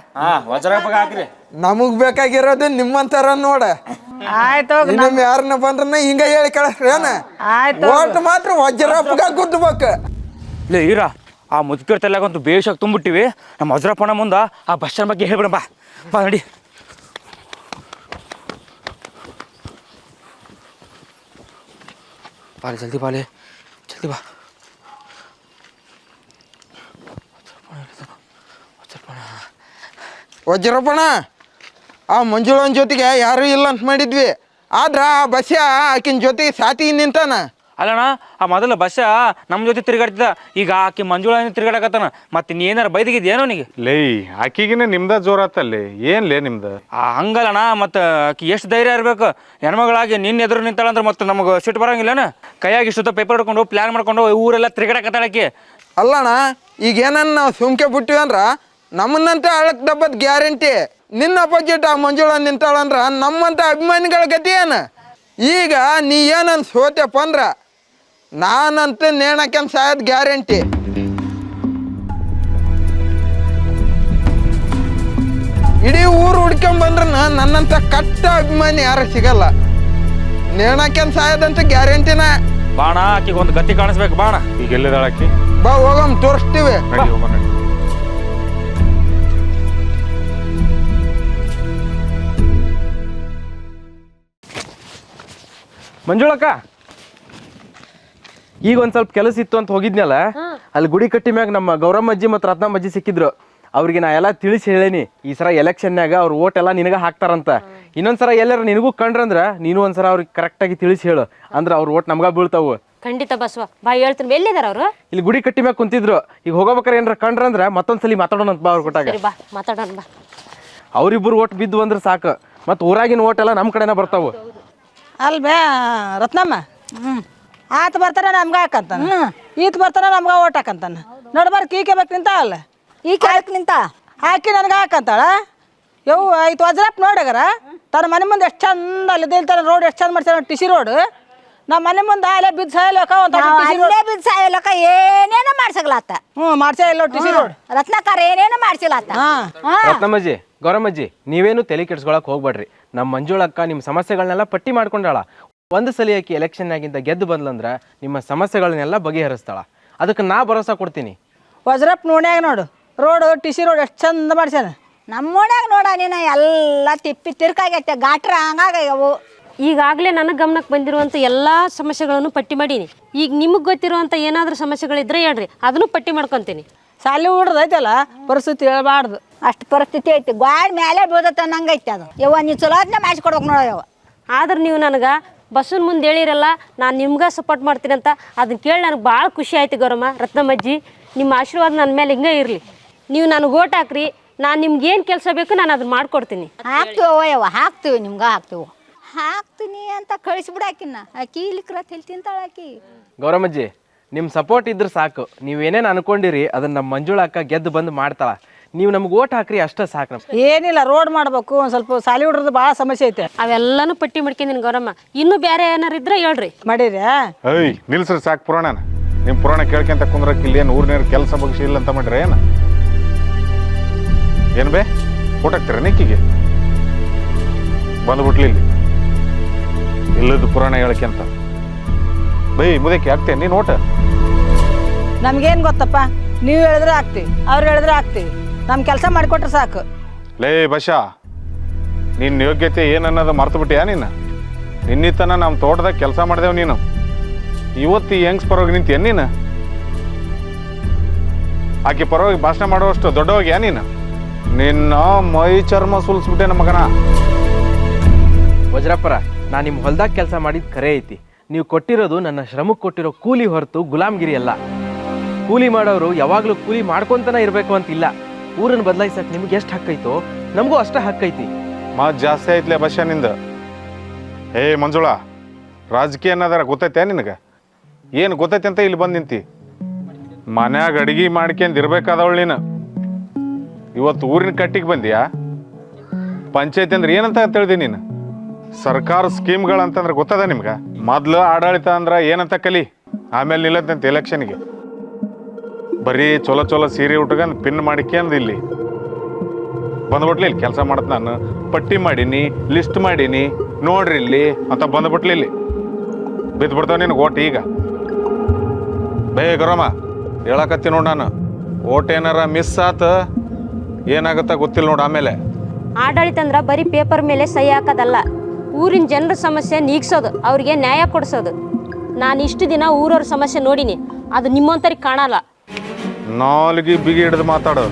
Speaker 2: ವಜ್ರಪ್ಪಗ ಹಾಕ್ರಿ.
Speaker 7: ನಮಗ್ ಬೇಕಾಗಿರೋದು ನಿಮ್ಮಂತಾರ ನೋಡ.
Speaker 9: ಆಯ್ತು
Speaker 7: ಇನ್ನೊಮ್ಮೆ ಯಾರನ್ನ ಬಂದ್ರನ ಹಿಂಗ ಹೇಳಿ ಕಳಿಸ್ರೇನ.
Speaker 9: ಆಯ್ತು,
Speaker 7: ಓಟ್ ಮಾತ್ರ ವಜ್ರಪ್ಪಗ ಗುದ್ದಬೇಕು.
Speaker 2: ಲೇ ಈರ, ಆ ಮುದುಕಿಯರ ತಲೆಗಂತೂ ಬೇಷಾಗಿ ತುಂಬಿಟ್ಟಿವಿ. ನಮ್ಮ ವಜ್ರಪ್ಪನ ಮುಂದ ಆ ಬಸ್ ಸ್ಟ್ಯಾಂಡ್ ಬಗ್ಗೆ ಹೇಳ್ಬಿಡ. ಬಾ ನಡಿ. ಬಾಲೆ ಜಲ್ದಿ ಬಾಲೆ, ಜಲ್ದಿ ಬಾ.
Speaker 7: ವಜ್ರಪ್ಪಣ, ಆ ಮಂಜುಳನ್ ಜೊತೆಗೆ ಯಾರು ಇಲ್ಲ ಅಂತ ಮಾಡಿದ್ವಿ. ಆದ್ರ ಆ ಬಸ್ಯ ಆಕಿನ ಜೊತೆಗೆ ಸಾತಿ ನಿಂತಾನ.
Speaker 2: ಅಲ್ಲಣ್ಣ, ಆ ಮೊದಲ ಬಸ್ಸ ನಮ್ಮ ಜೊತೆ ತಿರುಗಾಡ್ತಿದ್ದ, ಈಗ ಆಕಿ ಮಂಜುಳ ತಿರುಗಾಡಕತ್ತಾನ. ಮತ್ತೆ ನೀ ಏನಾರ ಬೈದಿಗಿದ್ಯೇನೋ ಅವನಿಗೆ?
Speaker 4: ಲೇ ಆಕಿಗಿನ ನಿಮ್ದ ಜೋರಾತಲ್ಲಿ, ಏನ್ಲೇ ನಿಮ್ದು?
Speaker 2: ಹಂಗಲ್ಲಣ್ಣ, ಮತ್ತೆ ಆಕಿ ಎಷ್ಟು ಧೈರ್ಯ ಇರ್ಬೇಕು. ಹೆಣ್ಮಗಳಾಗಿ ನಿನ್ನ ಎದುರು ನಿಂತಾಳಂದ್ರೆ ಮತ್ತೆ ನಮಗೆ ಸಿಟ್ಟು ಬರಂಗಿಲ್ಲನ? ಕೈಯಾಗಿ ಇಷ್ಟೊತ್ತ ಪೇಪರ್ ಹಿಡ್ಕೊಂಡು ಪ್ಲ್ಯಾನ್ ಮಾಡ್ಕೊಂಡು ಊರೆಲ್ಲ ತಿರುಗಾಡಕತ್ತಾಳಕಿ.
Speaker 7: ಅಲ್ಲಣ್ಣ, ಈಗ ಏನನ್ನ ನಾವು ಸುಮ್ಕೆ ಬಿಟ್ಟಿವಿ ಅಂದ್ರ ನಮ್ಮನ್ನಂತ ಅಳಕ್ ದಬ್ಬದ್ ಗ್ಯಾರಂಟಿ. ನಿನ್ನ ಅಪೋಸಿಟ್ ಆ ಮಂಜುಳ ನಿಂತಾಳಂದ್ರ ನಮ್ಮಂತ ಅಭಿಮಾನಿಗಳ ಗತಿ ಏನ? ಈಗ ನೀ ಏನನ್ ಸೋತೆಪ್ಪ ಅಂದ್ರ ನಾನಂತ ನೇಣಕನ್ ಸಾಯದ್ ಗ್ಯಾರಂಟಿ. ಇಡೀ ಊರು ಹುಡ್ಕೊಂಬಂದ್ರ ನನ್ನಂತ ಕಟ್ಟ ಅಭಿಮಾನಿ ಯಾರು ಸಿಗಲ್ಲ. ನೇಣಕನ್ ಸಾಯದಂತ ಗ್ಯಾರಂಟಿನ.
Speaker 2: ಬಾಣ, ಆಕಿಗೆ ಒಂದು ಗತಿ ಕಾಣಿಸ್ಬೇಕು. ಬಾಣ,
Speaker 4: ಈಗ ಎಲ್ಲಿದಾಳ ಆಕಿ?
Speaker 7: ಬಾ ಹೋಗಮ್, ತೋರಿಸ್ತೀವಿ.
Speaker 4: ನಡಿ ಹೋಗೋಣ. ನಡಿ.
Speaker 5: ಮಂಜುಳಕ್ಕ, ಈಗ ಒಂದ್ ಸ್ವಲ್ಪ ಕೆಲಸ ಇತ್ತು ಅಂತ ಹೋಗಿದ್ನಲ್ಲ, ಅಲ್ಲಿ ಗುಡಿ ಕಟ್ಟಿ ಮ್ಯಾಗ ನಮ್ಮ ಗೌರಮ್ಮಜ್ಜಿ ಮತ್ತು ರತ್ನಮ್ಮಜ್ಜಿ ಸಿಕ್ಕಿದ್ರು. ಅವ್ರಿಗೆ ನಾ ಎಲ್ಲ ತಿಳಿಸಿ ಹೇಳೇನಿ, ಈ ಸಲ ಎಲೆಕ್ಷನ್ಯಾಗ ಅವ್ರ ಓಟ್ ಎಲ್ಲ ನಿನಗ ಹಾಕ್ತಾರಂತ. ಇನ್ನೊಂದ್ಸರ ಎಲ್ಲಾರ ನಿನಗೂ ಕಂಡ್ರಂದ್ರ ನೀನು ಒಂದ್ಸರ ಅವ್ರಿಗೆ ಕರೆಕ್ಟಾಗಿ ತಿಳಿಸಿ ಹೇಳು, ಅಂದ್ರೆ ಅವ್ರ ಓಟ್ ನಮ್ಗ ಬೀಳ್ತಾವು.
Speaker 6: ಖಂಡಿತ ಬಸವ, ಬಾ ಹೇಳ್ತೀನಿ. ಎಲ್ಲಿದಾರ ಅವರು?
Speaker 5: ಇಲ್ಲಿ ಗುಡಿ ಕಟ್ಟಿ ಮ್ಯಾಗ ಕುಂತಿದ್ರು. ಈಗ ಹೋಗಬೇಕಾರೆ ಏನಾರ ಕಂಡ್ರಂದ್ರ ಮತ್ತೊಂದ್ಸಲಿ ಮಾತಾಡೋಣ ಅಂತ ಬಾ ಅವ್ರ ಕೊಟ್ಟಾಗ.
Speaker 6: ಬಾ ಮಾತಾಡೋಣ ಬಾ.
Speaker 5: ಅವ್ರಿಬ್ರು ಓಟ್ ಬಿದ್ದು ಅಂದ್ರೆ ಸಾಕು, ಮತ್ತು ಊರಾಗಿನ ಓಟ್ ಎಲ್ಲ ನಮ್ಮ ಕಡೆನ ಬರ್ತಾವು.
Speaker 9: ಅಲ್ ಬೇ ರತ್ನಮ್ಮ, ಆತ ಬರ್ತಾನೆ ನಮ್ಗೆ ಹಾಕಂತಾನ, ಈತ ಬರ್ತಾನೆ ನಮ್ಗೆ ಓಟ್ ಹಾಕಂತಾನ. ನೋಡ್ಬಾರ ಕೀಕೆ ಬೇಕು ನಿಂತ ಅಲ್ಲ,
Speaker 8: ಈ ಕಾಲಕ್ಕೆ ನಿಂತ
Speaker 9: ಹಾಕಿ ನನಗೆ ಹಾಕಂತಾಳ. ಯವ್ ಆಯ್ತು ವಜ್ರಪ್ಪ ನೋಡಗರ ತನ್ನ ಮನೆ ಮುಂದೆ ಎಷ್ಟು ಚಂದ ಅಲ್ಲಿ ದೇಲ್ತಾನೆ ರೋಡ್ ಎಷ್ಟು ಚಂದ ಮಾಡ್ತಾನೆ, ಟಿಸಿ ರೋಡ್. ನಮ್ಮ ಮನೆ ಮುಂದೆ ಅಲ್ಲೇ ಬಿದ್ದು ಸಾಯಲಕ್ಕ
Speaker 8: ಬಿದ್ದು ಸಾಯಲಕ್ಕ ಏನೇನೋ ಮಾಡ್ಸಗ್ಲಾತ.
Speaker 9: ಮಾಡ್ಸೇ ಇಲ್ಲ ಟಿಸಿ ರೋಡ್.
Speaker 8: ರತ್ನಾಕರ್ ಏನೇನೋ ಮಾಡ್ಸಿಲಾತ.
Speaker 5: ರತ್ನಮ್ಮಜ್ಜಿ, ಗೌರಮ್ಮಜ್ಜಿ, ನೀವೇನು ತಲೆ ಕೆಡ್ಸ್ಕೊಳಕ್ ಹೋಗ್ಬೇಡ್ರಿ. ನಮ್ಮ ಮಂಜುಳಕ್ಕ ನಿಮ್ಮ ಸಮಸ್ಯೆಗಳನ್ನೆಲ್ಲ ಪಟ್ಟಿ ಮಾಡ್ಕೊಂಡಾಳ. ಒಂದು ಸಲ ಆಕಿ ಎಲೆಕ್ಷನ್ನಾಗಿಂದ ಗೆದ್ದು ಬಂದ್ಲಂದ್ರ ನಿಮ್ಮ ಸಮಸ್ಯೆಗಳನ್ನೆಲ್ಲ ಬಗೆಹರಿಸ್ತಾಳ. ಅದಕ್ಕೆ ನಾ ಭರೋಸಾ ಕೊಡ್ತೀನಿ.
Speaker 9: ವಜ್ರಪ್ಪ ನೋಡ್ಯಾಗ ನೋಡು, ರೋಡ್ ಟಿಸಿ ರೋಡ್ ಎಷ್ಟು ಚಂದ ಮಾಡ್ಸ್ಯಾನ.
Speaker 8: ನಮ್ಮ ಓಣ್ಯಾಗ ನೋಡ ನೀನು ಎಲ್ಲ ತಿಪ್ಪಿ ತಿರ್ಕಾಗೈತೆ, ಗಾಟ್ರ ಹಂಗಾಗವು.
Speaker 6: ಈಗಾಗಲೇ ನನಗೆ ಗಮನಕ್ಕೆ ಬಂದಿರುವಂಥ ಎಲ್ಲ ಸಮಸ್ಯೆಗಳನ್ನು ಪಟ್ಟಿ ಮಾಡೀನಿ. ಈಗ ನಿಮಗೆ ಗೊತ್ತಿರುವಂಥ ಏನಾದರೂ ಸಮಸ್ಯೆಗಳಿದ್ರೆ ಹೇಳ್ರಿ, ಅದನ್ನು ಪಟ್ಟಿ ಮಾಡ್ಕೊತೀನಿ.
Speaker 9: ಸಾಲಿ ಹುಡ್ದೈತಲ್ಲ, ಪರಿಸ್ಥಿತಿ ಹೇಳ್ಬಾರ್ದು.
Speaker 8: ಅಷ್ಟು ಪರಿಸ್ಥಿತಿ ಐತಿ, ಗಾಡಿ ಮೇಲೆ ಬೀಳತ್ತ ನಂಗೈತೆ ಅದು. ಯವ್ವ ನೀ ಚಲೋತ್ನ ಮಾಡಿಸ್ಕೊಡ್ಬೇಕು ನೋಡ ಯವ್ವ.
Speaker 6: ಆದ್ರೆ ನೀವು ನನಗೆ ಬಸ್ಸನ ಮುಂದೆ ಹೇಳಿರಲ್ಲ, ನಾನು ನಿಮ್ಗೆ ಸಪೋರ್ಟ್ ಮಾಡ್ತೀನಿ ಅಂತ. ಅದನ್ನ ಕೇಳಿ ನನಗೆ ಭಾಳ ಖುಷಿ ಆಯ್ತು ಗೌರಮ್ಮ, ರತ್ನಮ್ಮಜ್ಜಿ. ನಿಮ್ಮ ಆಶೀರ್ವಾದ ನನ್ನ ಮೇಲೆ ಹಿಂಗೆ ಇರಲಿ. ನೀವು ನನಗೆ ಓಟ್ ಹಾಕ್ರಿ, ನಾನು ನಿಮ್ಗೆ ಏನು ಕೆಲಸ ಬೇಕು ನಾನು ಅದನ್ನ ಮಾಡ್ಕೊಡ್ತೀನಿ.
Speaker 8: ಹಾಕ್ತೀವೋ ಯವ್ವ, ಹಾಕ್ತೀವಿ, ನಿಮ್ಗೆ ಹಾಕ್ತೀವಿ. ಹಾಕ್ತೀನಿ ಅಂತ ಕಳಿಸ್ಬಿಡಾಕಿನ್ನ. ಆಕಿ ಇಲ್ಲಿಕ್ರ ತಿಳಿ ತಿಂತಾಳಾಕಿ.
Speaker 5: ಗೌರಮ್ಮಜ್ಜಿ, ನಿಮ್ಮ ಸಪೋರ್ಟ್ ಇದ್ರೆ ಸಾಕು. ನೀವೇನೇನು ಅನ್ಕೊಂಡಿರಿ ಅದನ್ನ ನಮ್ಮ ಮಂಜುಳಕ್ಕ ಗೆದ್ದು ಬಂದು ಮಾಡ್ತಾಳ. ನೀವು ನಮ್ಗೆ ಓಟ್ ಹಾಕ್ರಿ, ಅಷ್ಟೇ ಸಾಕು.
Speaker 9: ಏನಿಲ್ಲ, ರೋಡ್ ಮಾಡ್ಬೇಕು, ಒಂದು ಸ್ವಲ್ಪ ಸಾಲಿ ಹುಡ್ರದ್ದು ಭಾಳ ಸಮಸ್ಯೆ ಐತೆ.
Speaker 6: ಅವೆಲ್ಲನೂ ಪಟ್ಟಿ ಮಾಡ್ಕೊಂಡಿನಿ ಗೌರಮ್ಮ. ಇನ್ನೂ ಬೇರೆ ಏನಾರು ಇದ್ರೆ ಹೇಳ್ರಿ.
Speaker 9: ಮಾಡಿರಿ?
Speaker 4: ಏಯ್ ನಿಲ್ಸ್ರಿ ಸಾಕು ಪುರಾಣನ. ನಿಮ್ಮ ಪುರಾಣ ಕೇಳ್ಕೊಂತ ಕುಂದ್ರಕ್ಕೆ ಇಲ್ಲಿ ಏನು ಊರಿನ ಕೆಲಸ ಬಗ್ಸಿ ಇಲ್ಲ ಅಂತ ಮಾಡ್ರಿ ಏನು? ಏನು ಬೇ ಓಟ್ ಹಾಕ್ತೀರ ನಿಕ್ಕಿಗೆ? ಬಂದ್ಬಿಟ್ಲಿ ಇಲ್ಲಿ ಇಲ್ಲದ ಪುರಾಣ ಹೇಳಕ್ಕೆಂತ ಬೈ ಮುದಕ್ಕೆ ಹಾಕ್ತೇನೆ ನೀನು ಓಟ.
Speaker 9: ನಮ್ಗೇನು ಗೊತ್ತಪ್ಪ, ನೀವು ಹೇಳಿದ್ರೆ ಹಾಕ್ತೀವಿ, ಅವ್ರು ಹೇಳಿದ್ರೆ ಹಾಕ್ತೀವಿ. ನಮ್ಮ ಕೆಲಸ ಮಾಡಿಕೊಟ್ರೆ ಸಾಕು.
Speaker 4: ಲೇ ಬಶಾ, ನಿನ್ನ ಯೋಗ್ಯತೆ ಏನನ್ನೋದು ಮರ್ತು ಬಿಟ್ಟಿಯಾ ನೀನು? ನಿನ್ನಿತನ ನಮ್ಮ ತೋಟದಾಗ ಕೆಲಸ ಮಾಡಿದೆವು ನೀನು. ಇವತ್ತು ಈ ಹೆಂಗ್ಸ್ ಪರವಾಗಿ ನಿಂತೇನು ನೀನು? ಆಕೆ ಪರವಾಗಿ ಭಾಷಣ ಮಾಡುವಷ್ಟು ದೊಡ್ಡವಾಗ್ಯಾ ನೀನು? ನಿನ್ನ ಮೈ ಚರ್ಮ ಸುಲ್ಸ್ಬಿಟ್ಟೆ ನಮ್ಮ ಮಗನ.
Speaker 5: ವಜ್ರಪ್ಪರ, ನಾನು ನಿಮ್ಮ ಹೊಲ್ದಾಗ ಕೆಲಸ ಮಾಡಿದ ಖರೆ ಐತಿ. ನೀವು ಕೊಟ್ಟಿರೋದು ನನ್ನ ಶ್ರಮಕ್ಕೆ ಕೊಟ್ಟಿರೋ ಕೂಲಿ ಹೊರತು ಗುಲಾಮ್ಗಿರಿ ಅಲ್ಲ. ಕೂಲಿ ಮಾಡೋರು ಯಾವಾಗಲೂ ಕೂಲಿ ಮಾಡ್ಕೊತಾನೆ ಇರಬೇಕು ಅಂತಿಲ್ಲ. ಊರನ್ನು ಬದಲಾಯಿಸಕ್ಕೆ ನಿಮ್ಗೆ ಎಷ್ಟು ಹಕ್ಕೈತೋ ನಮಗೂ ಅಷ್ಟೇ ಹಕ್ಕೈತಿ.
Speaker 4: ಮಾತು ಜಾಸ್ತಿ ಐತ್ಲೆ ಬಸ್ಸ ನಿಂದ. ಏ ಮಂಜುಳಾ, ರಾಜಕೀಯ ಅನ್ನೋದಾರ ಗೊತ್ತೈತೆ ನಿನಗೆ? ಏನು ಗೊತ್ತೈತೆ ಅಂತ ಇಲ್ಲಿ ಬಂದು ನಿಂತಿ? ಮನ್ಯಾಗ ಅಡಿಗೆ ಮಾಡ್ಕೊಂಡು ಇರ್ಬೇಕಾದವಳು ನೀನು. ಇವತ್ತು ಊರಿನ ಕಟ್ಟಿಗೆ ಬಂದಿಯಾ? ಪಂಚಾಯತಿ ಅಂದ್ರೆ ಏನಂತ ತಿಳಿದಿ ನೀನು? ಸರ್ಕಾರ ಸ್ಕೀಮ್ಗಳಂತಂದ್ರೆ ಗೊತ್ತದ ನಿಮ್ಗೆ? ಮೊದ್ಲು ಆಡಳಿತ ಅಂದ್ರೆ ಏನಂತ ಕಲಿ, ಆಮೇಲೆ ನಿಲ್ಲತ್ತಂತ ಎಲೆಕ್ಷನ್ಗೆ. ಬರೀ ಚೊಲೋ ಚೊಲೋ ಸೀರೆ ಉಟ್ಕೊಂಡು ಪಿನ್ ಮಾಡಿಕ್ಯಂದು ಇಲ್ಲಿ ಬಂದ್ಬಿಟ್ಲಿ. ಇಲ್ಲಿ ಕೆಲಸ ಮಾಡತ್ ನಾನು ಪಟ್ಟಿ ಮಾಡೀನಿ, ಲಿಸ್ಟ್ ಮಾಡೀನಿ, ನೋಡ್ರಿ ಇಲ್ಲಿ ಅಂತ ಬಂದ್ಬಿಟ್ಲಿ. ಇಲ್ಲಿ ಬಿದ್ದುಬಿಡ್ತಾವ ನಿನಗೆ ಓಟ್. ಈಗ ಬೇಗರಮ್ಮ ಹೇಳಕತ್ತಿ ನೋಡು, ನಾನು ಓಟ್ ಏನಾರ ಮಿಸ್ ಆತ ಏನಾಗತ್ತ ಗೊತ್ತಿಲ್ಲ ನೋಡು. ಆಮೇಲೆ
Speaker 6: ಆಡಳಿತ ಅಂದ್ರೆ ಬರೀ ಪೇಪರ್ ಮೇಲೆ ಸಹಿ ಹಾಕೋದಲ್ಲ, ಊರಿನ ಜನರ ಸಮಸ್ಯೆ ನೀಗ್ಸೋದು, ಅವ್ರಿಗೆ ನ್ಯಾಯ ಕೊಡಿಸೋದು. ನಾನು ಇಷ್ಟು ದಿನ ಊರವ್ರ ಸಮಸ್ಯೆ ನೋಡಿನಿ, ಅದು ನಿಮ್ಮಂತರಿಗೆ ಕಾಣಲ್ಲ.
Speaker 4: ನಾಲ್ಗಿ ಬಿಗಿ ಹಿಡಿದು ಮಾತಾಡು.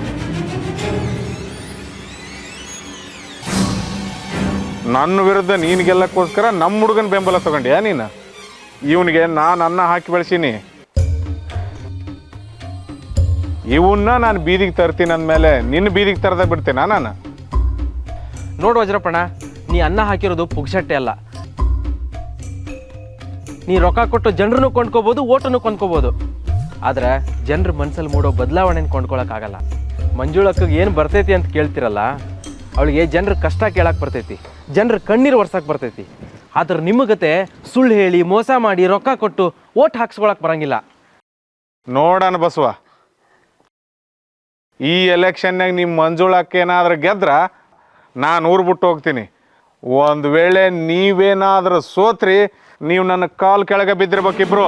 Speaker 4: ನನ್ನ ವಿರುದ್ಧ ನೀನು ಗೆಲ್ಲಕ್ಕೋಸ್ಕರ ನಮ್ಮ ಹುಡುಗನ ಬೆಂಬಲ ತಗೊಂಡ್ಯಾ ನೀನು? ಇವನಿಗೆ ನಾನು ಅನ್ನ ಹಾಕಿ ಬೆಳೆಸೀನಿ, ಇವನ್ನ ನಾನು ಬೀದಿಗೆ ತರ್ತೀನಿ ಅಂದಮೇಲೆ ನಿನ್ನ ಬೀದಿಗೆ ತರದೇ ಬಿಡ್ತೀನ ನಾನು?
Speaker 5: ನೋಡು ವಜ್ರಪ್ಪಣ್ಣ, ನೀ ಅನ್ನ ಹಾಕಿರೋದು ಪುಗ್ಸಟ್ಟೆ ಅಲ್ಲ. ನೀ ರೊಕ್ಕ ಕೊಟ್ಟು ಜನರನ್ನು ಕೊಂಡ್ಕೋಬೋದು, ಓಟನ್ನು ಕೊಂಡ್ಕೋಬೋದು. ಆದ್ರೆ ಜನರ ಮನಸ್ಸಲ್ಲಿ ಮೂಡೋ ಬದಲಾವಣೆನ ಕೊಂಡ್ಕೊಳಕ್ಕಾಗಲ್ಲ. ಮಂಜುಳಕ್ಕಗೆ ಏನು ಬರ್ತೈತಿ ಅಂತ ಕೇಳ್ತಿರಲ್ಲ, ಅವಳಿಗೆ ಜನರ ಕಷ್ಟ ಕೇಳಕ್ಕೆ ಬರ್ತೈತಿ, ಜನರ ಕಣ್ಣೀರು ಒರ್ಸಕ್ಕೆ ಬರ್ತೈತಿ. ಆದ್ರೆ ನಿಮಗತೆ ಸುಳ್ಳು ಹೇಳಿ ಮೋಸ ಮಾಡಿ ರೊಕ್ಕ ಕೊಟ್ಟು ಓಟ್ ಹಾಕ್ಸ್ಕೊಳಕ್ಕೆ ಬರಂಗಿಲ್ಲ.
Speaker 4: ನೋಡಣ ಬಸವ, ಈ ಎಲೆಕ್ಷನ್ನಾಗ ನಿಮ್ಮ ಮಂಜುಳಕ್ಕೇನಾದ್ರೂ ಗೆದ್ರ ನಾನು ಊರು ಬಿಟ್ಟು ಹೋಗ್ತೀನಿ. ಒಂದು ವೇಳೆ ನೀವೇನಾದ್ರೂ ಸೋತ್ರಿ, ನೀವು ನನ್ನ ಕಾಲ್ ಕೆಳಗೆ ಬಿದ್ದಿರ್ಬೇಕಿಬ್ರು.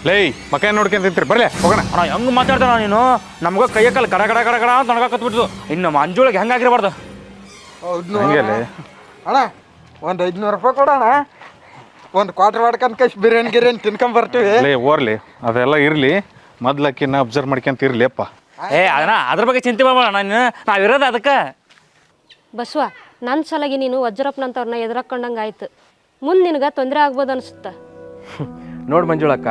Speaker 4: ಲೈ ಮಕ್ಕ ನೋಡ್ಕೊಂತ ತಿಂತೀರಿ, ಬರ್ಲೆ ಹೋಗೋಣ.
Speaker 2: ಅಣ್ಣ ಹೆಂಗೆ ಮಾತಾಡ್ತಾನ ನೀನು? ನಮ್ಗೆ ಕೈಯ ಕಾಲು ಗಡ ಗಡ ಗಡ ಗಡ ಅಂತ ನಡ್ಕಾಕತ್ಬಿಡ್ತು. ಇನ್ನು ಮಂಜುಳಿಗೆ ಹೆಂಗಾಗಿರ್ಬಾರ್ದು.
Speaker 4: ಹಂಗೇಲೆ
Speaker 7: ಅಣ್ಣ ಒಂದು 500 ರೂಪಾಯಿ ಕೊಡೋಣ, ಒಂದು ಕ್ವಾರ್ಟರ್ ಮಾಡ್ಕೊಂಡು ಕೈಸಿ ಬಿರಿಯಾನಿ ತಿನ್ಕೊಂಡ್ ಬರ್ತೀವಿ.
Speaker 4: ಲೇ ಓರ್ಲಿ, ಅದೆಲ್ಲ ಇರಲಿ, ಮೊದ್ಲಕ್ಕಿನ್ನ ಅಬ್ಸರ್ವ್ ಮಾಡ್ಕೊಂತ ಇರ್ಲಿ ಅಪ್ಪ.
Speaker 2: ಅದನ್ನ ಅದ್ರ ಬಗ್ಗೆ ಚಿಂತೆ ಮಾಡಬೇಡ, ನಾವಿರೋದು ಅದಕ್ಕೆ.
Speaker 6: ಬಸವ, ನನ್ನ ಸಲಗಿ ನೀನು ವಜ್ರಪ್ಪನಂತವ್ರನ್ನ ಎದುರಾಕೊಂಡಂಗೆ ಆಯ್ತು. ಮುಂದೆ ನಿನಗೆ ತೊಂದರೆ ಆಗ್ಬೋದು ಅನಿಸುತ್ತೆ.
Speaker 5: ನೋಡು ಮಂಜುಳಕ್ಕ,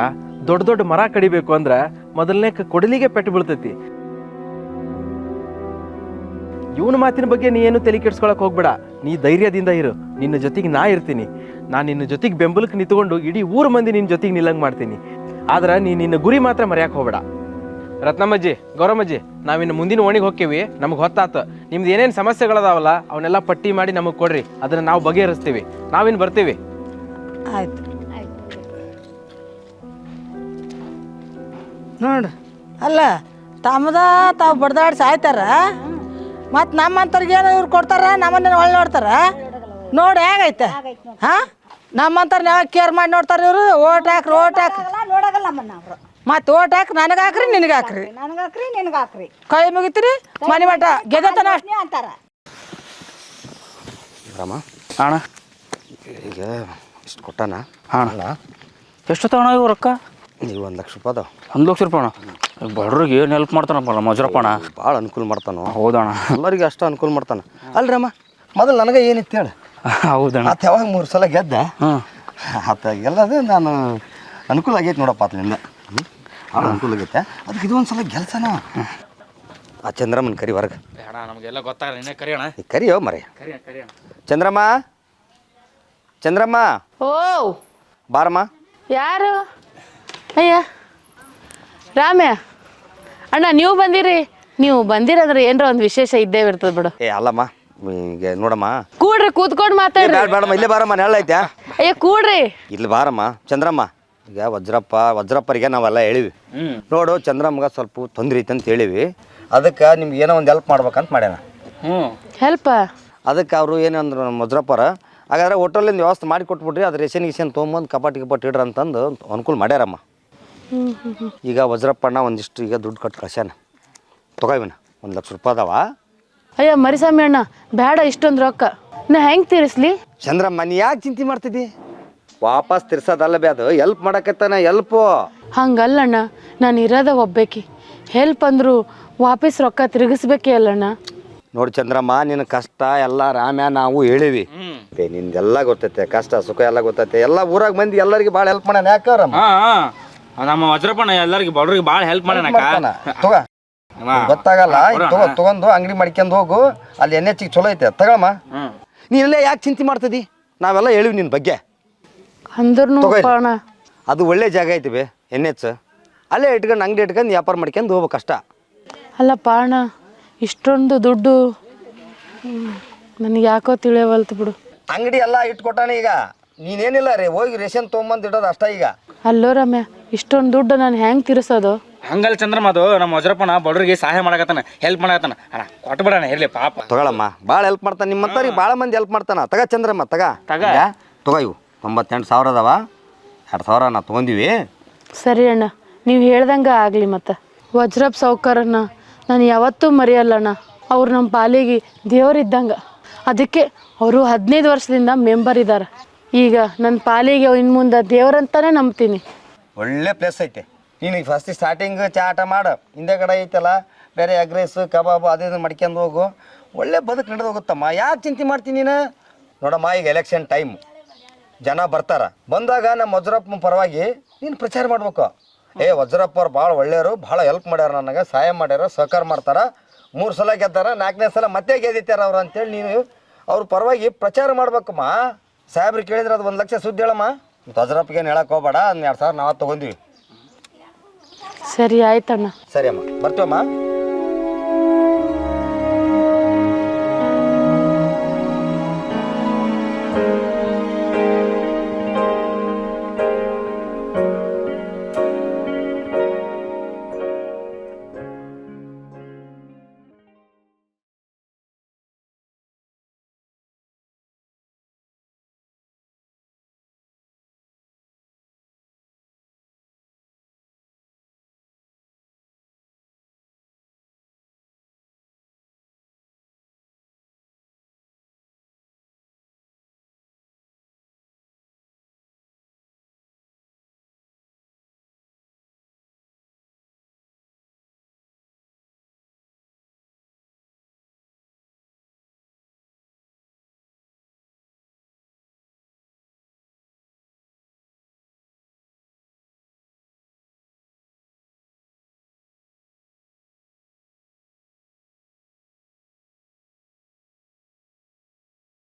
Speaker 5: ದೊಡ್ಡ ದೊಡ್ಡ ಮರ ಕಡಿಬೇಕು ಅಂದ್ರೆ ಮೊದಲನೇ ಕೊಡಲಿಗೆ ಪೆಟ್ಟು ಬೀಳ್ತೈತಿ. ಇವನ ಮಾತಿನ ಬಗ್ಗೆ ನೀ ಏನು ತಲೆ ಕೆಡ್ಸ್ಕೊಳಕ್ ಹೋಗ್ಬೇಡ. ನೀ ಧೈರ್ಯದಿಂದ ಇರು, ನಿನ್ನ ಜೊತೆಗೆ ನಾ ಇರ್ತೀನಿ. ನಾನು ನಿನ್ನ ಜೊತೆಗೆ ಬೆಂಬಲಕ್ಕೆ ನಿಂತ್ಕೊಂಡು ಇಡೀ ಊರು ಮಂದಿ ನಿನ್ನ ಜೊತೆಗೆ ನಿಲ್ಲಂಗೆ ಮಾಡ್ತೀನಿ. ಆದ್ರೆ ನಿನ್ನ ಗುರಿ ಮಾತ್ರ ಮರ್ಯಾಕೆ ಹೋಗ್ಬೇಡ. ರತ್ನಮ್ಮಜ್ಜಿ, ಗೌರಮ್ಮಜ್ಜಿ, ನಾವಿನ್ನು ಮುಂದಿನ ಓಣಿಗೆ ಹೋಗ್ತೀವಿ. ನಮಗೆ ಹೊತ್ತಾತು. ನಿಮ್ದು ಏನೇನು ಸಮಸ್ಯೆಗಳದಾವಲ್ಲ ಅವನ್ನೆಲ್ಲ ಪಟ್ಟಿ ಮಾಡಿ ನಮಗೆ ಕೊಡ್ರಿ, ಅದನ್ನು ನಾವು ಬಗೆಹರಿಸ್ತೀವಿ. ನಾವಿನ್ನು ಬರ್ತೀವಿ.
Speaker 9: ಆಯ್ತು ನೋಡ್ರಿ, ಅಲ್ಲ ತಾವು ಬಡ್ದಾಡಿ ಸಾಯ್ತಾರ, ಮತ್ತು ನಮ್ಮಂತರ್ಗೆ ಏನೋ ಇವ್ರು ಕೊಡ್ತಾರ, ನಮ್ಮನ್ನ ಒಳ್ಳೆ ನೋಡ್ತಾರ. ನೋಡಿ ಹೇಗೈತೆ ಹಾಂ, ನಮ್ಮಂತರ ಯಾವಾಗ ಕೇರ್ ಮಾಡಿ ನೋಡ್ತಾರೆ ಇವರು. ಓಟ್ ಹಾಕ್ರಿ
Speaker 8: ನೋಡಗಲ್ಲ ನಮ್ಮನ್ನ ಅವರು.
Speaker 9: ಮತ್ತು ಓಟ್ ಹಾಕ್ರಿ, ನನಗೆ ಹಾಕ್ರಿ, ನಿನಗೆ ಹಾಕ್ರಿ,
Speaker 8: ನನಗಾಕ್ರಿ ನಿನಗಾಕ್ರಿ,
Speaker 9: ಕೈ ಮುಗಿತೀರಿ ಮನೆ ಮಠ ಗೆದ್ದತನ
Speaker 8: ಅಂತಾರ.
Speaker 3: ರಾಮ
Speaker 2: ಅಣ್ಣ
Speaker 3: ಈಗ ಇಷ್ಟು ಕೊಟ್ಟಾನ
Speaker 2: ಅಣ್ಣ, ಎಷ್ಟು ತಗೋಣ ಇವು ರೊಕ್ಕ?
Speaker 3: ನೀವು 1 ಲಕ್ಷ ರೂಪಾಯಿ ಅದಾವ.
Speaker 2: 1 ಲಕ್ಷ ರೂಪಾಯಿ ಅಣ್ಣ? ಬಡ್ರಿಗೆ ಏನು ಹೆಲ್ಪ್ ಮಾಡ್ತಾನಪ್ಪ ಮಜ್ರಪ್ಪಣ್ಣ.
Speaker 3: ಭಾಳ ಅನುಕೂಲ ಮಾಡ್ತಾನು.
Speaker 2: ಹೌದಣ್ಣ,
Speaker 3: ಎಲ್ಲರಿಗೆ ಅಷ್ಟು ಅನುಕೂಲ ಮಾಡ್ತಾನೆ. ಅಲ್ರಮ್ಮ, ಮೊದಲು ನನಗೆ ಏನಿತ್ತು ಹೇಳು?
Speaker 2: ಹೌದಣ್ಣ.
Speaker 3: ಆತ ಯಾವಾಗ 3 ಸಲ ಗೆದ್ದ,
Speaker 2: ಹಾಂ
Speaker 3: ಆತ ಎಲ್ಲದು ನಾನು ಅನುಕೂಲ ಆಗೈತೆ ನೋಡಪ್ಪ ಆತನಿಂದ. ಭಾಳ ಅನುಕೂಲ ಆಗೈತೆ. ಅದಕ್ಕೆ ಇದೊಂದು ಸಲ ಗೆಲ್ಸನ. ಆ ಚಂದ್ರಮ್ಮನ ಕರಿ ಹೊರಗೆ.
Speaker 2: ಅಣ್ಣ ನಮಗೆಲ್ಲ ಗೊತ್ತಾಗಲ್ಲ, ಇನ್ನೇ ಕರಿ ಅಣ್ಣ.
Speaker 3: ಈ ಕರಿಯೋ ಮರೆ. ಚಂದ್ರಮ್ಮ, ಚಂದ್ರಮ್ಮ
Speaker 10: ಓ
Speaker 3: ಬಾರಮ್ಮ.
Speaker 10: ಯಾರು? ಅಯ್ಯ ರಾಮ್ಯ ಅಣ್ಣ, ನೀವು ಬಂದಿರಿ. ನೀವು ಬಂದಿರಂದ್ರೆ ಏನರ ಒಂದು ವಿಶೇಷ ಇದ್ದೇ ಇರ್ತದೆ ಬಿಡು.
Speaker 3: ಏ ಅಲ್ಲಮ್ಮ, ಈಗ ನೋಡಮ್ಮ,
Speaker 10: ಕೂಡ್ರಿ, ಕೂತ್ಕೊಂಡು ಮಾತಾಡ್ರಿ.
Speaker 3: ಬೇಡಮ್ಮ, ಇಲ್ಲೇ ಬಾರಮ್ಮ, ನೆರಳು ಐತೆ.
Speaker 10: ಅಯ್ಯ ಕೂಡ್ರಿ.
Speaker 3: ಇಲ್ಲಿ ಬಾರಮ್ಮ. ಚಂದ್ರಮ್ಮ, ಈಗ ವಜ್ರಪ್ಪರಿಗೆ ನಾವೆಲ್ಲ ಹೇಳಿವಿ. ನೋಡು, ಚಂದ್ರಮ್ಮಗ ಸ್ವಲ್ಪ ತೊಂದರೆ ಐತೆ ಅಂತ ಹೇಳಿವಿ. ಅದಕ್ಕೆ ನಿಮ್ಗೆ ಏನೋ ಒಂದು ಹೆಲ್ಪ್ ಮಾಡ್ಬೇಕಂತ ಮಾಡ್ಯಾನ.
Speaker 10: ಹೆಲ್ಪ?
Speaker 3: ಅದಕ್ಕೆ ಅವರು ಏನಂದ್ರು ನಮ್ಮ ವಜ್ರಪ್ಪರ, ಹಾಗಾದ್ರೆ ಹೋಟೆಲಿಂದ ವ್ಯವಸ್ಥೆ ಮಾಡಿ ಕೊಟ್ಬಿಟ್ರಿ, ಅದು ರೇಷನ್ ಗಿಷನ್ ತೊಗೊಂಬಂದು ಕಪಾಟಿ ಇಡ್ರಿ ಅಂತಂದು ಅನುಕೂಲ ಮಾಡ್ಯಾರಮ್ಮ. ಈಗ ವಜ್ರಪ್ಪಣ್ಣ ಒಂದಿಷ್ಟು ಈಗ ದುಡ್ಡು ಕಟ್ಟು ಕಳ್ಸ್ಯಾನ. ತೊಗೊಯ್ವನ 1 ಲಕ್ಷ ರೂಪಾಯಿ ಅದಾವ.
Speaker 10: ಅಯ್ಯ ಮರಿಸ್ವಾಮಿ ಅಣ್ಣ, ಬೇಡ ಇಷ್ಟೊಂದು ರೊಕ್ಕ. ನಾ ಹೆಂಗೆ ತೀರಿಸ್ಲಿ?
Speaker 3: ಚಂದ್ರಮ್ಮ, ನೀ ಯಾಕೆ ಚಿಂತೆ ಮಾಡ್ತಿದ್ದಿ? ವಾಪಸ್ ತಿರ್ಸೋದಲ್ಲ ಬೇ, ಅದು ಎಲ್ಪ್ ಮಾಡಕತ್ತಾನ. ಎಲ್ಪು
Speaker 10: ಹಂಗಲ್ಲಣ್ಣ, ನಾನು ಇರೋದ ಒಬ್ಬೇಕಿ. ಹೆಲ್ಪ್ ಅಂದರು ವಾಪಸ್ ರೊಕ್ಕ ತಿರುಗಿಸ್ಬೇಕೇ ಅಲ್ಲಣ್ಣ.
Speaker 3: ನೋಡಿ ಚಂದ್ರಮ್ಮ, ನಿನ್ನ ಕಷ್ಟ ಎಲ್ಲ ರಾಮ್ಯ ನಾವು ಹೇಳಿವಿ. ನಿಂದೆಲ್ಲ ಗೊತ್ತೈತೆ, ಕಷ್ಟ ಸುಖ ಎಲ್ಲ ಗೊತ್ತೈತೆ. ಎಲ್ಲ ಊರಾಗ ಮಂದಿ ಎಲ್ಲರಿಗೆ ಭಾಳ ಹೆಲ್ಪ್ ಮಾಡ್ಯಾನ. ಯಾಕವ್ರಮ್ಮ
Speaker 2: ನಮ್ಮ ವಜ್ರಪ್ಪಣ್ಣ ಎಲ್ಲರಿಗೆ ಬಡ್ರಿಗೆ ಭಾಳ ಹೆಲ್ಪ್ ಮಾಡೋಣ.
Speaker 3: ತಗೋ, ಗೊತ್ತಾಗಲ್ಲ, ತಗೊಂಡು ಅಂಗಡಿ ಮಾಡ್ಕೊಂಡು ಹೋಗು. ಅಲ್ಲಿ NH ಚಲೋ ಐತೆ, ತಗೊಳಮ್ಮ. ನೀನೆಲ್ಲ ಯಾಕೆ ಚಿಂತೆ ಮಾಡ್ತದಿ? ನಾವೆಲ್ಲ ಹೇಳಿವಿ ನಿನ್ನ ಬಗ್ಗೆ.
Speaker 10: ಅಂದ್ರೂ ಅಣ್ಣ
Speaker 3: ಅದು ಒಳ್ಳೆ ಜಾಗ ಐತಿ ಬೇ NH. ಅಲ್ಲೇ ಇಟ್ಕೊಂಡು ಅಂಗಡಿ ಇಟ್ಕೊಂಡು ವ್ಯಾಪಾರ ಮಾಡ್ಕೊಂಡು ಹೋಗ್ಬೇಕು ಕಷ್ಟ.
Speaker 10: ಅಲ್ಲಪ್ಪ ಅಣ್ಣ, ಇಷ್ಟೊಂದು ದುಡ್ಡು ನನಗೆ ಯಾಕೋ ತಿಳಿಯವಲ್ತು ಬಿಡು.
Speaker 3: ಅಂಗಡಿ ಎಲ್ಲ ಇಟ್ಕೊಟ್ಟಾನೆ. ಈಗ ನೀನೇನಿಲ್ಲ ರೀ, ಹೋಗಿ ರೇಷನ್ ತೊಗೊಂಬಂದು ಇಡೋದು ಅಷ್ಟ. ಈಗ
Speaker 10: ಅಲ್ಲೋ ರಮ್ಯ, ಇಷ್ಟೊಂದು ದುಡ್ಡು ನಾನು ಹೆಂಗೆ ತೀರಿಸೋದು?
Speaker 2: ಹಂಗಲ್ಲ ಚಂದ್ರಮ್ಮ, ಅದು ನಮ್ಮ ವಜ್ರಪ್ಪನ ಬಡ್ರಿಗೆ ಸಹಾಯ ಮಾಡಕತ್ತಾನ, ಹೆಲ್ಪ್ ಮಾಡಕತ್ತಾನ. ಅಣ್ಣ ಕೊಟ್ಬಿಡಣ ಇರ್ಲಿ ಪಾಪ.
Speaker 3: ತಗೊಳಮ್ಮ, ಭಾಳ ಹೆಲ್ಪ್ ಮಾಡ್ತಾನೆ. ನಿಮ್ಮಂತವ್ರಿಗೆ ಭಾಳ ಮಂದಿ ಹೆಲ್ಪ್ ಮಾಡ್ತಾನ. ತಗ ಚಂದ್ರಮ್ಮ, ತಗ ಇವು 98,000 ಅದಾವ. 2,000 ನಾ ತೊಗೊಂಡಿವಿ.
Speaker 10: ಸರಿ ಅಣ್ಣ, ನೀವು ಹೇಳ್ದಂಗೆ ಆಗಲಿ. ಮತ್ತು ವಜ್ರಪ್ಪ ಸಾವ್ಕಾರನ್ನ ನಾನು ಯಾವತ್ತೂ ಮರೆಯಲ್ಲಣ್ಣ. ಅವ್ರು ನಮ್ಮ ಪಾಲಿಗೆ ದೇವರಿದ್ದಂಗೆ. ಅದಕ್ಕೆ ಅವರು 15 ವರ್ಷದಿಂದ ಮೆಂಬರ್ ಇದ್ದಾರೆ. ಈಗ ನನ್ನ ಪಾಲಿಗೆ ಇನ್ನು ಮುಂದೆ ದೇವರಂತಾನೆ ನಂಬ್ತೀನಿ.
Speaker 3: ಒಳ್ಳೆ ಪ್ಲೇಸ್ ಐತೆ. ನೀನು ಫಸ್ಟ್ ಸ್ಟಾರ್ಟಿಂಗ್ ಚಾಟ ಮಾಡು, ಹಿಂದೆ ಕಡೆ ಐತಲ್ಲ ಬೇರೆ ಎಗ್ ರೈಸ್ ಕಬಾಬು ಅದೇನು ಮಾಡ್ಕೊಂಡು ಹೋಗು. ಒಳ್ಳೆ ಬದುಕು ನಡೆದು ಹೋಗುತ್ತಮ್ಮ. ಯಾಕೆ ಚಿಂತೆ ಮಾಡ್ತೀನಿ ನೀನು? ನೋಡಮ್ಮ, ಈಗ ಎಲೆಕ್ಷನ್ ಟೈಮ್, ಜನ ಬರ್ತಾರ. ಬಂದಾಗ ನಮ್ಮ ವಜ್ರಪ್ಪ ಪರವಾಗಿ ನೀನು ಪ್ರಚಾರ ಮಾಡ್ಬೇಕು. ವಜ್ರಪ್ಪ ಅವ್ರು ಭಾಳ ಒಳ್ಳೆಯವರು, ಭಾಳ ಹೆಲ್ಪ್ ಮಾಡ್ಯಾರ, ನನಗೆ ಸಹಾಯ ಮಾಡ್ಯಾರ, ಸಹಕಾರ ಮಾಡ್ತಾರ. 3 ಸಲ ಗೆದ್ದಾರ, 4ನೇ ಸಲ ಮತ್ತೆ ಗೆದ್ದಿತ್ತಾರ ಅವ್ರು ಅಂತೇಳಿ ನೀನು ಅವ್ರ ಪರವಾಗಿ ಪ್ರಚಾರ ಮಾಡ್ಬೇಕಮ್ಮ. ಸಾಹೇಬ್ರು ಕೇಳಿದ್ರೆ ಅದು 1 ಲಕ್ಷ ಸುದ್ದಿ ಹೇಳಮ್ಮ. ವಜ್ರಪ್ಪಗೇನು ಹೇಳಕ್ಕೆ ಹೋಗ್ಬೇಡ. 2,000 ನಾವು ತೊಗೊಂಡಿವಿ.
Speaker 10: ಸರಿ ಆಯ್ತಣ್ಣ.
Speaker 3: ಸರಿ ಅಮ್ಮ, ಬರ್ತೀವಮ್ಮ.